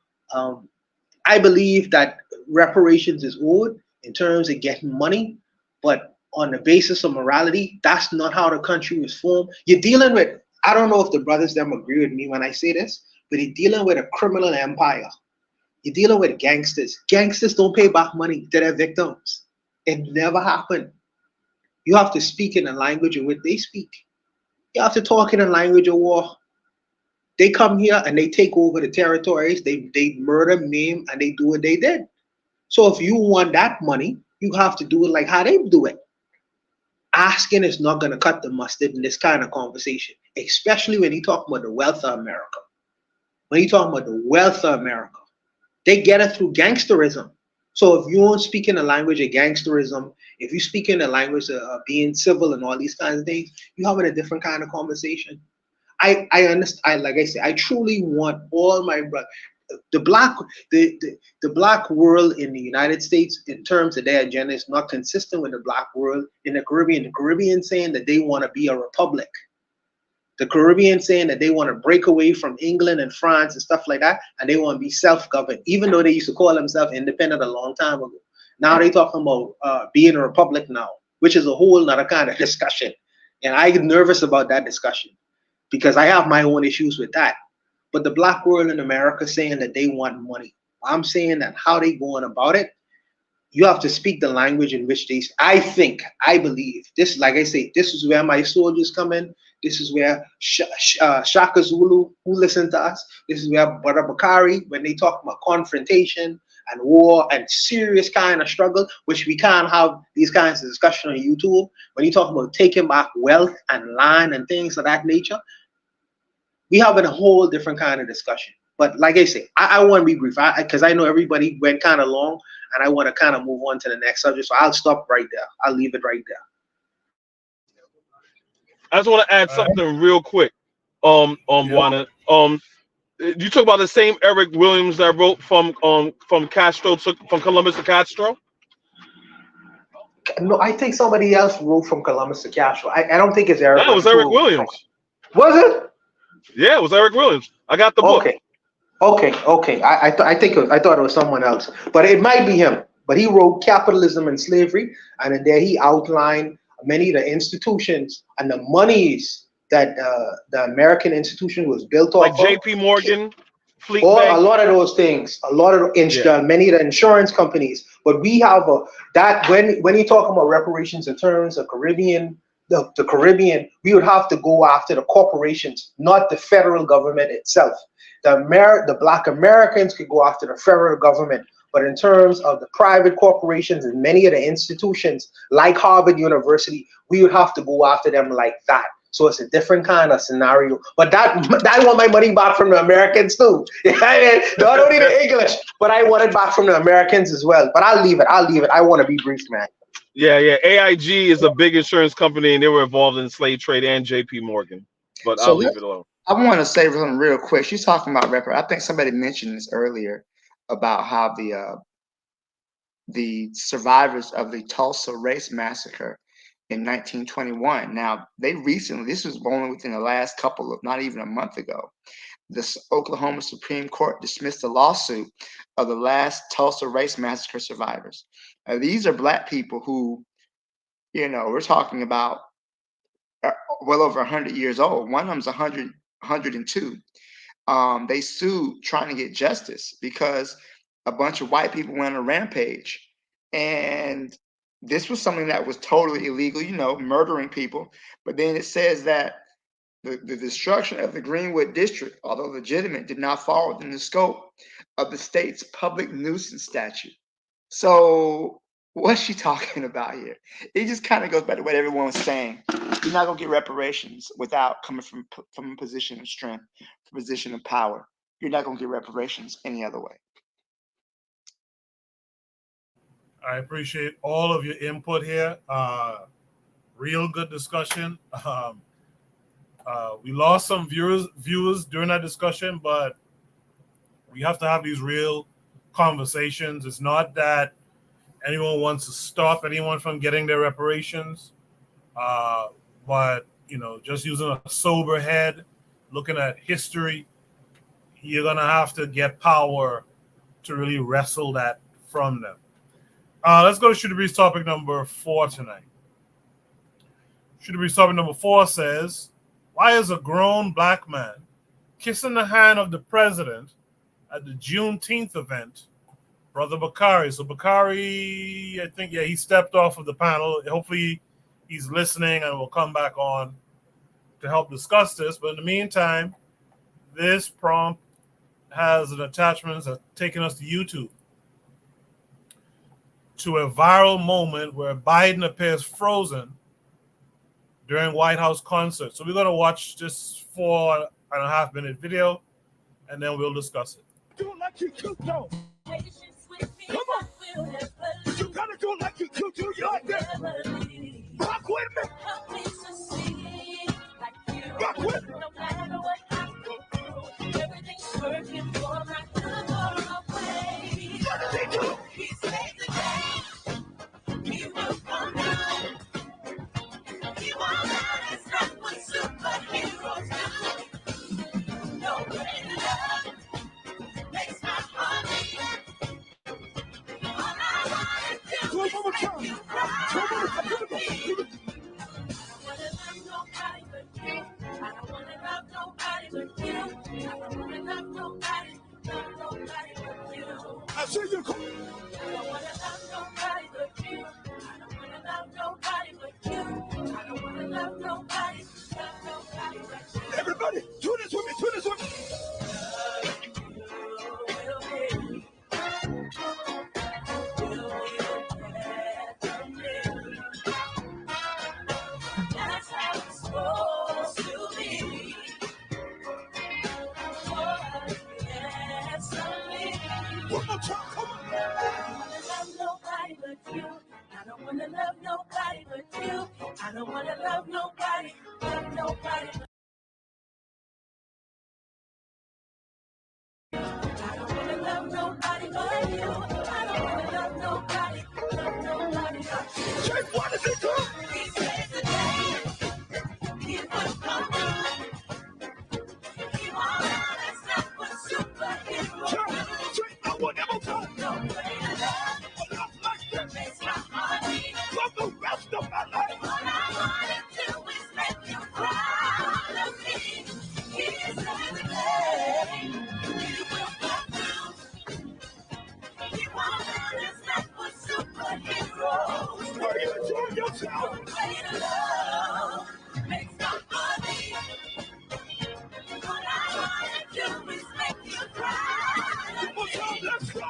[SPEAKER 6] I believe that reparations is owed in terms of getting money, but on the basis of morality, that's not how the country was formed. You're dealing with, I don't know if the brothers them agree with me when I say this, but you're dealing with a criminal empire. You're dealing with gangsters. Gangsters don't pay back money to their victims. It never happened. You have to speak in the language in which they speak. You have to talk in the language of war. They come here and they take over the territories. They murder, maim, and they do what they did. So if you want that money, you have to do it like how they do it. Asking is not going to cut the mustard in this kind of conversation, especially when you talk about the wealth of America. When you talk about the wealth of America, they get it through gangsterism. So if you don't speak in the language of gangsterism, if you speak in the language of being civil and all these kinds of things, you're having a different kind of conversation. I understand. Like I said, I truly want all my brothers. The black world in the United States, in terms of their agenda, is not consistent with the black world in the Caribbean. The Caribbean saying that they want to be a republic. The Caribbean saying that they want to break away from England and France and stuff like that, and they want to be self-governed, even though they used to call themselves independent a long time ago. Now they talking about being a republic now, which is a whole other kind of discussion. And I get nervous about that discussion because I have my own issues with that. But the black world in America saying that they want money. I'm saying that how they going about it, you have to speak the language in which they, I believe, this, like I say, this is where my soldiers come in. This is where Shaka Zulu, who listen to us, this is where Brother Bakari, when they talk about confrontation and war and serious kind of struggle, which we can't have these kinds of discussion on YouTube. When you talk about taking back wealth and land and things of that nature, we having a whole different kind of discussion. But like I say, I want to be brief because I know everybody went kind of long and I want to kind of move on to the next subject. So I'll stop right there. I'll leave it right there.
[SPEAKER 19] I just want to add something real quick. Juana. You talk about the same Eric Williams that wrote from Castro from Columbus to Castro?
[SPEAKER 6] No, I think somebody else wrote from Columbus to Castro. I don't think it's Eric.
[SPEAKER 19] That was Eric Williams.
[SPEAKER 6] Was it?
[SPEAKER 19] Yeah, it was Eric Williams. I got the book.
[SPEAKER 6] Okay. I thought it was someone else, but it might be him. But he wrote Capitalism and Slavery, and in there he outlined many of the institutions and the monies that the American institution was built off.
[SPEAKER 19] Like J.P. Morgan, Fleet
[SPEAKER 6] a
[SPEAKER 19] Bank.
[SPEAKER 6] lot of those things, many of the insurance companies. But we have that when you talk about reparations in terms of Caribbean. The Caribbean, we would have to go after the corporations, not the federal government itself. The black Americans could go after the federal government, but in terms of the private corporations and many of the institutions like Harvard University, we would have to go after them like that. So it's a different kind of scenario. But I want my money back from the Americans too. Not only the English, but I want it back from the Americans as well. But I'll leave it. I want to be brief, man.
[SPEAKER 19] Yeah. AIG is a big insurance company, and they were involved in slave trade and J.P. Morgan. But I'll leave it alone.
[SPEAKER 7] I want to say something real quick. She's talking about I think somebody mentioned this earlier about how the survivors of the Tulsa race massacre in 1921. Now, this was only within the last not even a month ago, the Oklahoma Supreme Court dismissed the lawsuit of the last Tulsa race massacre survivors. These are black people who, we're talking about well over 100 years old. One of them's 102. They sued trying to get justice because a bunch of white people went on a rampage. And this was something that was totally illegal, murdering people. But then it says that the destruction of the Greenwood District, although legitimate, did not fall within the scope of the state's public nuisance statute. So what's she talking about here? It just kind of goes back to what everyone was saying. You're not going to get reparations without coming from a position of strength, a position of power. You're not going to get reparations any other way.
[SPEAKER 1] I appreciate all of your input here. Real good discussion. We lost some viewers during that discussion, but we have to have these real conversations. It's not that anyone wants to stop anyone from getting their reparations, but just using a sober head, looking at history, you're gonna have to get power to really wrestle that from them. Let's go to Shooter Breeze topic number 4 tonight. Shooter Breeze topic number 4 says, why is a grown black man kissing the hand of the president at the Juneteenth event, Brother Bakari. So Bakari, I think, he stepped off of the panel. Hopefully he's listening and will come back on to help discuss this. But in the meantime, this prompt has an attachment that's taken us to YouTube to a viral moment where Biden appears frozen during White House concert. So we're going to watch this 4.5 minute video and then we'll discuss it.
[SPEAKER 12] Do it like you cute, though. Come on. You gotta do it like you cute, do you like that? Rock with me. Rock with me. Everything's working for my good or away. What does he do? He saves the day. He will come down. He won't let us not what superheroes do. No greater love makes my heart beat. All I want is to make you cry. I don't wanna love nobody but you. I don't wanna love nobody but you. I see you come. I don't wanna love nobody but you. I don't wanna love nobody but you. I don't wanna love nobody but you. Everybody, do this with me, do this with me. That's how it's supposed to be. One more time, come on. I don't wanna love nobody but you. I don't wanna love nobody but nobody but I don't wanna love nobody but you. I don't wanna love nobody but you. Jake, what does he do? He saves the day. He will come down. He won't let us not what superheroes do. I will never go. No greater love. A love like this makes my heart beat. For the rest of my life. All I wanna do is make you proud of me. He saves the day. He will come down. He won't let us not what superheroes do. Where you enjoy yourself. No greater love makes my heart beat. All I wanna do is make you cry. One more time, let's go. I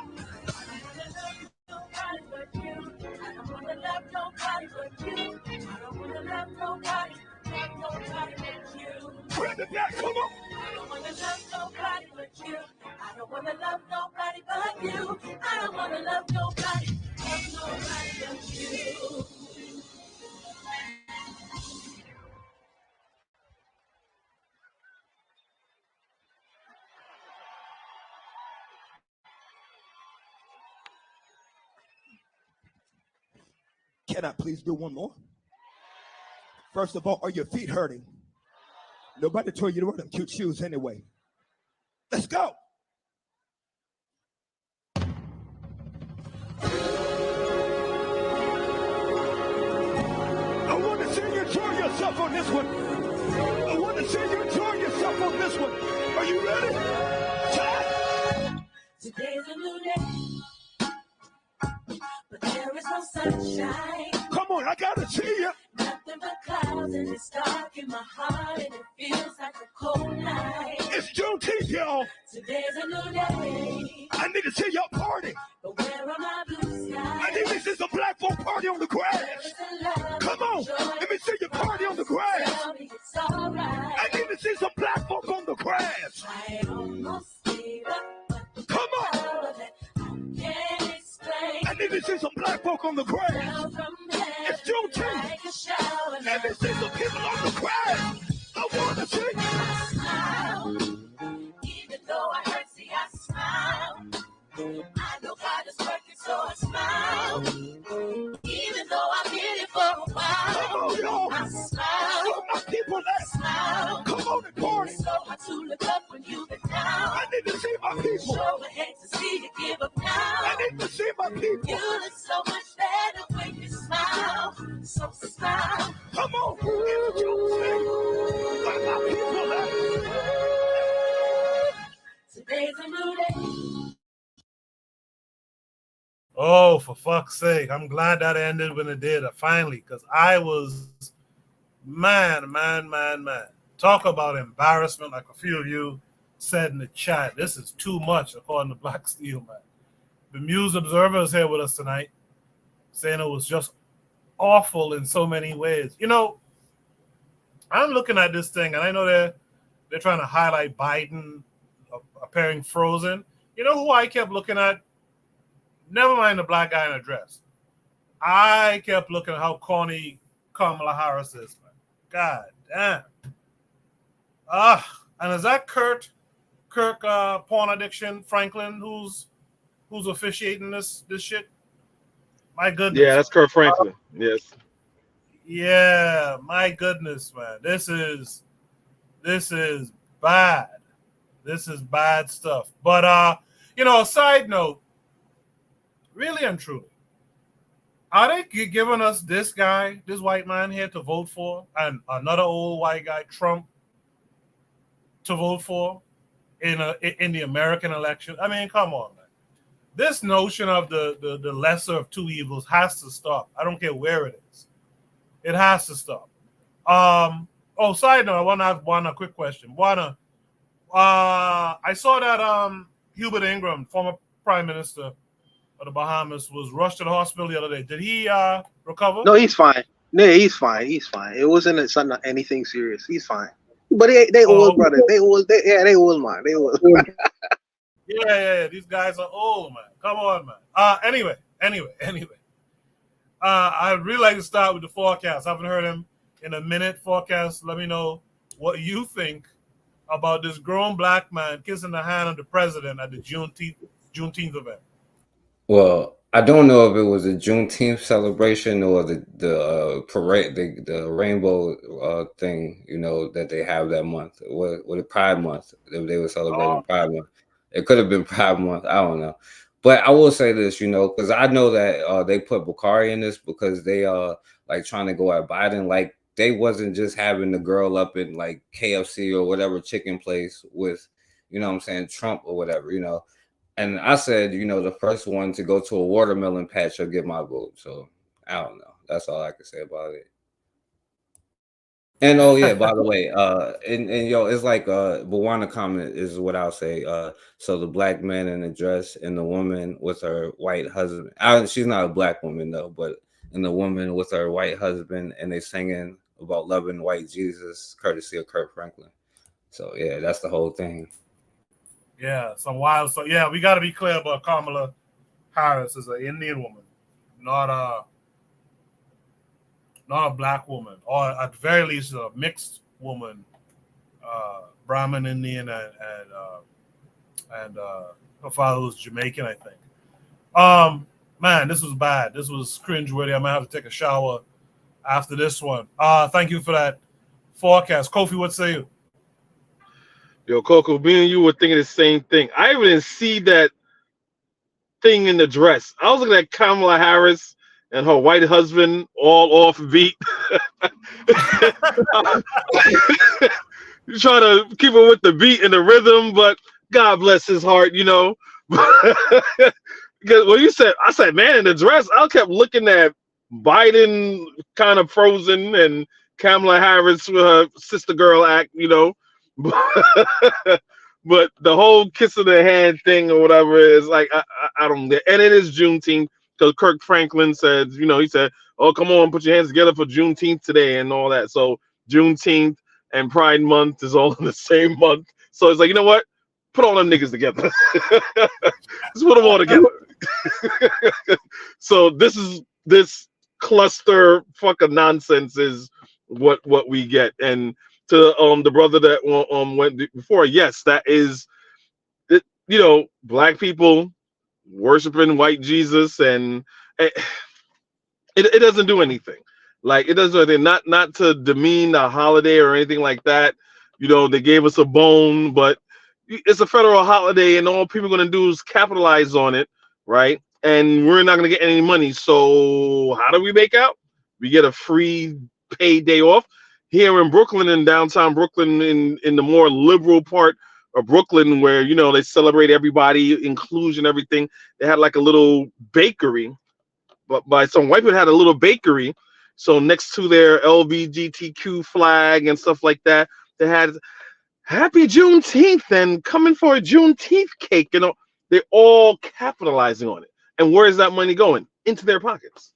[SPEAKER 12] don't wanna love nobody but you. I don't wanna love nobody but you. Bring it back, come on. I don't wanna love nobody but you. I don't wanna love nobody but you. I don't wanna love nobody but you. Can I please do one more? First of all, are your feet hurting? Nobody told you to wear them cute shoes anyway. Let's go. I want to see you enjoy yourself on this one. I want to see you enjoy yourself on this one. Are you ready? Time. Today's a new day, but there is no sunshine. Come on, I gotta see you. Nothing but clouds and it's dark in my heart and it feels like a cold night. It's Juneteenth, y'all. Today's a new day. I need to see y'all party. But where are my blue skies? I need to see some black folk party on the grass. Come on, let me see you party on the grass. Tell me it's all right. I need to see some black folk on the grass. I almost gave up, but come on. Can't explain. I need to see some black folk on the grass. It's Juneteenth. Let me see some people on the grass. I want to see. I smile. Even though I hurt, see, I smile. I know God is working, so I smile. Even though I've been here for a while. Come on, y'all. I smile. Where my people at? Smile. Come on and party. So hard to look up when you've been down. I need to see my people. Sure would hate to see you give up now. I need to see my people. You look so much better when you smile. So smile. Come on. Where my people at? Today's a new day.
[SPEAKER 1] fuck's sake. I'm glad that ended when it did, finally, because I was, man. Talk about embarrassment, like a few of you said in the chat. This is too much, according to Black Steel, man. The Muse Observer is here with us tonight, saying it was just awful in so many ways. You know, I'm looking at this thing, and I know they're trying to highlight Biden appearing frozen. You know who I kept looking at? Never mind the black guy in a dress. I kept looking at how corny Kamala Harris is, man. God damn. And is that Kirk porn addiction Franklin who's officiating this shit? My goodness.
[SPEAKER 19] Yeah, that's Kurt Franklin. Yes.
[SPEAKER 1] Yeah, my goodness, man. This is bad. This is bad stuff. But you know, a side note, really and truly, are they giving us this guy, this white man here to vote for, and another old white guy, Trump, to vote for in the American election? I mean, come on, man. This notion of the lesser of two evils has to stop. I don't care where it is. It has to stop. Side note, I want to ask a quick question. I saw that Hubert Ingram, former Prime Minister of the Bahamas, was rushed to the hospital the other day. Did he recover?
[SPEAKER 6] No, he's fine. No, he's fine. He's fine. It wasn't anything serious. He's fine. But they old, brother. They old, man. They old.
[SPEAKER 1] Yeah. These guys are old, man. Come on, man. Anyway. I'd really like to start with the forecast. I haven't heard him in a minute. Forecast, let me know what you think about this grown black man kissing the hand of the president at the Juneteenth event.
[SPEAKER 11] Well, I don't know if it was a Juneteenth celebration or the parade, the rainbow thing, you know, that they have that month. With a Pride Month, if they were celebrating Pride Month. It could have been Pride Month. I don't know. But I will say this, you know, because I know that they put Bakari in this because they are like trying to go at Biden. Like they wasn't just having the girl up in like KFC or whatever chicken place with, you know what I'm saying, Trump or whatever, you know. And I said, you know, the first one to go to a watermelon patch will get my vote. So I don't know. That's all I can say about it. And oh yeah, by the way, and yo, it's like Bawana comment is what I'll say. So the black man in the dress and the woman with her white husband. She's not a black woman though, but and the woman with her white husband, and they singing about loving white Jesus, courtesy of Kurt Franklin. So yeah, that's the whole thing.
[SPEAKER 1] Yeah, some wild. So yeah, we got to be clear about Kamala Harris is an Indian woman, not a black woman, or at the very least a mixed woman, Brahmin Indian, and her father was Jamaican, I think. Man, this was bad. This was cringeworthy. I might have to take a shower after this one. Thank you for that forecast. Kofi, what say you?
[SPEAKER 19] Yo, Coco, me and you were thinking the same thing. I even didn't see that thing in the dress. I was looking at Kamala Harris and her white husband all off beat. You're trying to keep it with the beat and the rhythm, but God bless his heart, you know. Because when you said, I said, man, in the dress, I kept looking at Biden kind of frozen and Kamala Harris with her sister girl act, you know. But the whole kiss of the hand thing or whatever is like, I don't get. And it is Juneteenth because Kirk Franklin said, you know, he said, oh, come on, put your hands together for Juneteenth today and all that. So Juneteenth and Pride Month is all in the same month. So it's like, you know what? Put all them niggas together. Let's put them all together. So this cluster fucking nonsense is what we get. And to the brother that went before, yes, that is it, you know, black people worshiping white Jesus, and it doesn't do anything. Like it doesn't do anything, not to demean the holiday or anything like that. You know, they gave us a bone, but it's a federal holiday, and all people are going to do is capitalize on it, right? And we're not going to get any money. So how do we make out? We get a free paid day off. Here in Brooklyn, in downtown Brooklyn, in the more liberal part of Brooklyn, where, you know, they celebrate everybody, inclusion, everything. They had like a little bakery by some white people had a little bakery. So next to their LGBTQ flag and stuff like that, they had Happy Juneteenth and coming for a Juneteenth cake. You know, they're all capitalizing on it. And where is that money going? Into their pockets.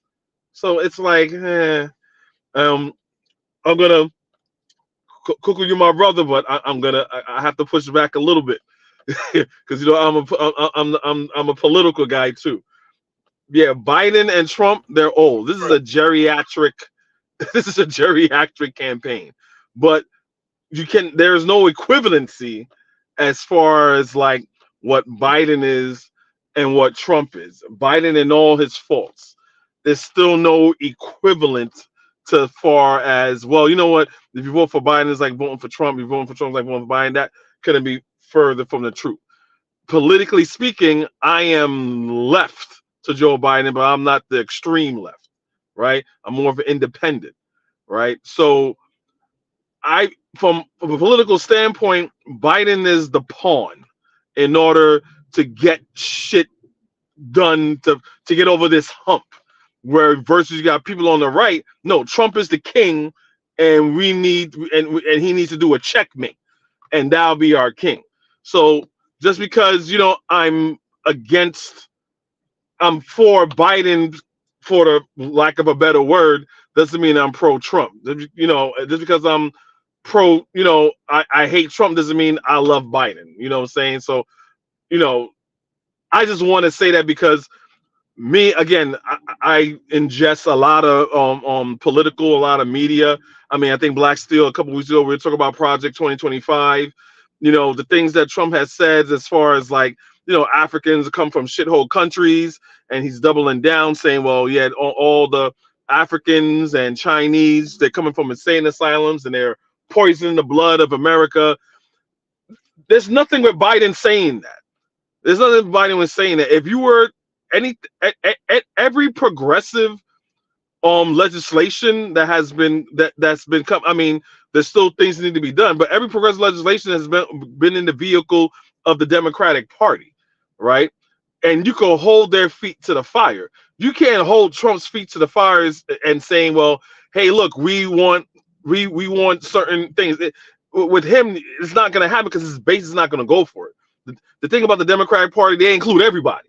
[SPEAKER 19] So it's like, I'm gonna Cuckoo, you're my brother, but I have to push back a little bit because you know I'm a political guy too. Yeah, Biden and Trump, they're old. This is a geriatric campaign. But there's no equivalency as far as like what Biden is and what Trump is. Biden and all his faults. There's still no equivalent to far as, well, you know what? If you vote for Biden, it's like voting for Trump. If you voting for Trump, it's like voting for Biden. That couldn't be further from the truth. Politically speaking, I am left to Joe Biden, but I'm not the extreme left, right? I'm more of an independent, right? So from a political standpoint, Biden is the pawn in order to get shit done to get over this hump. Where versus you got people on the right, no, Trump is the king, and he needs to do a checkmate, and that'll be our king. So just because I'm for Biden, for the lack of a better word, doesn't mean I'm pro Trump. Just because I'm pro, I hate Trump doesn't mean I love Biden. You know what I'm saying? So, I just want to say that because me, again, I ingest a lot of political, a lot of media. I mean, I think Black Steel a couple weeks ago we were talking about Project 2025. The things that Trump has said as far as like, Africans come from shithole countries, and he's doubling down saying, well, yeah, all the Africans and Chinese, they're coming from insane asylums and they're poisoning the blood of America. There's nothing with Biden saying that. There's nothing Biden was saying that. If you were every progressive legislation that has been that's been come, I mean, there's still things that need to be done, but every progressive legislation has been in the vehicle of the Democratic Party, right? And you can hold their feet to the fire. You can't hold Trump's feet to the fires and saying, well, hey, look, we want certain things. With him, it's not going to happen because his base is not going to go for it. The thing about the Democratic Party, they include everybody.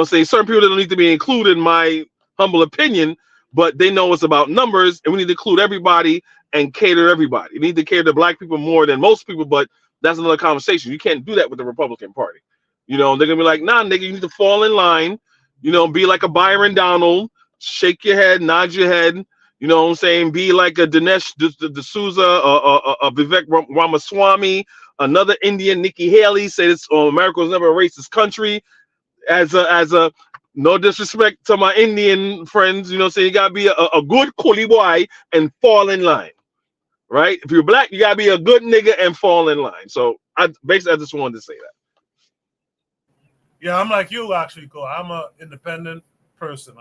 [SPEAKER 19] Say certain people that don't need to be included, in my humble opinion, but they know it's about numbers, and we need to include everybody and cater to everybody. You need to cater to Black people more than most people, but that's another conversation. You can't do that with the Republican Party. They're gonna be like, nah, nigga, you need to fall in line. Be like a Byron Donald, shake your head, nod your head. You know what I'm saying? Be like a Dinesh D'Souza, a Vivek Ramaswamy, another Indian, Nikki Haley, say this, America was never a racist country. As a no disrespect to my Indian friends, so you gotta be a good coolie boy and fall in line, right? If you're Black, you gotta be a good nigga and fall in line. So I just wanted to say that.
[SPEAKER 1] Yeah, I'm like you actually, Cole. I'm an independent person.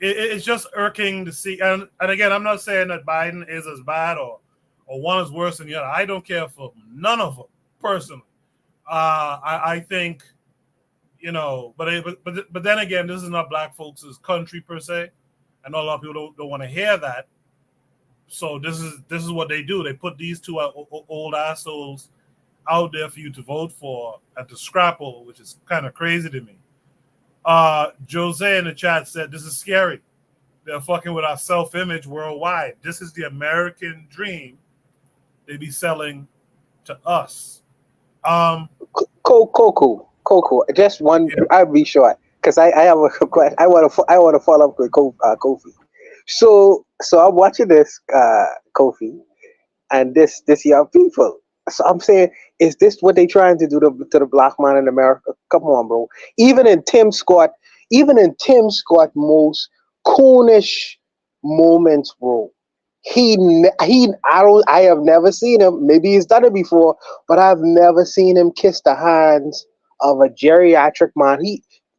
[SPEAKER 1] It's just irking to see, and again, I'm not saying that Biden is as bad or one is worse than the other. I don't care for none of them personally. I think. But then again, this is not Black folks' country per se. I know a lot of people don't want to hear that. So this is what they do. They put these two old assholes out there for you to vote for and to scrapple, which is kind of crazy to me. Jose in the chat said, this is scary. They're fucking with our self-image worldwide. This is the American dream they be selling to us.
[SPEAKER 6] Coco, just one. Yeah. I'll be short because I have a question. I want to follow up with Kofi. So I'm watching this Kofi, and this young people. So I'm saying, is this what they trying to do to the Black man in America? Come on, bro. Even in Tim Scott most coonish moments, bro. I have never seen him. Maybe he's done it before, but I've never seen him kiss the hands of a geriatric man.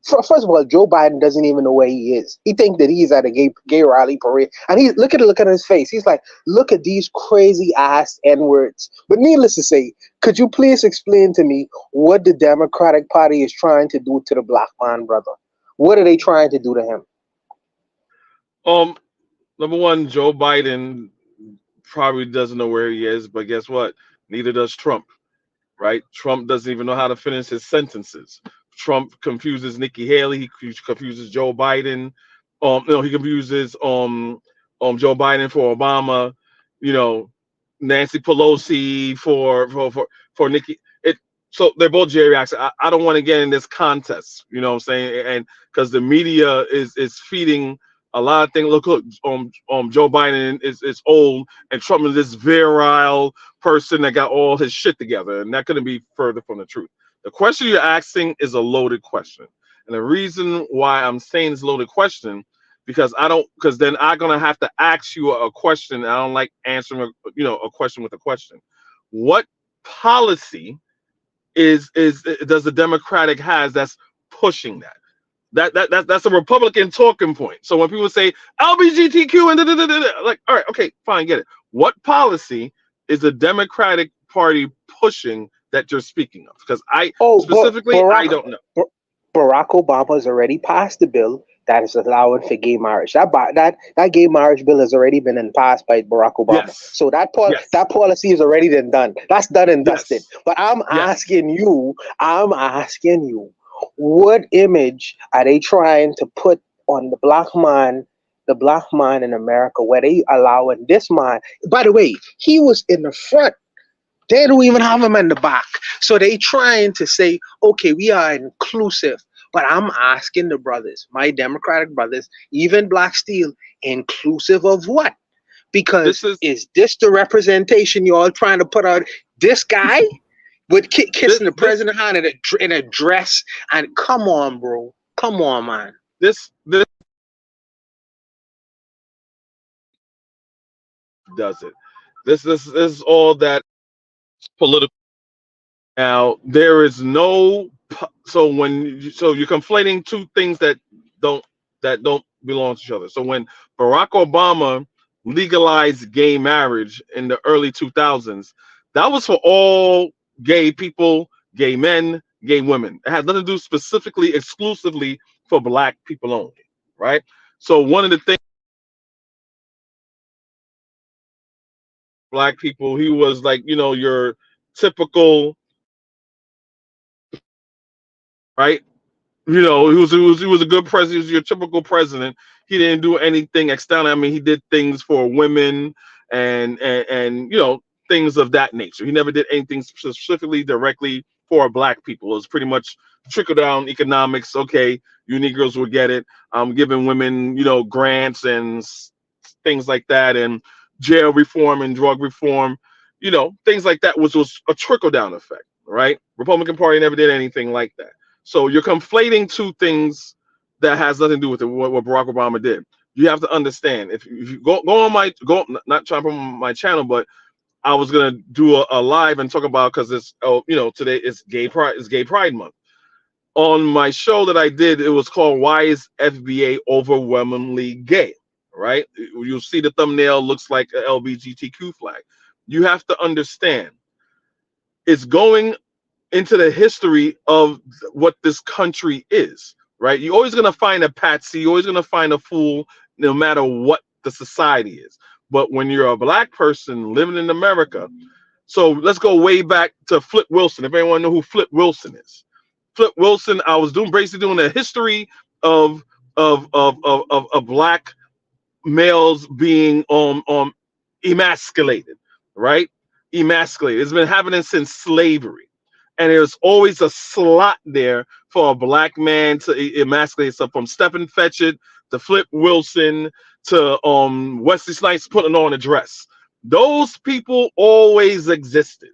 [SPEAKER 6] First of all, Joe Biden doesn't even know where he is. He thinks that he's at a gay rally parade, and he look at his face. He's like, look at these crazy ass N-words. But needless to say, could you please explain to me what the Democratic Party is trying to do to the Black man, brother? What are they trying to do to him?
[SPEAKER 19] Number one, Joe Biden probably doesn't know where he is, but guess what? Neither does Trump, right? Trump doesn't even know how to finish his sentences. Trump confuses Nikki Haley. He confuses Joe Biden. No, he confuses Joe Biden for Obama. You know, Nancy Pelosi for Nikki. So they're both geriatrics. I don't want to get in this contest. You know what I'm saying? And because the media is feeding a lot of things. Look, Joe Biden is old, and Trump is this virile person that got all his shit together, and that couldn't be further from the truth. The question you're asking is a loaded question, and the reason why I'm saying it's a loaded question because then I'm gonna have to ask you a question. And I don't like answering a question with a question. What policy does the Democratic has that's pushing that? That's a Republican talking point. So when people say LGBTQ and like, all right, okay, fine, get it. What policy is the Democratic Party pushing that you're speaking of? Because I don't know.
[SPEAKER 6] Barack Obama has already passed the bill that is allowing for gay marriage. That gay marriage bill has already been passed by Barack Obama.
[SPEAKER 19] Yes.
[SPEAKER 6] So that policy is already been done. That's done and dusted. But I'm asking you, what image are they trying to put on the black man in America, where they allowing this man? By the way, he was in the front. They don't even have him in the back. So they trying to say, okay, we are inclusive. But I'm asking the brothers, my Democratic brothers, even Black Steel, inclusive of what? Because is this the representation you all trying to put out? This guy with kissing the president hand in a dress, and come on, bro, come on, man.
[SPEAKER 19] This does it. This is all that political. Now there is no so you're conflating two things that don't belong to each other. So when Barack Obama legalized gay marriage in the early 2000s, that was for all gay people, gay men, gay women. It has nothing to do specifically, exclusively for black people only, right? So one of the things black people, he was like, your typical, right? He was a good president. He was your typical president. He didn't do anything external. I mean, he did things for women and things of that nature. He never did anything specifically directly for black people. It was pretty much trickle down economics. Okay, you Negroes would get it. Giving women, grants and things like that, and jail reform and drug reform, things like that was a trickle down effect, right? Republican Party never did anything like that. So you're conflating two things that has nothing to do with what Barack Obama did. You have to understand, if you go on not trying to promote my channel, but I was gonna do a live and talk about, because it's today is Gay Pride Month. On my show that I did, it was called "Why is FBA Overwhelmingly Gay?" Right? You'll see the thumbnail looks like an LGBTQ flag. You have to understand, it's going into the history of what this country is, right? You're always going to find a patsy, you're always going to find a fool, no matter what the society is. But when you're a black person living in America, so let's go way back to Flip Wilson. If anyone know who Flip Wilson is, Flip Wilson, I was basically doing a history of black males being emasculated, right? Emasculated. It's been happening since slavery. And there's always a slot there for a black man to emasculate himself, from Stephen Fetchit to Flip Wilson to Wesley Snipes putting on a dress. Those people always existed.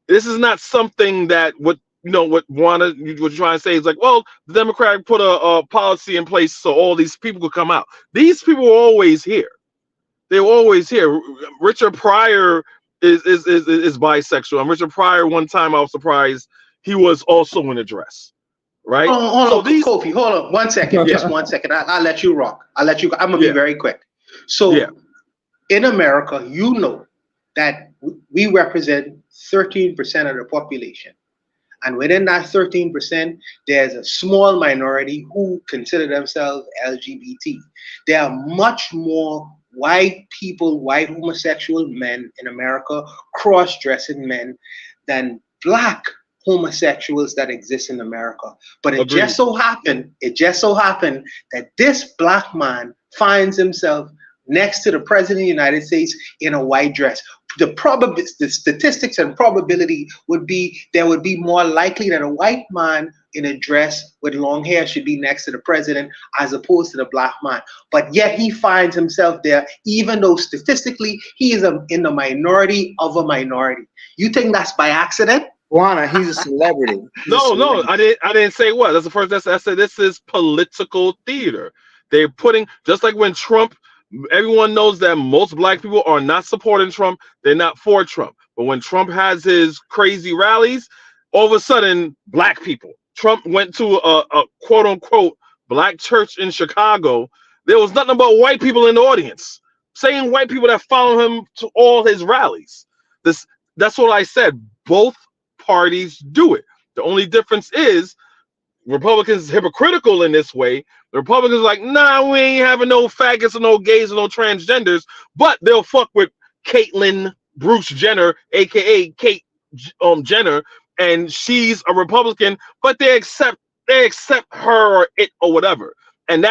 [SPEAKER 19] This is not something that what you're trying to say is like, well, the Democratic put a policy in place so all these people could come out. These people were always here. They were always here. Richard Pryor is bisexual. And Richard Pryor, one time I was surprised, he was also in a dress, right?
[SPEAKER 6] Hold on, Kofi, hold on 1 second, just 1 second. I'll let you rock. I'm gonna be very quick. So in America, that we represent 13% of the population, And within that 13%, there's a small minority who consider themselves LGBT. There are much more white people, white homosexual men in America, cross-dressing men, than black homosexuals that exist in America. But it just so happened that this black man finds himself next to the president of the United States in a white dress. The statistics and probability would be there would be more likely that a white man in a dress with long hair should be next to the president as opposed to the black man. But yet he finds himself there, even though statistically he is in the minority of a minority. You think that's by accident?
[SPEAKER 7] Juana, he's a celebrity.
[SPEAKER 19] No, I didn't say what. That's the first. I said this is political theater. They're putting, just like when Trump. Everyone knows that most black people are not supporting Trump. They're not for Trump. But when Trump has his crazy rallies, all of a sudden, black people. Trump went to a quote unquote black church in Chicago. There was nothing but white people in the audience. Same white people that follow him to all his rallies. That's what I said. Both parties do it. The only difference is Republicans hypocritical in this way. The Republicans are like, nah, we ain't having no faggots or no gays or no transgenders, but they'll fuck with Caitlyn Bruce Jenner, aka Kate Jenner, and she's a Republican, but they accept her or it or whatever. And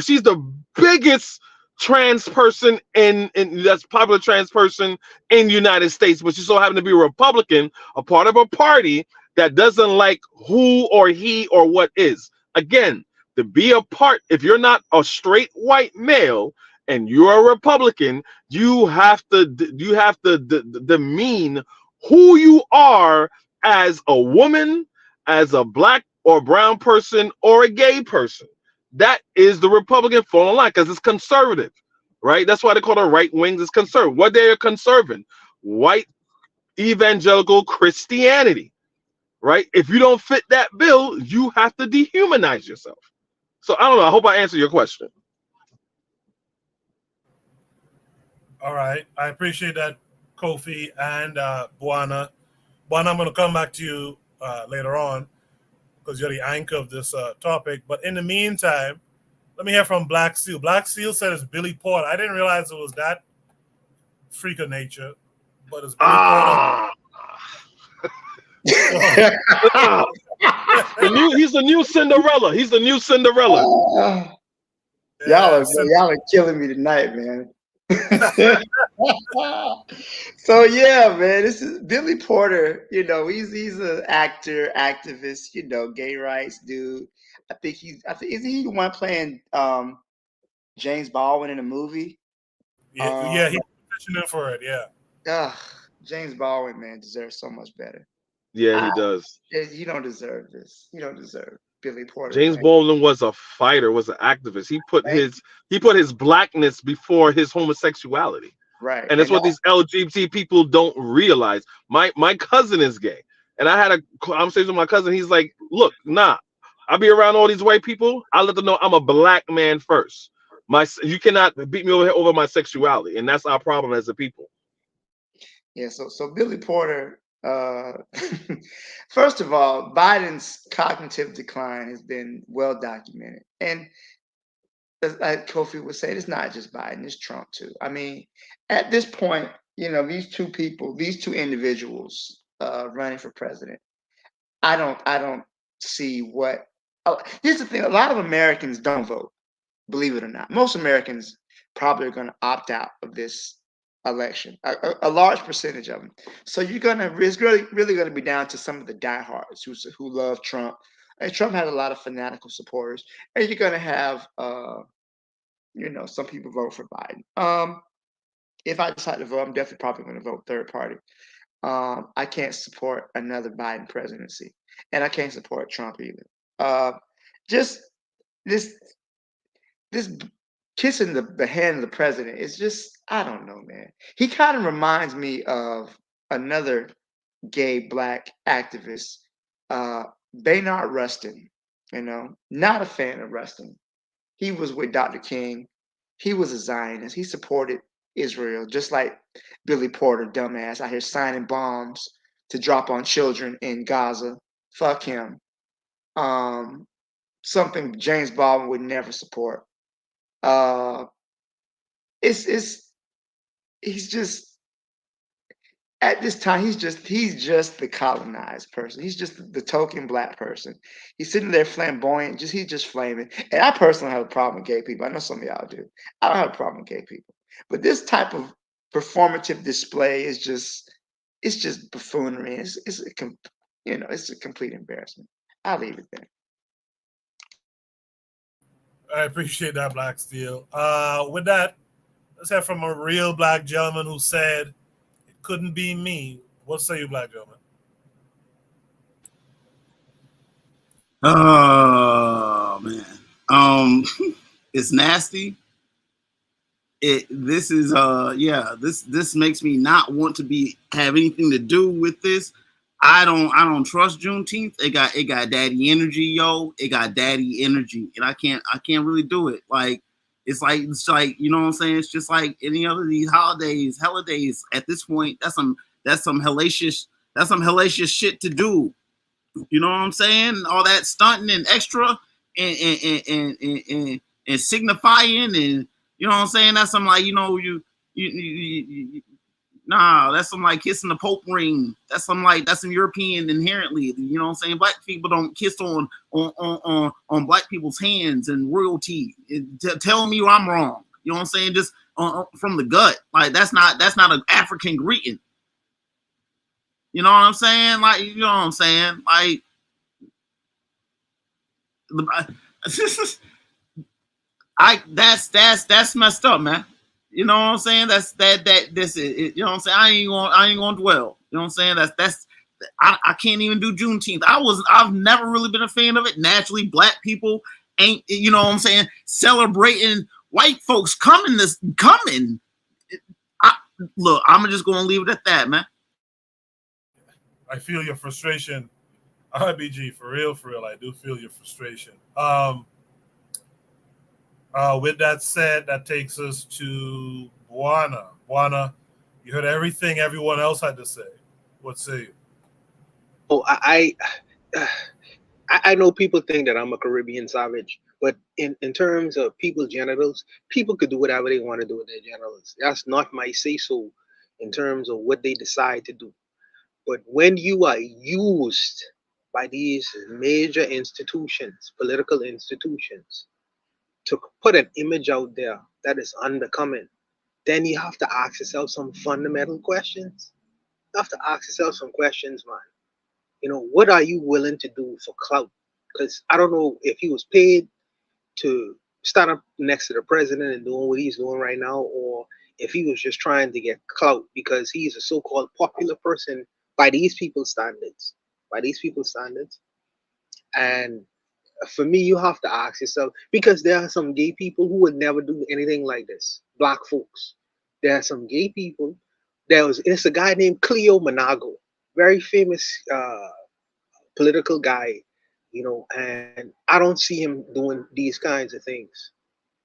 [SPEAKER 19] she's the biggest trans person in that's popular trans person in the United States, but she so happened to be a Republican, a part of a party that doesn't like who or he or what is. Again, to be a part, if you're not a straight white male and you're a Republican, you have to demean who you are as a woman, as a black or brown person, or a gay person. That is the Republican falling line because it's conservative, right? That's why they call it right wings. It's conservative. What they are conserving? White evangelical Christianity. Right? If you don't fit that bill, you have to dehumanize yourself. So I don't know. I hope I answered your question.
[SPEAKER 1] All right. I appreciate that, Kofi and Buana. Buana, I'm going to come back to you later on because you're the anchor of this topic. But in the meantime, let me hear from Black Seal. Black Seal said it's Billy Porter. I didn't realize it was that freak of nature, but it's Billy Porter.
[SPEAKER 19] He's the new Cinderella. He's the new Cinderella.
[SPEAKER 7] Y'all are killing me tonight, man. So yeah, man, this is Billy Porter. You know, he's an actor, activist. You know, gay rights dude. I think is he the one playing James Baldwin in a movie?
[SPEAKER 1] Yeah, he's petitioning for it. Yeah.
[SPEAKER 7] James Baldwin, man, deserves so much better.
[SPEAKER 19] Yeah, he does.
[SPEAKER 7] You don't deserve this. You don't deserve Billy Porter.
[SPEAKER 19] James Baldwin was a fighter, was an activist. He put his blackness before his homosexuality.
[SPEAKER 7] Right.
[SPEAKER 19] And that's what these LGBT people don't realize. My cousin is gay. And I had a conversation with my cousin. He's like, look, nah, I be around all these white people. I let them know I'm a black man first. You cannot beat me over my sexuality. And that's our problem as a people.
[SPEAKER 7] Yeah, so Billy Porter, first of all, Biden's cognitive decline has been well documented. And like Kofi would say, it's not just Biden, it's Trump too. I mean, at this point, you know, these two individuals running for president, I don't see what. Here's the thing: a lot of Americans don't vote, believe it or not. Most Americans probably are going to opt out of this election, a large percentage of them. So it's really going to be down to some of the diehards who love Trump. And Trump has a lot of fanatical supporters, and you're going to have some people vote for Biden. If I decide to vote, I'm definitely probably going to vote third party. I can't support another Biden presidency, and I can't support Trump either. Just this kissing the hand of the president is just, I don't know, man. He kind of reminds me of another gay black activist, Baynard Rustin. You know, not a fan of Rustin. He was with Dr. King. He was a Zionist. He supported Israel, just like Billy Porter, dumbass, out here signing bombs to drop on children in Gaza. Fuck him. Something James Baldwin would never support. It's he's just at this time he's just the colonized person. He's just the token black person. He's sitting there flamboyant, he's just flaming. And I personally have a problem with gay people. I know some of y'all do. I don't have a problem with gay people. But this type of performative display is just buffoonery. It's a complete embarrassment. I'll leave it there.
[SPEAKER 1] I appreciate that, Black Steel. With that, let's have from a real black gentleman who said it couldn't be me. What say you, black gentleman?
[SPEAKER 18] Oh man, it's nasty. This makes me not want to have anything to do with this. I don't trust Juneteenth. It got daddy energy, yo. It got daddy energy, and I can't really do it. Like it's like you know what I'm saying. It's just like any other of these holidays. At this point, that's some hellacious shit to do. You know what I'm saying? All that stunting and extra and signifying, and you know what I'm saying? That's some like you that's some like kissing the Pope ring. That's some European inherently. You know what I'm saying? Black people don't kiss on black people's hands and royalty. Tell me I'm wrong. You know what I'm saying? Just from the gut. Like that's not an African greeting. You know what I'm saying? Like you know what I'm saying? Like that's messed up, man. You know what I'm saying? This is you know what I'm saying? I ain't gonna dwell. You know what I'm saying? I can't even do Juneteenth. I've never really been a fan of it. Naturally, black people ain't, you know what I'm saying, celebrating white folks coming. Look, I'm just gonna leave it at that, man.
[SPEAKER 1] I feel your frustration, RBG, for real. I do feel your frustration. With that said, that takes us to Buana. Buana, you heard everything everyone else had to say. What say you?
[SPEAKER 6] Oh, I know people think that I'm a Caribbean savage, but in terms of people's genitals, people could do whatever they want to do with their genitals. That's not my say-so in terms of what they decide to do. But when you are used by these major institutions, political institutions, to put an image out there that is unbecoming, then you have to ask yourself some fundamental questions. You have to ask yourself some questions, man. You know, what are you willing to do for clout? Because I don't know if he was paid to stand up next to the president and doing what he's doing right now, or if he was just trying to get clout because he's a so-called popular person by these people's standards. And for me, you have to ask yourself, because there are some gay people who would never do anything like this. Black folks. There are some gay people. It's a guy named Cleo Monago, very famous political guy, you know, and I don't see him doing these kinds of things.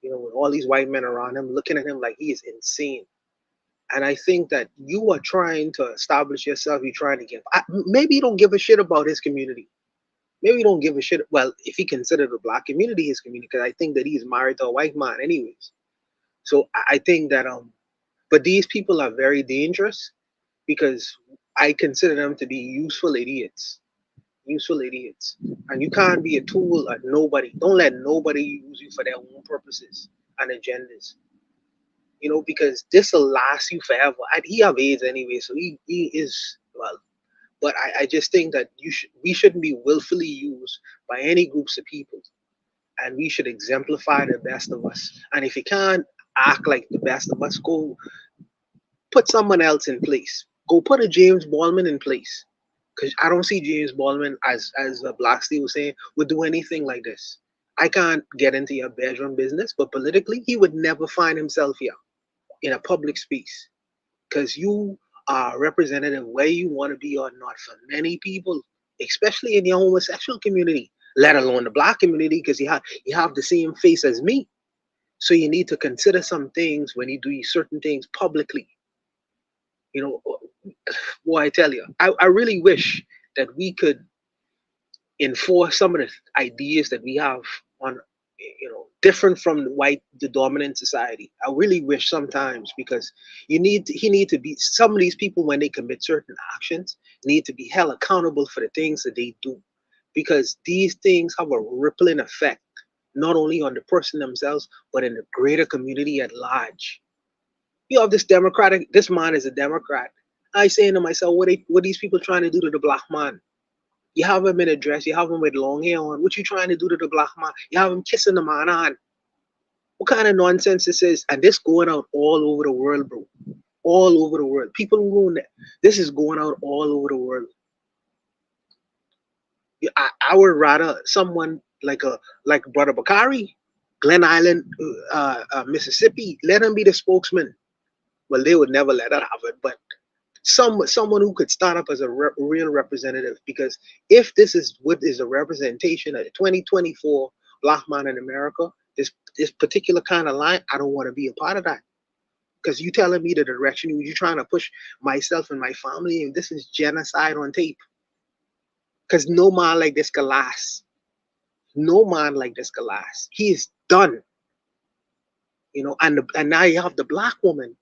[SPEAKER 6] You know, with all these white men around him, looking at him like he is insane. And I think that you are trying to establish yourself. You're trying to maybe you don't give a shit about his community. Maybe you don't give a shit. Well, if he considered the black community his community, because I think that he's married to a white man anyways. So I think that but these people are very dangerous because I consider them to be useful idiots. And you can't be a tool at nobody. Don't let nobody use you for their own purposes and agendas. You know, because this will last you forever. And he have AIDS anyway, so he is, well, but I just think that we shouldn't be willfully used by any groups of people, and we should exemplify the best of us. And if you can't act like the best of us, go put someone else in place. Go put a James Baldwin in place, because I don't see James Baldwin, as Black Steve was saying, would do anything like this. I can't get into your bedroom business, but politically, he would never find himself here in a public space, because you are representative where you want to be or not for many people, especially in the homosexual community, let alone the black community, because you have the same face as me. So you need to consider some things when you do certain things publicly. You know, boy, I tell you, I really wish that we could enforce some of the ideas that we have on, different from the dominant society. I really wish sometimes, because he need to be, some of these people, when they commit certain actions, need to be held accountable for the things that they do, because these things have a rippling effect, not only on the person themselves, but in the greater community at large. You have this man is a Democrat. I saying to myself, what these people trying to do to the black man? You have him in a dress, you have him with long hair on. What you trying to do to the black man? You have him kissing the man on. What kind of nonsense this is? And this going out all over the world, bro. All over the world. People who know that this is going out all over the world. I would rather someone like Brother Bakari, Glen Island, Mississippi, let him be the spokesman. Well, they would never let that happen, but someone who could start up as a real representative, because if this is what is a representation of the 2024 black man in America, this particular kind of line, I don't want to be a part of that. Because you telling me the direction you're trying to push myself and my family, and this is genocide on tape. Because no man like this can last. No man like this can last. He is done. And now you have the black woman.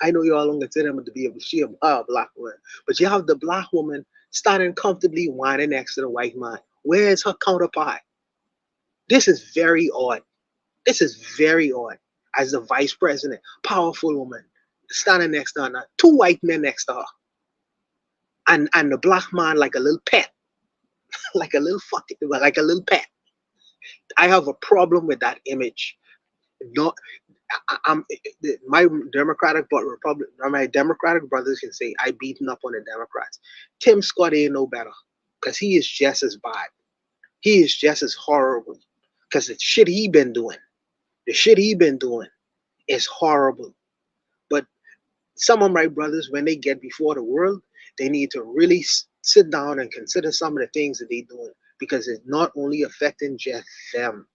[SPEAKER 6] I know you all don't consider him to be a black woman, but you have the black woman standing comfortably whining next to the white man. Where is her counterpart? This is very odd. This is very odd. As the vice president, powerful woman, standing next to her, two white men next to her, and the black man like a little pet, like a little pet. I have a problem with that image. My Democratic brothers can say I beaten up on the Democrats. Tim Scott ain't no better, because he is just as bad. He is just as horrible, because the shit he been doing is horrible. But some of my brothers, when they get before the world, they need to really sit down and consider some of the things that they're doing, because it's not only affecting just them.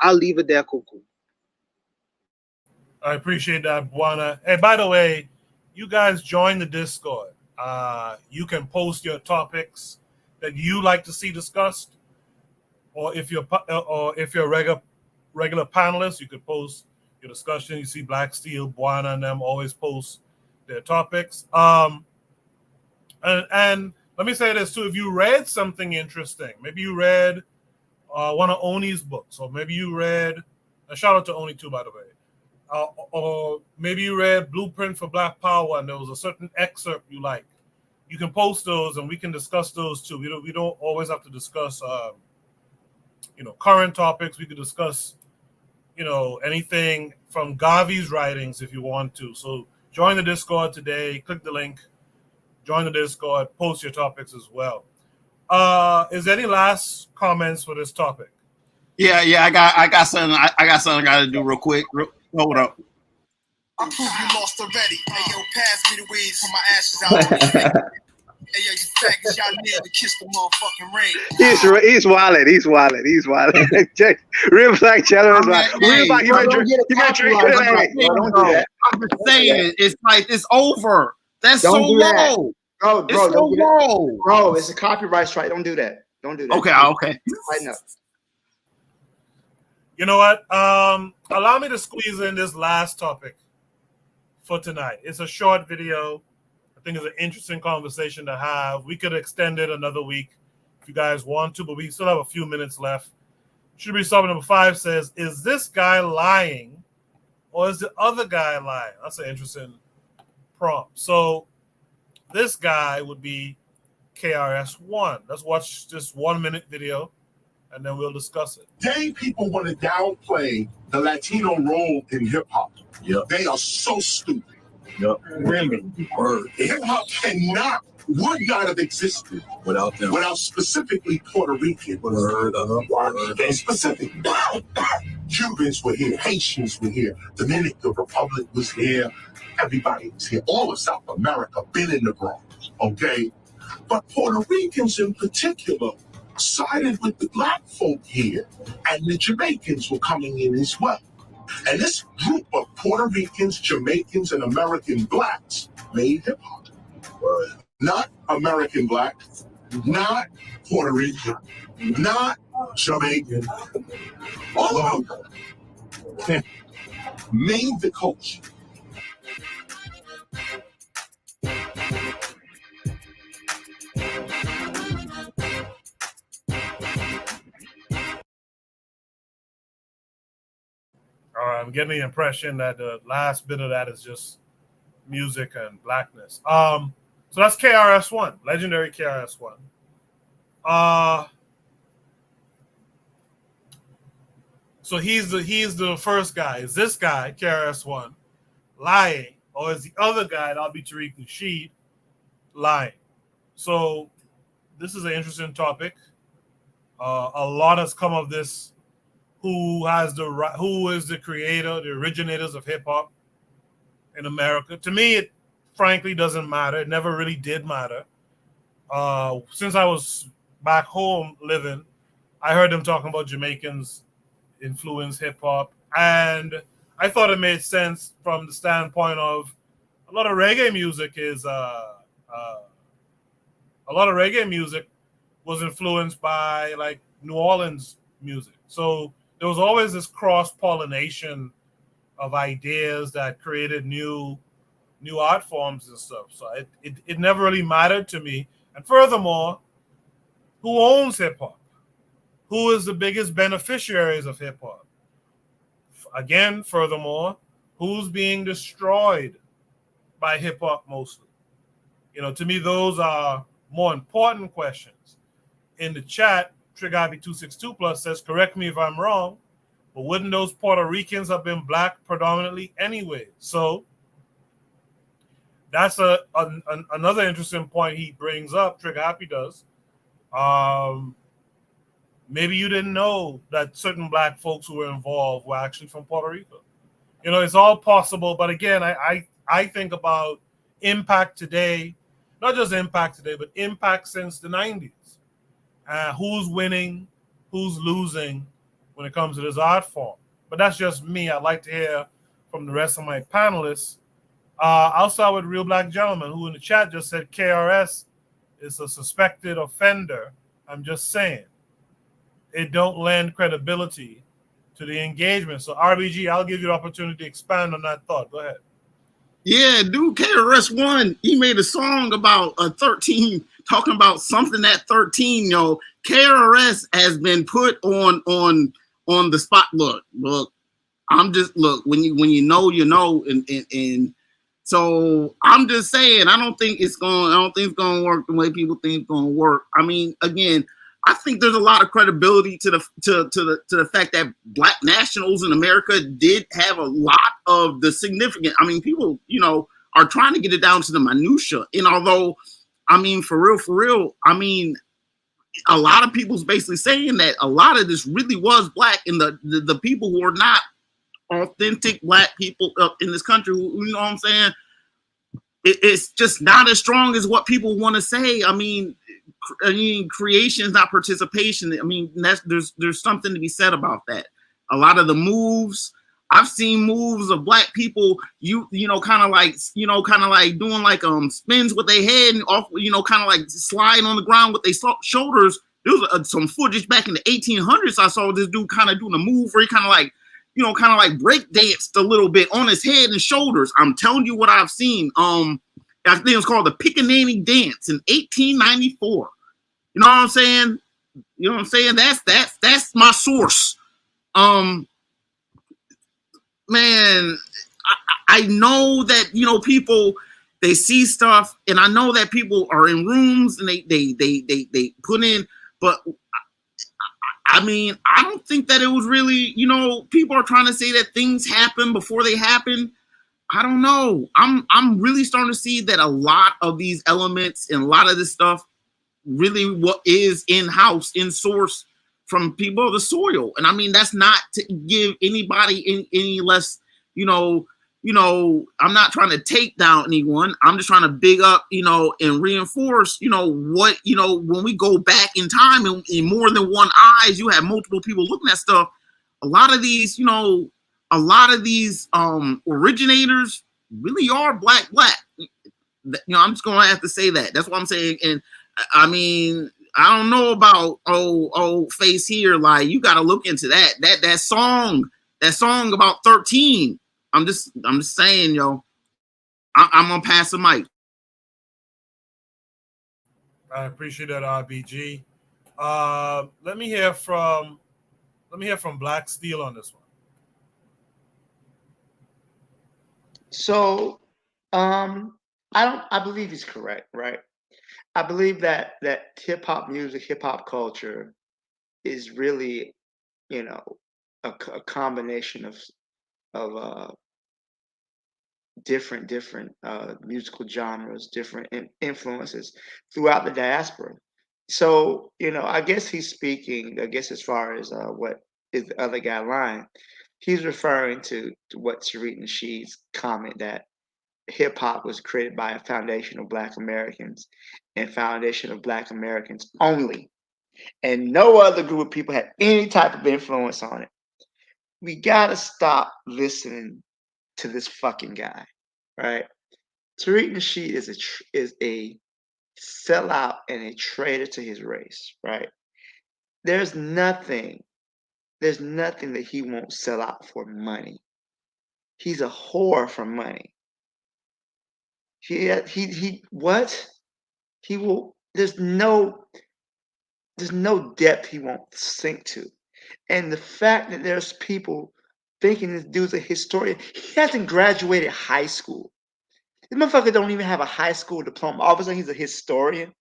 [SPEAKER 6] I'll leave it there, Kuku.
[SPEAKER 1] I appreciate that, Buana. Hey, by the way, you guys join the Discord. You can post your topics that you like to see discussed, or if you're a regular panelist, you could post your discussion. You see Black Steel, Buana, and them always post their topics. And let me say this too: if you read something interesting, maybe you read one of Oni's books, or maybe you read a shout out to Oni too, by the way, or maybe you read Blueprint for Black Power, and there was a certain excerpt you like. You can post those, and we can discuss those too. We don't always have to discuss current topics. We could discuss anything from Garvey's writings if you want to. So join the Discord today. Click the link. Join the Discord. Post your topics as well. Is there any last comments for this topic?
[SPEAKER 18] Yeah. I got something I got to do real quick. Hold up.
[SPEAKER 12] I prove you lost already. Hey yo, pass me the weeds for my ashes out. Hey yo, you faggots, y'all need to kiss the motherfucking ring.
[SPEAKER 6] He's wallet. Real black gentleman.
[SPEAKER 18] I'm just saying, it's like it's over. That's so low.
[SPEAKER 7] Bro,
[SPEAKER 18] it's so low.
[SPEAKER 7] Bro, it's a copyright strike. Don't do that.
[SPEAKER 18] Okay.
[SPEAKER 7] Right now.
[SPEAKER 1] You know what? Allow me to squeeze in this last topic for tonight. It's a short video. I think it's an interesting conversation to have. We could extend it another week if you guys want to, but we still have a few minutes left. Should be solving number 5 says, is this guy lying or is the other guy lying? That's an interesting prompt. So this guy would be KRS-One. Let's watch this 1-minute video and then we'll discuss it.
[SPEAKER 20] Today, people want to downplay the Latino role in hip hop. Yep. They are so stupid. Yep. Really. Hip hop would not have existed without them. Without specifically Puerto Rican. And specifically, Cubans were here, Haitians were here, Dominican Republic was here, everybody was here. All of South America been in the Bronx, okay? But Puerto Ricans in particular sided with the black folk here, and the Jamaicans were coming in as well. And this group of Puerto Ricans, Jamaicans, and American blacks made hip hop. Not American black, not Puerto Rican, not Jamaican. All of them made the culture.
[SPEAKER 1] I'm getting the impression that the last bit of that is just music and blackness. So that's KRS-One, legendary KRS-One. So he's the first guy. Is this guy, KRS-One, lying? Or is the other guy, that'll be Tariq Nasheed, lying? So this is an interesting topic. A lot has come of this. Who is the creator, the originators of hip hop in America? To me, it frankly doesn't matter. It never really did matter. Since I was back home living, I heard them talking about Jamaicans influence hip hop, and I thought it made sense from the standpoint of a lot of reggae music was influenced by like New Orleans music. So there was always this cross-pollination of ideas that created new art forms and stuff. So it never really mattered to me. And furthermore, who owns hip hop? Who is the biggest beneficiaries of hip hop? Again, furthermore, who's being destroyed by hip hop mostly? To me, those are more important questions. In the chat, Trigabi262+ says, correct me if I'm wrong, but wouldn't those Puerto Ricans have been black predominantly anyway? So that's another interesting point he brings up, Trigabi does. Maybe you didn't know that certain black folks who were involved were actually from Puerto Rico. It's all possible. But again, I think about impact today, not just impact today, but impact since the 90s. Who's winning, who's losing when it comes to this art form. But that's just me. I'd like to hear from the rest of my panelists. I'll start with Real Black Gentleman, who in the chat just said KRS is a suspected offender. I'm just saying. It don't lend credibility to the engagement. So RBG, I'll give you the opportunity to expand on that thought. Go ahead.
[SPEAKER 18] Yeah, dude, KRS-One, he made a song about 13, talking about something at 13. KRS has been put on the spot. Look, when you know, and so I'm just saying, I don't think it's gonna work the way people think it's gonna work. I mean, again, I think there's a lot of credibility to the fact that black nationals in America did have a lot of the significant. I mean, people, are trying to get it down to the minutia. And although, I mean, for real, I mean, a lot of people's basically saying that a lot of this really was black, and the people who are not authentic black people up in this country, you know what I'm saying? It's just not as strong as what people want to say. I mean, creation is not participation. I mean, there's something to be said about that. A lot of the moves, I've seen moves of black people, kind of like doing like spins with their head and off, kind of like sliding on the ground with their shoulders. There was some footage back in the 1800s. I saw this dude kind of doing a move where he kind of like break danced a little bit on his head and shoulders. I'm telling you what I've seen. I think it was called the Pickaninny Dance in 1894. You know what I'm saying? You know what I'm saying? That's my source. Man, I know that people, they see stuff, and I know that people are in rooms and they put in, but I mean, I don't think that it was really, people are trying to say that things happen before they happen. I don't know. I'm really starting to see that a lot of these elements and a lot of this stuff really what is in-house, in source from people of the soil. And I mean, that's not to give anybody any less, I'm not trying to take down anyone. I'm just trying to big up, and reinforce, what, when we go back in time and in more than one eyes, you have multiple people looking at stuff. A lot of these, originators really are black. I'm just going to have to say that. That's what I'm saying. And I mean, I don't know about old face here. Like, you got to look into that song about 13. I'm just saying, yo. I'm gonna pass the mic.
[SPEAKER 1] I appreciate that, RBG. Let me hear from Black Steel on this one.
[SPEAKER 7] So, I believe he's correct, right? I believe that hip hop music, hip hop culture is really, a combination of different musical genres, different influences throughout the diaspora. So, I guess he's speaking, I guess, as far as what is the other guy lying, he's referring to what Tariq Nasheed's comment that hip hop was created by a foundation of Black Americans and foundation of Black Americans only. And no other group of people had any type of influence on it. We gotta stop listening to this fucking guy, right? Tariq Nasheed is a sellout and a traitor to his race, right? There's nothing that he won't sell out for money. He's a whore for money. He what? He will. There's no depth he won't sink to, and the fact that there's people thinking this dude's a historian. He hasn't graduated high school. This motherfucker don't even have a high school diploma. All of a sudden, he's a historian.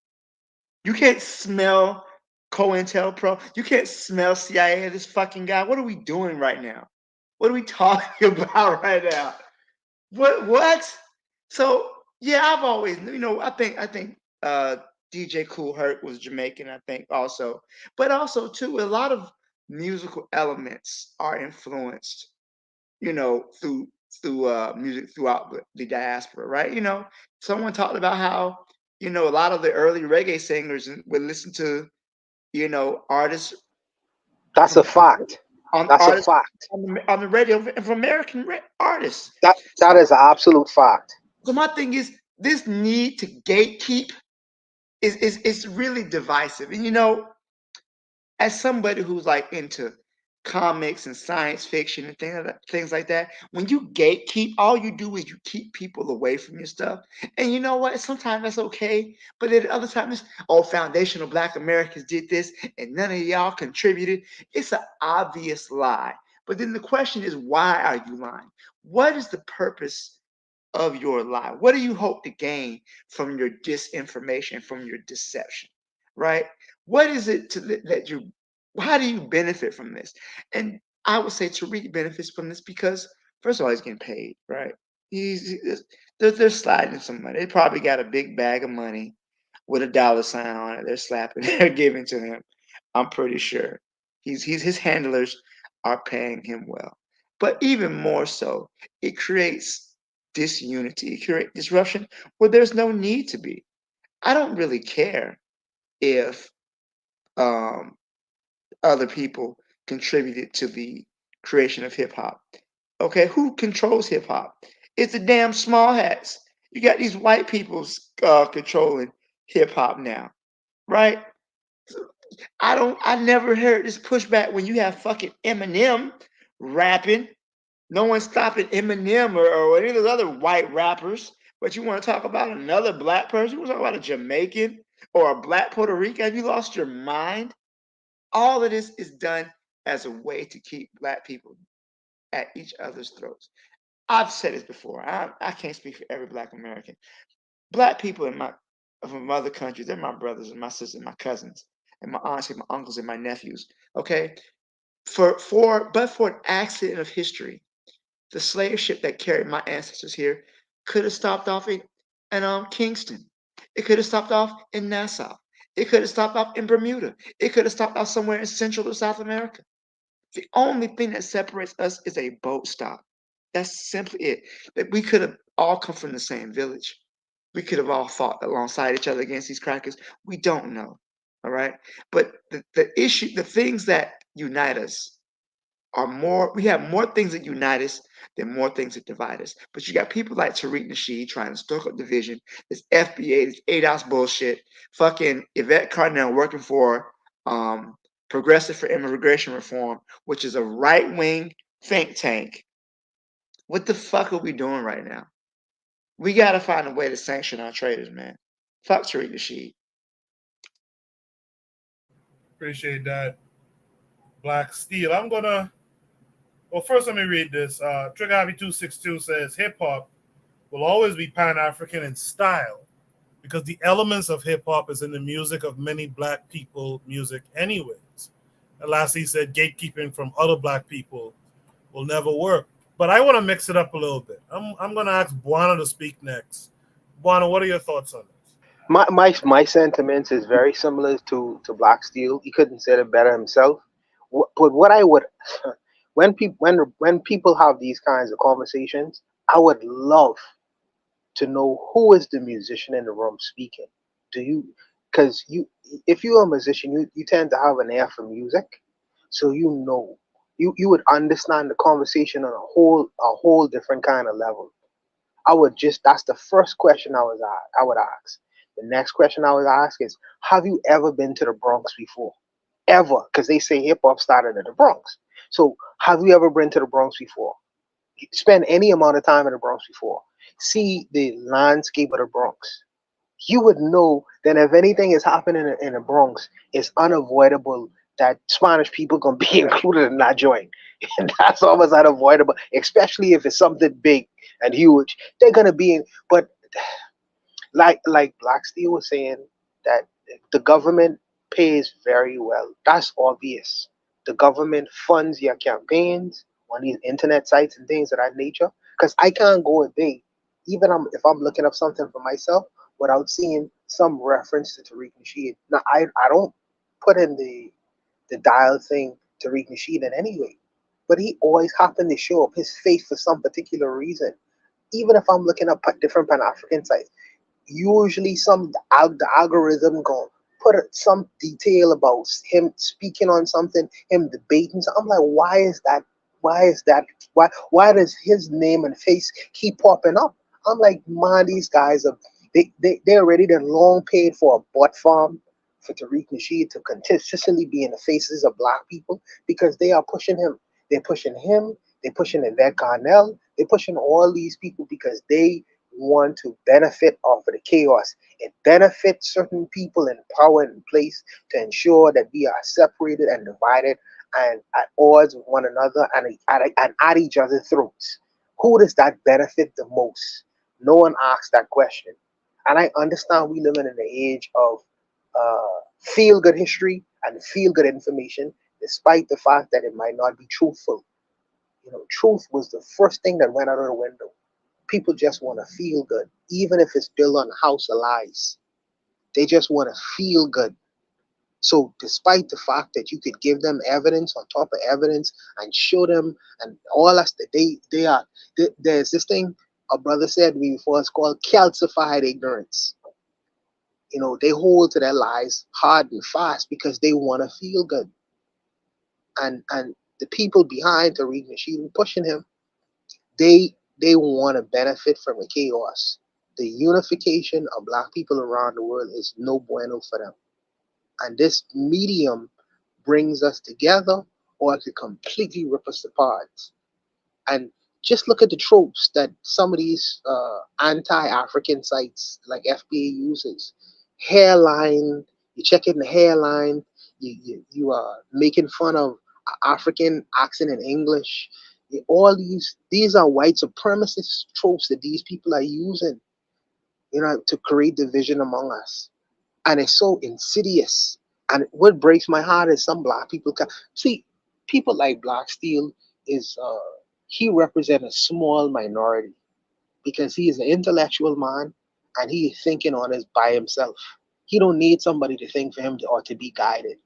[SPEAKER 7] You can't smell COINTELPRO. You can't smell CIA. This fucking guy. What are we doing right now? What are we talking about right now? What? So yeah, I've always, I think DJ Kool Herc was Jamaican, I think also. But also too, a lot of musical elements are influenced, through music throughout the diaspora, right? Someone talked about how, a lot of the early reggae singers would listen to, artists
[SPEAKER 6] That's a fact. That's a fact.
[SPEAKER 7] on the radio from American artists.
[SPEAKER 6] That is an absolute fact.
[SPEAKER 7] So my thing is, this need to gatekeep is really divisive. And as somebody who's like into comics and science fiction and things like that, when you gatekeep, all you do is you keep people away from your stuff. And you know what? Sometimes that's okay, but at other times, foundational Black Americans did this and none of y'all contributed. It's an obvious lie. But then the question is, why are you lying? What is the purpose of your lie? What do you hope to gain from your disinformation, from your deception, right? What is it that you, how do you benefit from this? And I would say Tariq benefits from this because, first of all, he's getting paid, right? They're sliding some money. They probably got a big bag of money with a dollar sign on it. They're slapping, they're giving to him. I'm pretty sure his handlers are paying him well. But even more so, it creates disunity, it creates disruption where there's no need to be. I don't really care if other people contributed to the creation of hip hop. Okay, who controls hip hop? It's the damn small hats. You got these white people controlling hip hop now, right? I never heard this pushback when you have fucking Eminem rapping. No one's stopping Eminem or any of those other white rappers. But you want to talk about another black person? You want to talk about a Jamaican or a black Puerto Rican? Have you lost your mind? All of this is done as a way to keep black people at each other's throats. I've said this before. I can't speak for every black American. Black people from other countries, they're my brothers and my sisters, my cousins, and my aunts and my uncles and my nephews. Okay, but for an accident of history, the slave ship that carried my ancestors here could have stopped off in Kingston. It could have stopped off in Nassau. It could have stopped off in Bermuda. It could have stopped off somewhere in Central or South America. The only thing that separates us is a boat stop. That's simply it. That we could have all come from the same village. We could have all fought alongside each other against these crackers. We don't know. All right. But the things that unite us are more, we have more things that unite us the more things that divide us. But you got people like Tariq Nasheed trying to stoke up division, this FBA, this ADOS bullshit, fucking Yvette Cardinal working for Progressive for Immigration Reform, which is a right-wing think tank. What the fuck are we doing right now? We got to find a way to sanction our traders, man. Fuck Tariq Nasheed.
[SPEAKER 1] Appreciate that. Black Steel. Well, first let me read this. Trigger Happy 262 says hip hop will always be Pan-African in style because the elements of hip hop is in the music of many black people music anyways. And lastly, he said gatekeeping from other black people will never work. But I want to mix it up a little bit. I'm going to ask Buana to speak next. Buana, what are your thoughts on this?
[SPEAKER 6] My sentiments is very similar to Black Steel. He couldn't say it better himself. But what I would, when people have these kinds of conversations, I would love to know who is the musician in the room speaking. Do you? Because if you're a musician, you tend to have an ear for music, so you would understand the conversation on a whole different kind of level. That's the first question I would ask. The next question I would ask is, have you ever been to the Bronx before? Ever? Because they say hip hop started in the Bronx. So have you ever been to the Bronx before? Spend any amount of time in the Bronx before. See the landscape of the Bronx. You would know that if anything is happening in the Bronx, it's unavoidable that Spanish people gonna be included in that joint. And that's almost unavoidable, especially if it's something big and huge. They're gonna be in, but like Black Steel was saying, that the government pays very well. That's obvious. The government funds your campaigns on these internet sites and things of that nature. Because I can't go a day, if I'm looking up something for myself, without seeing some reference to Tariq Nasheed. Now I don't put in the dial thing Tariq Nasheed in any way, but he always happened to show up his face for some particular reason. Even if I'm looking up different Pan African sites, usually the algorithm going put some detail about him speaking on something, him debating. So I'm like, why is that? Why is that? Why does his name and face keep popping up? I'm like, man, these guys are they're already long paid for a bot farm for Tariq Nasheed to consistently be in the faces of black people because they are pushing him. They're pushing him. They're pushing Yvette Carnell. They're pushing all these people because they want to benefit off of the chaos. It benefits certain people in power and place to ensure that we are separated and divided and at odds with one another and at each other's throats. Who does that benefit the most? No one asks that question. And I understand we live in an age of feel good history and feel good information, despite the fact that it might not be truthful. Truth was the first thing that went out of the window. People just want to feel good, even if it's built on a house of lies. They just want to feel good. So, despite the fact that you could give them evidence on top of evidence and show them and all that, there's this thing a brother said to me before. It's called calcified ignorance. They hold to their lies hard and fast because they want to feel good. And the people behind Tariq Nasheed pushing him, they want to benefit from the chaos. The unification of black people around the world is no bueno for them. And this medium brings us together, or it could completely rip us apart. And just look at the tropes that some of these anti-African sites like FBA uses. Hairline, you check in the hairline, you are making fun of African accent in English. All these are white supremacist tropes that these people are using, to create division among us. And it's so insidious. And what breaks my heart is some black people see people like Black Steel is he represents a small minority because he is an intellectual man and he is thinking on his by himself. He don't need somebody to think for him or to be guided.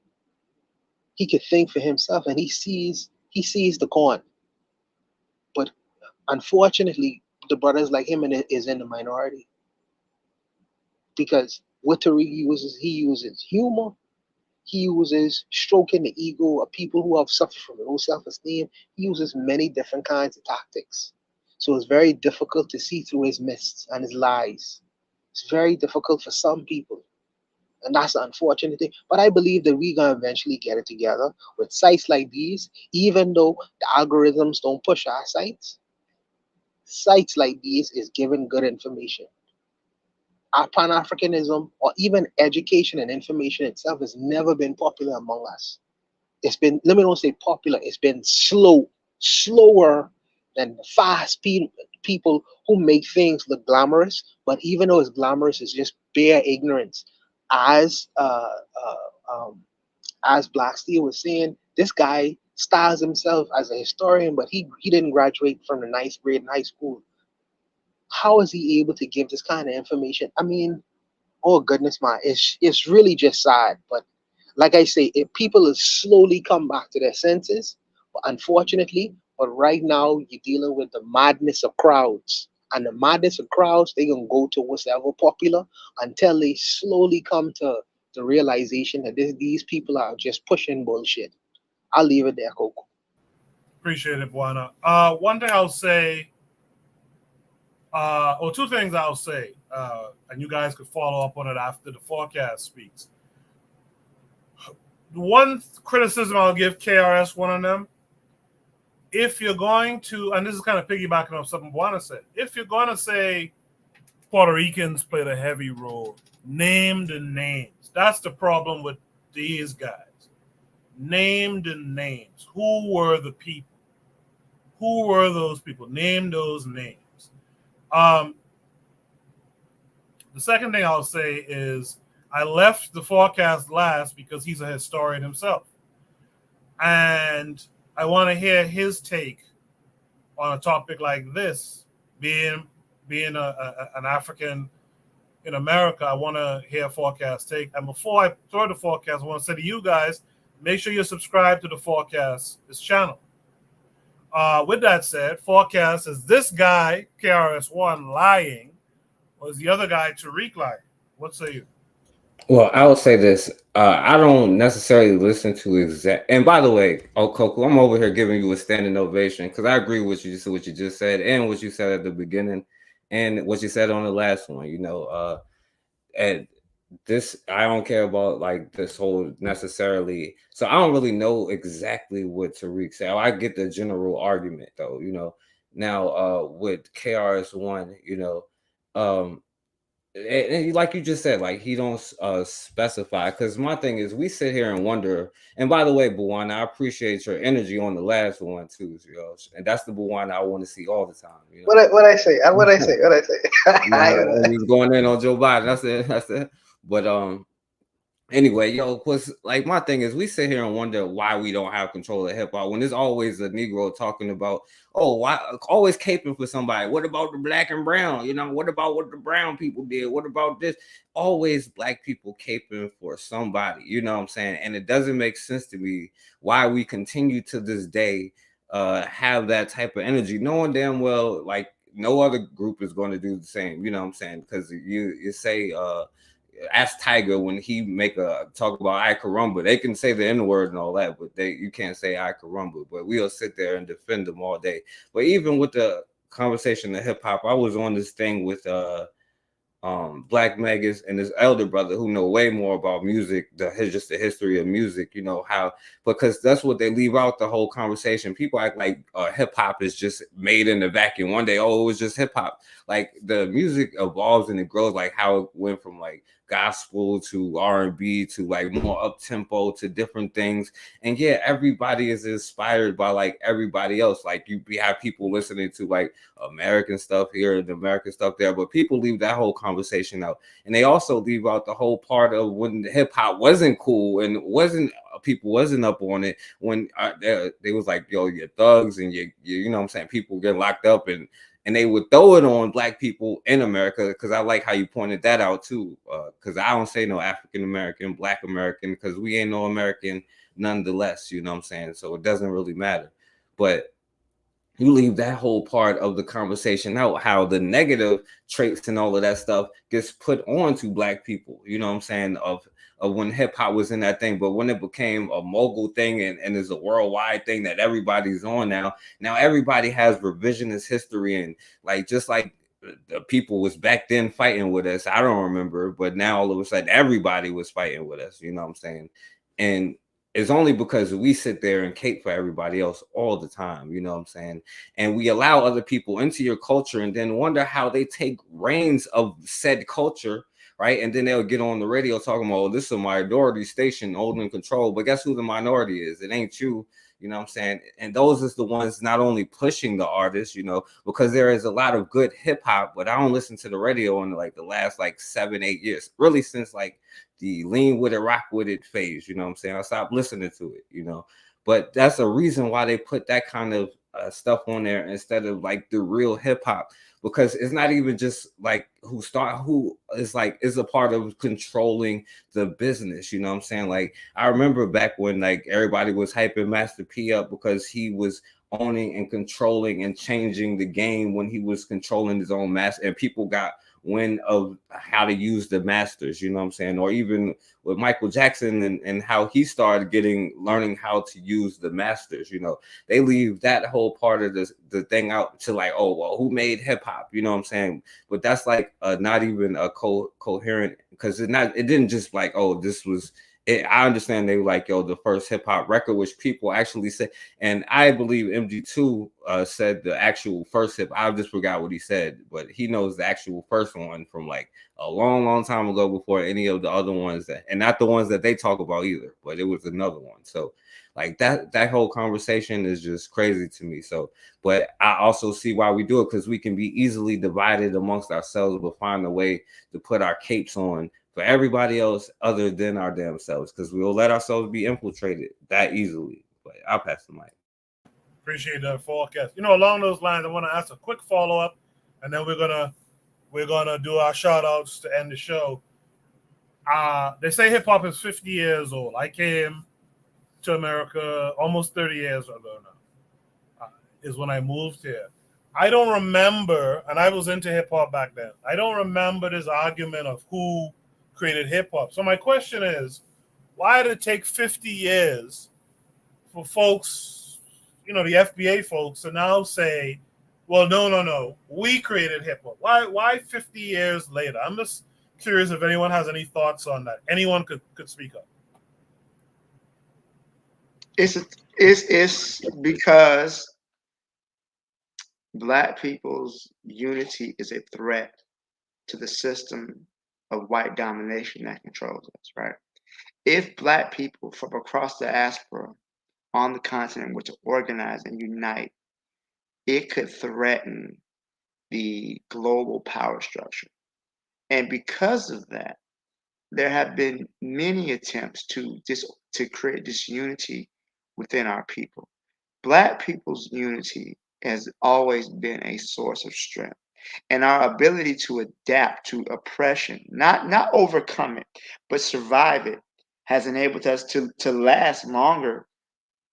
[SPEAKER 6] He could think for himself and he sees the corn. But unfortunately, the brothers like him is in the minority because what Tariq uses, he uses humor He uses stroking the ego of people who have suffered from low self-esteem. He uses many different kinds of tactics. So it's very difficult to see through his mists and his lies. It's very difficult for some people. And that's the unfortunate thing. But I believe that we're going to eventually get it together with sites like these, even though the algorithms don't push our sites. Sites like these is giving good information. Our Pan-Africanism or even education and information itself has never been popular among us. It's been, let me not say popular, it's been slower than the fast people who make things look glamorous. But even though it's glamorous, it's just bare ignorance. As Black Steel was saying, this guy styles himself as a historian, but he didn't graduate from the ninth grade in high school. How is he able to give this kind of information? I mean, oh goodness, man, it's really just sad. But like I say, if people will slowly come back to their senses, but unfortunately, but right now you're dealing with the madness of crowds. And the madness of crowds, they're gonna go to whatever popular until they slowly come to the realization that these people are just pushing bullshit. I'll leave it there, Coco.
[SPEAKER 1] Appreciate it, Buana. One thing I'll say, or two things I'll say, and you guys could follow up on it after the forecast speaks. The one criticism I'll give KRS, one of them, if you're going to, and this is kind of piggybacking on something Buana said, if you're going to say Puerto Ricans played a heavy role, name the names. That's the problem with these guys. Name the names. Who were the people? Who were those people? Name those names. The second thing I'll say is I left the forecast last because he's a historian himself. And I want to hear his take on a topic like this, being an African in America. I want to hear forecast take. And before I throw the forecast, I want to say to you guys, make sure you subscribe to the forecast, this channel. With that said, forecast is this guy, KRS-One, lying, or is the other guy, Tariq, lying? What say you?
[SPEAKER 11] Well, I would say this. I don't necessarily listen to exact. And by the way, Coco, I'm over here giving you a standing ovation because I agree with you, what you just said, and what you said at the beginning, and what you said on the last one. You know, and this, I don't care about like this whole necessarily. So I don't really know exactly what Tariq said. I get the general argument though. You know, now with KRS-One, you know, and like you just said, like he don't specify. Because my thing is, we sit here and wonder. And by the way, Buwana, I appreciate your energy on the last one too, you know. And that's the Buwana I want to see all the time. You know?
[SPEAKER 6] What I say?
[SPEAKER 11] You know, he's going in on Joe Biden. That's it. But anyway, was like my thing is we sit here and wonder why we don't have control of hip hop when there's always a Negro talking about, oh, why always caping for somebody. What about the black and brown? You know, what about what the brown people did? What about this? Always black people caping for somebody, you know what I'm saying? And it doesn't make sense to me why we continue to this day have that type of energy, knowing damn well like no other group is going to do the same, you know what I'm saying? Because you say ask Tiger when he make a talk about I Carumba. They can say the N-word and all that, but you can't say I Carumba. But we'll sit there and defend them all day. But even with the conversation of hip hop, I was on this thing with Black Megas and his elder brother who know way more about music, just the history of music, you know, how, because that's what they leave out the whole conversation. People act like hip hop is just made in a vacuum. One day, oh, it was just hip hop. Like the music evolves and it grows, like how it went from like gospel to R&B to like more up tempo to different things. And yeah, everybody is inspired by like everybody else. Like you have people listening to like American stuff here and American stuff there, but people leave that whole conversation out. And they also leave out the whole part of when hip hop wasn't cool and people wasn't up on it, when they was like, yo, you're thugs and you know what I'm saying, people get locked up and they would throw it on black people in America, because I like how you pointed that out too, because I don't say no African American, Black American, because we ain't no American nonetheless, you know what I'm saying? So it doesn't really matter. But you leave that whole part of the conversation out, how the negative traits and all of that stuff gets put on to black people, you know what I'm saying, of when hip hop was in that thing. But when it became a mogul thing and is a worldwide thing that everybody's on now everybody has revisionist history, and like just like the people was back then fighting with us, I don't remember, but now all of a sudden everybody was fighting with us, you know what I'm saying? And it's only because we sit there and cape for everybody else all the time, you know what I'm saying? And we allow other people into your culture and then wonder how they take reins of said culture, right? And then they'll get on the radio talking about, oh, this is a minority station holding control. But guess who the minority is? It ain't you. You know what I'm saying? And those is the ones not only pushing the artists, you know, because there is a lot of good hip hop, but I don't listen to the radio in like the last like 7-8 years, really since like the lean with it, rock with it phase, you know what I'm saying? I stopped listening to it, you know, but that's a reason why they put that kind of stuff on there instead of like the real hip hop, because it's not even just like who is like is a part of controlling the business, you know what I'm saying? Like I remember back when like everybody was hyping Master P up because he was owning and controlling and changing the game when he was controlling his own master, and people got wind of how to use the masters, you know what I'm saying? Or even with Michael Jackson and how he started learning how to use the masters, you know, they leave that whole part of the thing out to like, oh, well, who made hip hop? You know what I'm saying? But that's like not even a coherent, because it didn't just like, oh, this was it. I understand they were like, yo, the first hip hop record, which people actually say, and I believe MG2 said the actual first hip. I just forgot what he said, but he knows the actual first one from like a long, long time ago before any of the other ones and not the ones that they talk about either, but it was another one. So like that whole conversation is just crazy to me. So, but I also see why we do it, because we can be easily divided amongst ourselves, but find a way to put our capes on for everybody else other than our damn selves, because we will let ourselves be infiltrated that easily. But I'll pass the mic.
[SPEAKER 1] Appreciate that forecast. You know, along those lines, I want to ask a quick follow up, and then we're gonna do our shout outs to end the show. They say hip hop is 50 years old. I came to America almost 30 years ago now. Is when I moved here. I don't remember, and I was into hip hop back then. I don't remember this argument of who created hip hop. So my question is, why did it take 50 years for folks, you know, the FBA folks, to now say, well, no, we created hip hop? Why 50 years later? I'm just curious if anyone has any thoughts on that. Anyone could speak up.
[SPEAKER 7] It's because Black people's unity is a threat to the system of white domination that controls us, right? If Black people from across the diaspora on the continent were to organize and unite, it could threaten the global power structure. And because of that, there have been many attempts to create disunity within our people. Black people's unity has always been a source of strength, and our ability to adapt to oppression, not overcome it, but survive it, has enabled us to last longer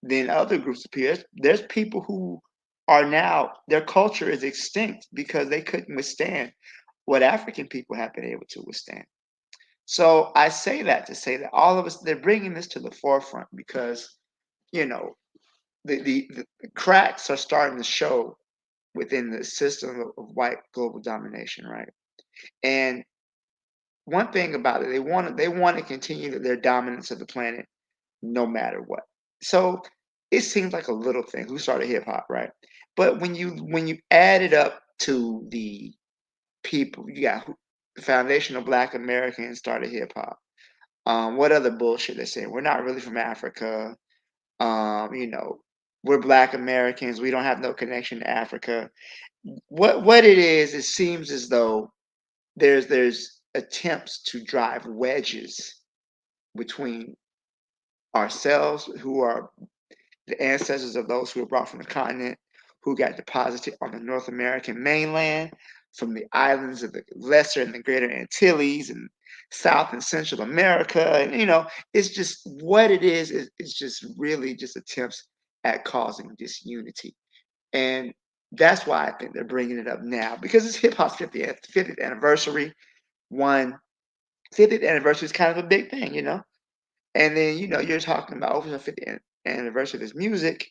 [SPEAKER 7] than other groups of people. There's people who are now, their culture is extinct because they couldn't withstand what African people have been able to withstand. So I say that to say that all of us, they're bringing this to the forefront because, you know, the cracks are starting to show within the system of white global domination, right? And one thing about it, they want to continue their dominance of the planet no matter what. So it seems like a little thing. Who started hip hop, right? But when you add it up to the people, you got the foundation of Black Americans started hip hop. What other bullshit they're saying? We're not really from Africa. You know, we're Black Americans. We don't have no connection to Africa. What it is, it seems as though there's attempts to drive wedges between ourselves, who are the ancestors of those who were brought from the continent, who got deposited on the North American mainland, from the islands of the Lesser and the Greater Antilles and South and Central America. And, you know, it's just what it is. It's just really just attempts at causing disunity. And that's why I think they're bringing it up now, because it's hip hop's 50th anniversary. 50th anniversary is kind of a big thing, you know? And then, you're talking about over the 50th anniversary of this music.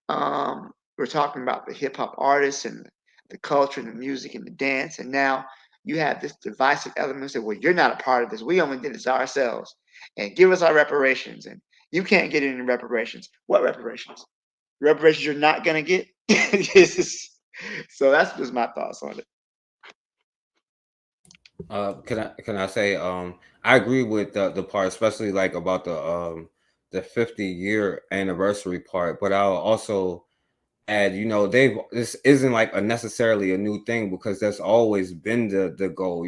[SPEAKER 7] We're talking about the hip hop artists and the culture and the music and the dance. And now you have this divisive element that, well, you're not a part of this. We only did this ourselves. And give us our reparations. And you can't get any reparations. What reparations? Reparations you're not going to get? So that's just my thoughts on it.
[SPEAKER 11] Can I say I agree with the part, especially like about the 50-year anniversary part, but I'll also add, this isn't like necessarily a new thing, because that's always been the goal.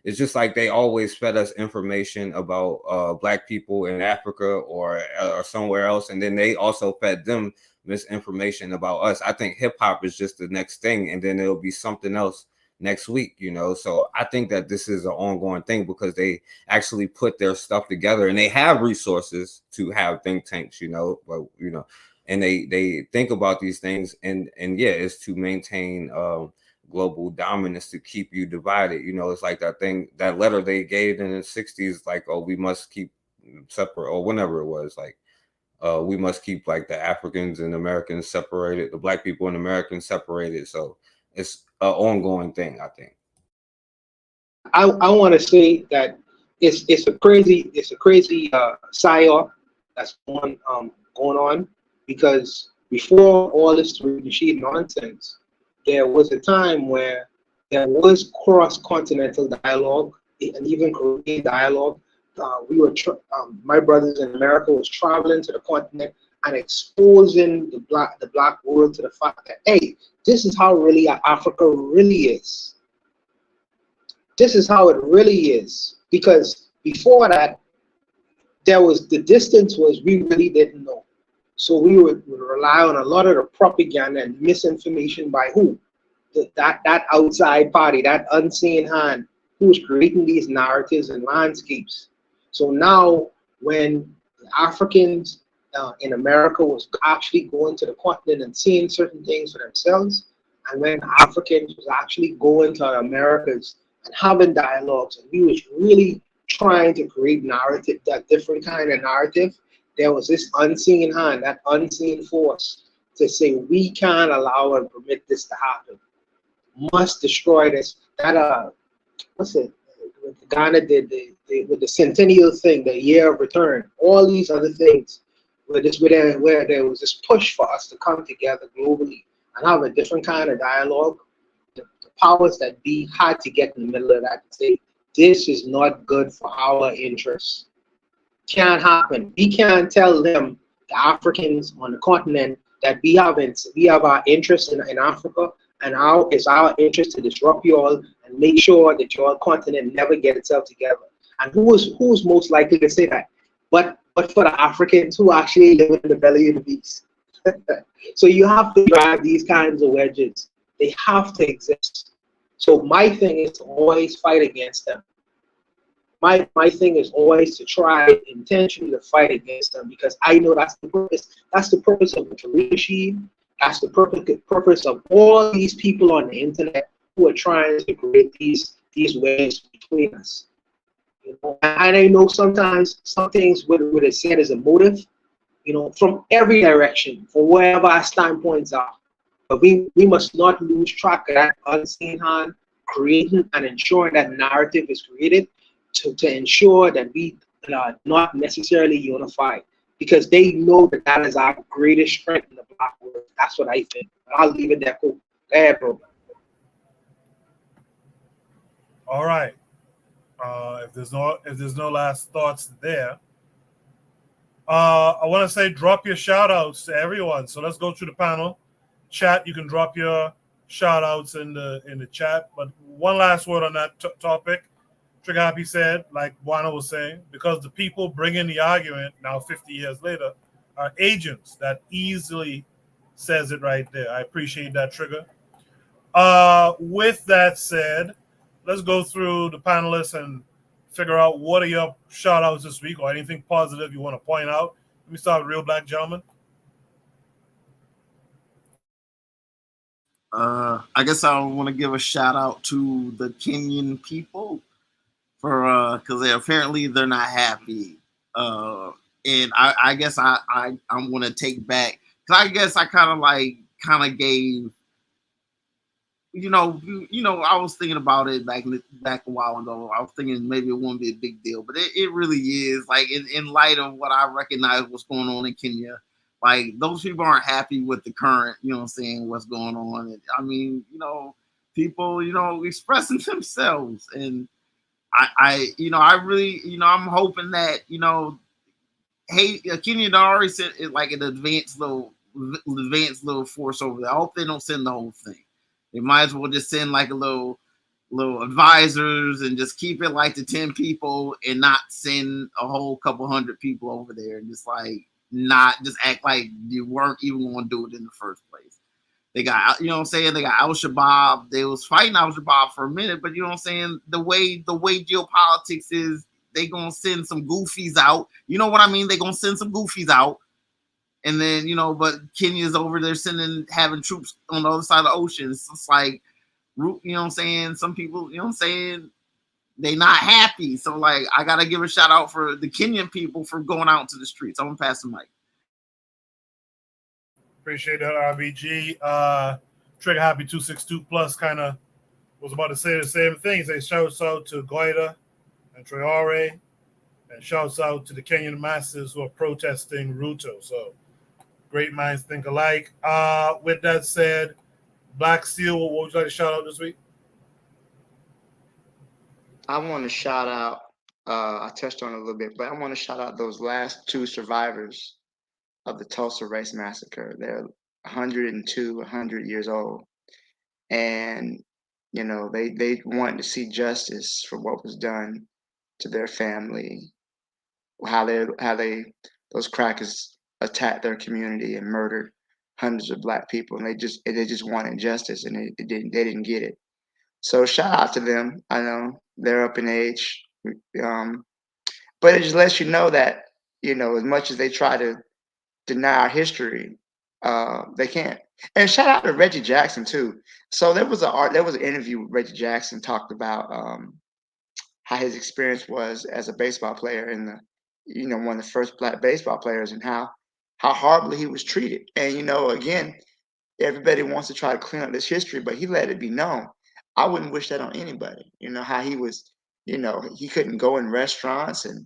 [SPEAKER 11] It's just like they always fed us information about Black people in Africa or somewhere else, and then they also fed them misinformation about us. I think hip hop is just the next thing, and then it'll be something else next week. So I think that this is an ongoing thing, because they actually put their stuff together, and they have resources to have think tanks, but and they think about these things, and yeah, it's to maintain global dominance, to keep you divided. It's like that letter they gave in the 60s, like, oh, we must keep separate, or whenever it was, like, we must keep like the Africans and Americans separated, the Black people and Americans separated. So it's an ongoing thing, I think.
[SPEAKER 6] I want to say that it's a crazy psyop that's going on, because before all this regime nonsense, there was a time where there was cross-continental dialogue and even Caribbean dialogue. My brothers in America was traveling to the continent and exposing the black world to the fact that, hey, this is how really Africa really is. This is how it really is. Because before that, the distance was we really didn't know. So we would rely on a lot of the propaganda and misinformation by who? That outside party, that unseen hand, who was creating these narratives and landscapes. So now, when the Africans in America was actually going to the continent and seeing certain things for themselves, and when Africans was actually going to Americas and having dialogues, and we was really trying to create narrative, that different kind of narrative, there was this unseen hand, that unseen force to say, we can't allow and permit this to happen. Must destroy this. That what's it? Ghana did with the centennial thing, the year of return, all these other things, where there was this push for us to come together globally and have a different kind of dialogue. The powers that be had to get in the middle of that and say, this is not good for our interests. Can't happen. We can't tell them, the Africans on the continent, that we have our interests in Africa, and it's our interest to disrupt you all and make sure that your continent never get itself together. And who's most likely to say that? But for the Africans who actually live in the belly of the beast. So you have to drive these kinds of wedges. They have to exist. So my thing is to always fight against them. My thing is always to try intentionally to fight against them, because I know that's the purpose. That's the purpose of the Tariq regime. That's the purpose of all these people on the internet who are trying to create these waves between us. And I know sometimes some things what is said as a motive, from every direction, from wherever our standpoints are. But we must not lose track of that unseen hand creating and ensuring that narrative is created to ensure that we are not necessarily unified, because they know that is our greatest strength in the Black world. That's what I think. I'll leave it there. Cool. Go ahead, bro.
[SPEAKER 1] All right. If there's no last thoughts there, I want to say drop your shout outs to everyone. So let's go through the panel chat. You can drop your shout outs in the chat. But one last word on that topic. Trigger Happy said, like Buana was saying, because the people bringing the argument now 50 years later are agents. That easily says it right there. I appreciate that, Trigger. With that said, let's go through the panelists and figure out what are your shout outs this week, or anything positive you want to point out. Let me start with Real Black Gentleman.
[SPEAKER 18] I guess I want to give a shout out to the Kenyan people for because apparently they're not happy. And I guess I'm going to take back because I guess I kind of gave. You know, I was thinking about it back a while ago. I was thinking maybe it won't be a big deal, but it really is. Like in light of what I recognize what's going on in Kenya, like those people aren't happy with the current, you know what I'm saying, what's going on. And, I mean, people, expressing themselves. And I really, I'm hoping that, hey, Kenya already sent it like an advanced little force over there. I hope they don't send the whole thing. They might as well just send like a little advisors and just keep it like the 10 people and not send a whole couple hundred people over there and just like not just act like you weren't even going to do it in the first place. They got, they got Al-Shabaab. They was fighting Al-Shabaab for a minute, but you know what I'm saying? The way geopolitics is, they going to send some goofies out. You know what I mean? They going to send some goofies out. And then, but Kenya's over there having troops on the other side of the ocean. It's just like, you know what I'm saying? Some people, you know what I'm saying? They not happy. So, like, I got to give a shout out for the Kenyan people for going out into the streets. I'm going to pass the mic.
[SPEAKER 1] Appreciate that, RBG. Trigger Happy 262 Plus kind of was about to say the same thing. He says, shouts out to Goida and Traore, and shouts out to the Kenyan masses who are protesting Ruto. So, great minds think alike. With that said, Black Steel, what would you like to shout out this week?
[SPEAKER 7] I want to shout out, I touched on it a little bit, but I want to shout out those last two survivors of the Tulsa Race Massacre. They're 102, 100 years old. And, they wanted to see justice for what was done to their family, how those crackers attacked their community and murdered hundreds of Black people, and they just wanted justice, and they didn't get it. So shout out to them. I know they're up in age, but it just lets you know that as much as they try to deny our history, they can't. And shout out to Reggie Jackson too. So there was an interview with Reggie Jackson, talked about how his experience was as a baseball player in the one of the first Black baseball players, and how horribly he was treated. And again, everybody wants to try to clean up this history, but he let it be known. I wouldn't wish that on anybody. How he was, he couldn't go in restaurants, and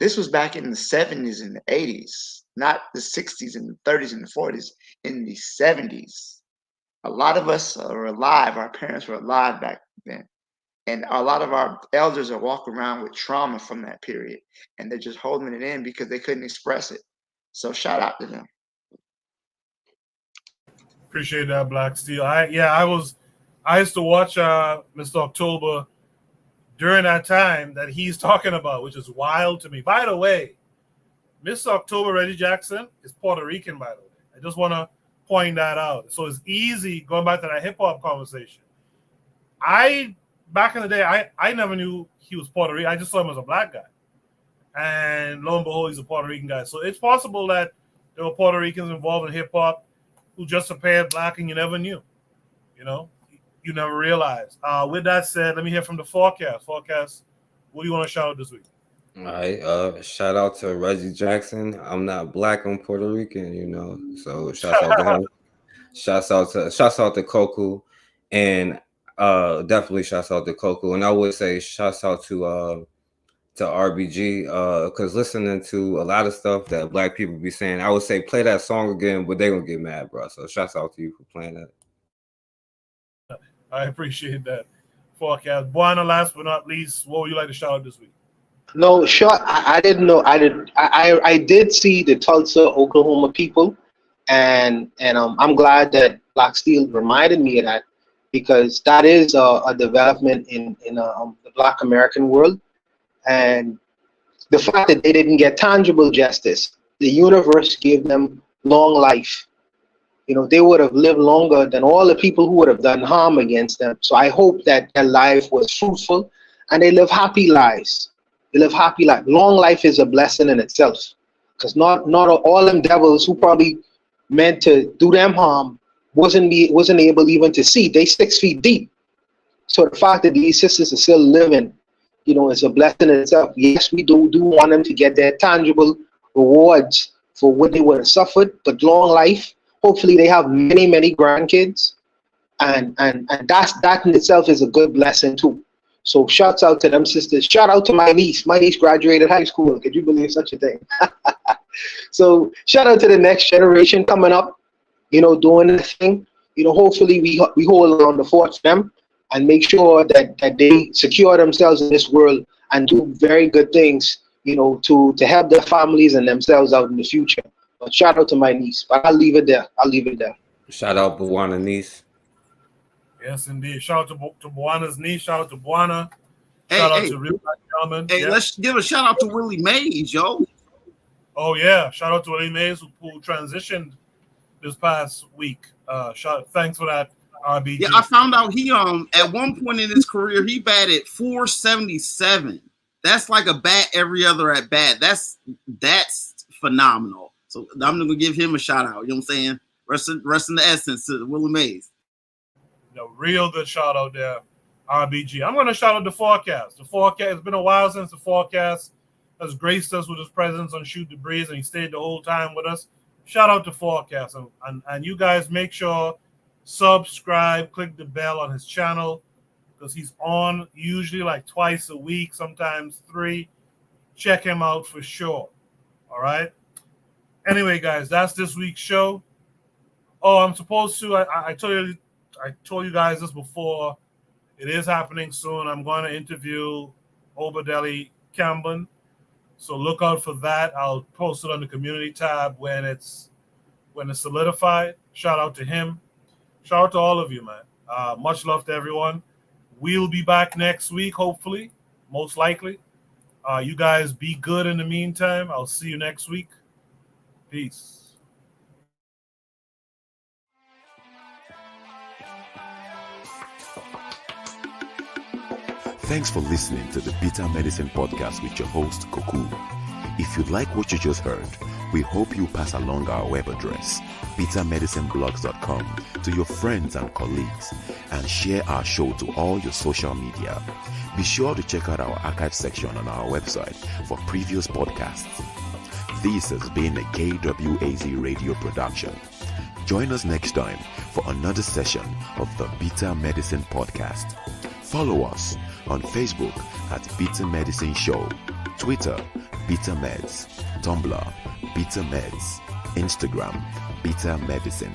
[SPEAKER 7] this was back in the 70s and the 80s, not the 60s and the 30s and the 40s, in the 70s. A lot of us are alive. Our parents were alive back then. And a lot of our elders are walking around with trauma from that period, and they're just holding it in because they couldn't express it. So shout out to them.
[SPEAKER 1] Appreciate that, Black Steel. I used to watch Mr. October during that time that he's talking about, which is wild to me. By the way, Mr. October Reggie Jackson is Puerto Rican, by the way. I just want to point that out. So it's easy going back to that hip-hop conversation. Back in the day, I never knew he was Puerto Rican. I just saw him as a Black guy. And lo and behold, he's a Puerto Rican guy. So it's possible that there were Puerto Ricans involved in hip-hop who just appeared Black and you never knew. You never realized. With that said, let me hear from the forecast. Forecast, what do you want to shout out this week?
[SPEAKER 11] All right. Shout out to Reggie Jackson. I'm not Black, I'm Puerto Rican, so shouts out to him. Shouts out to Koku, and definitely shouts out to Koku. And I would say shouts out to RBG, because listening to a lot of stuff that Black people be saying, I would say play that song again, but they gonna get mad, bro. So shouts out to you for playing that.
[SPEAKER 1] I appreciate that. Forecast. Buana, last but not least, what would you like to shout out this week?
[SPEAKER 6] No, sure. I didn't know. I did see the Tulsa, Oklahoma people, and I'm glad that Black Steel reminded me of that, because that is a development in the Black American world, and the fact that they didn't get tangible justice. The universe gave them long life. They would have lived longer than all the people who would have done harm against them. So I hope that their life was fruitful and they live happy lives. They live happy life. Long life is a blessing in itself, because not all them devils who probably meant to do them harm wasn't able even to see. They 6 feet deep. So the fact that these sisters are still living, you know, is a blessing in itself. Yes, we do want them to get their tangible rewards for what they would have suffered, but long life. Hopefully they have many, many grandkids. And that in itself is a good blessing too. So shouts out to them sisters. Shout out to my niece. My niece graduated high school. Could you believe such a thing? So shout out to the next generation coming up, you know, doing this thing. You know, hopefully we hold on the fort for them and make sure that they secure themselves in this world and do very good things, you know, to help their families and themselves out in the future. But shout out to my niece. But I'll leave it there.
[SPEAKER 11] Shout out Buwana niece.
[SPEAKER 1] Yes, indeed. Shout out to Buana's niece. Shout out to Buana. Shout out to Real Black Gentleman.
[SPEAKER 18] Hey, let's give a shout out to Willie Mays, yo.
[SPEAKER 1] Oh yeah, shout out to Willie Mays who transitioned this past week. Thanks for that, RBG.
[SPEAKER 18] Yeah, I found out he at one point in his career he batted .477. That's like a bat every other at bat. That's phenomenal. So I'm gonna give him a shout out. You know what I'm saying? Rest in the essence to Willie Mays.
[SPEAKER 1] Real good shout out there, RBG. I'm gonna shout out the Forecast. The Forecast. It's been a while since the Forecast has graced us with his presence on Shoot the Breeze, and he stayed the whole time with us. Shout out to Forecast, and you guys make sure subscribe, click the bell on his channel because he's on usually like twice a week, sometimes 3. Check him out for sure. All right. Anyway, guys, that's this week's show. Oh, I'm supposed to. I told you guys this before. It is happening soon. I'm going to interview Obadeli Camben. So look out for that. I'll post it on the community tab when it's solidified. Shout out to him. Shout out to all of you, man. Much love to everyone. We'll be back next week, hopefully, most likely. You guys be good in the meantime. I'll see you next week. Peace.
[SPEAKER 2] Thanks for listening to the Bitter Medicine Podcast with your host, Koku. If you like what you just heard, we hope you pass along our web address, bittermedicineblogs.com, to your friends and colleagues, and share our show to all your social media. Be sure to check out our archive section on our website for previous podcasts. This has been a KWAZ radio production. Join us next time for another session of the Bitter Medicine Podcast. Follow us on Facebook at Bitter Medicine Show, Twitter, Bitter Meds, Tumblr, Bitter Meds, Instagram, Bitter Medicine.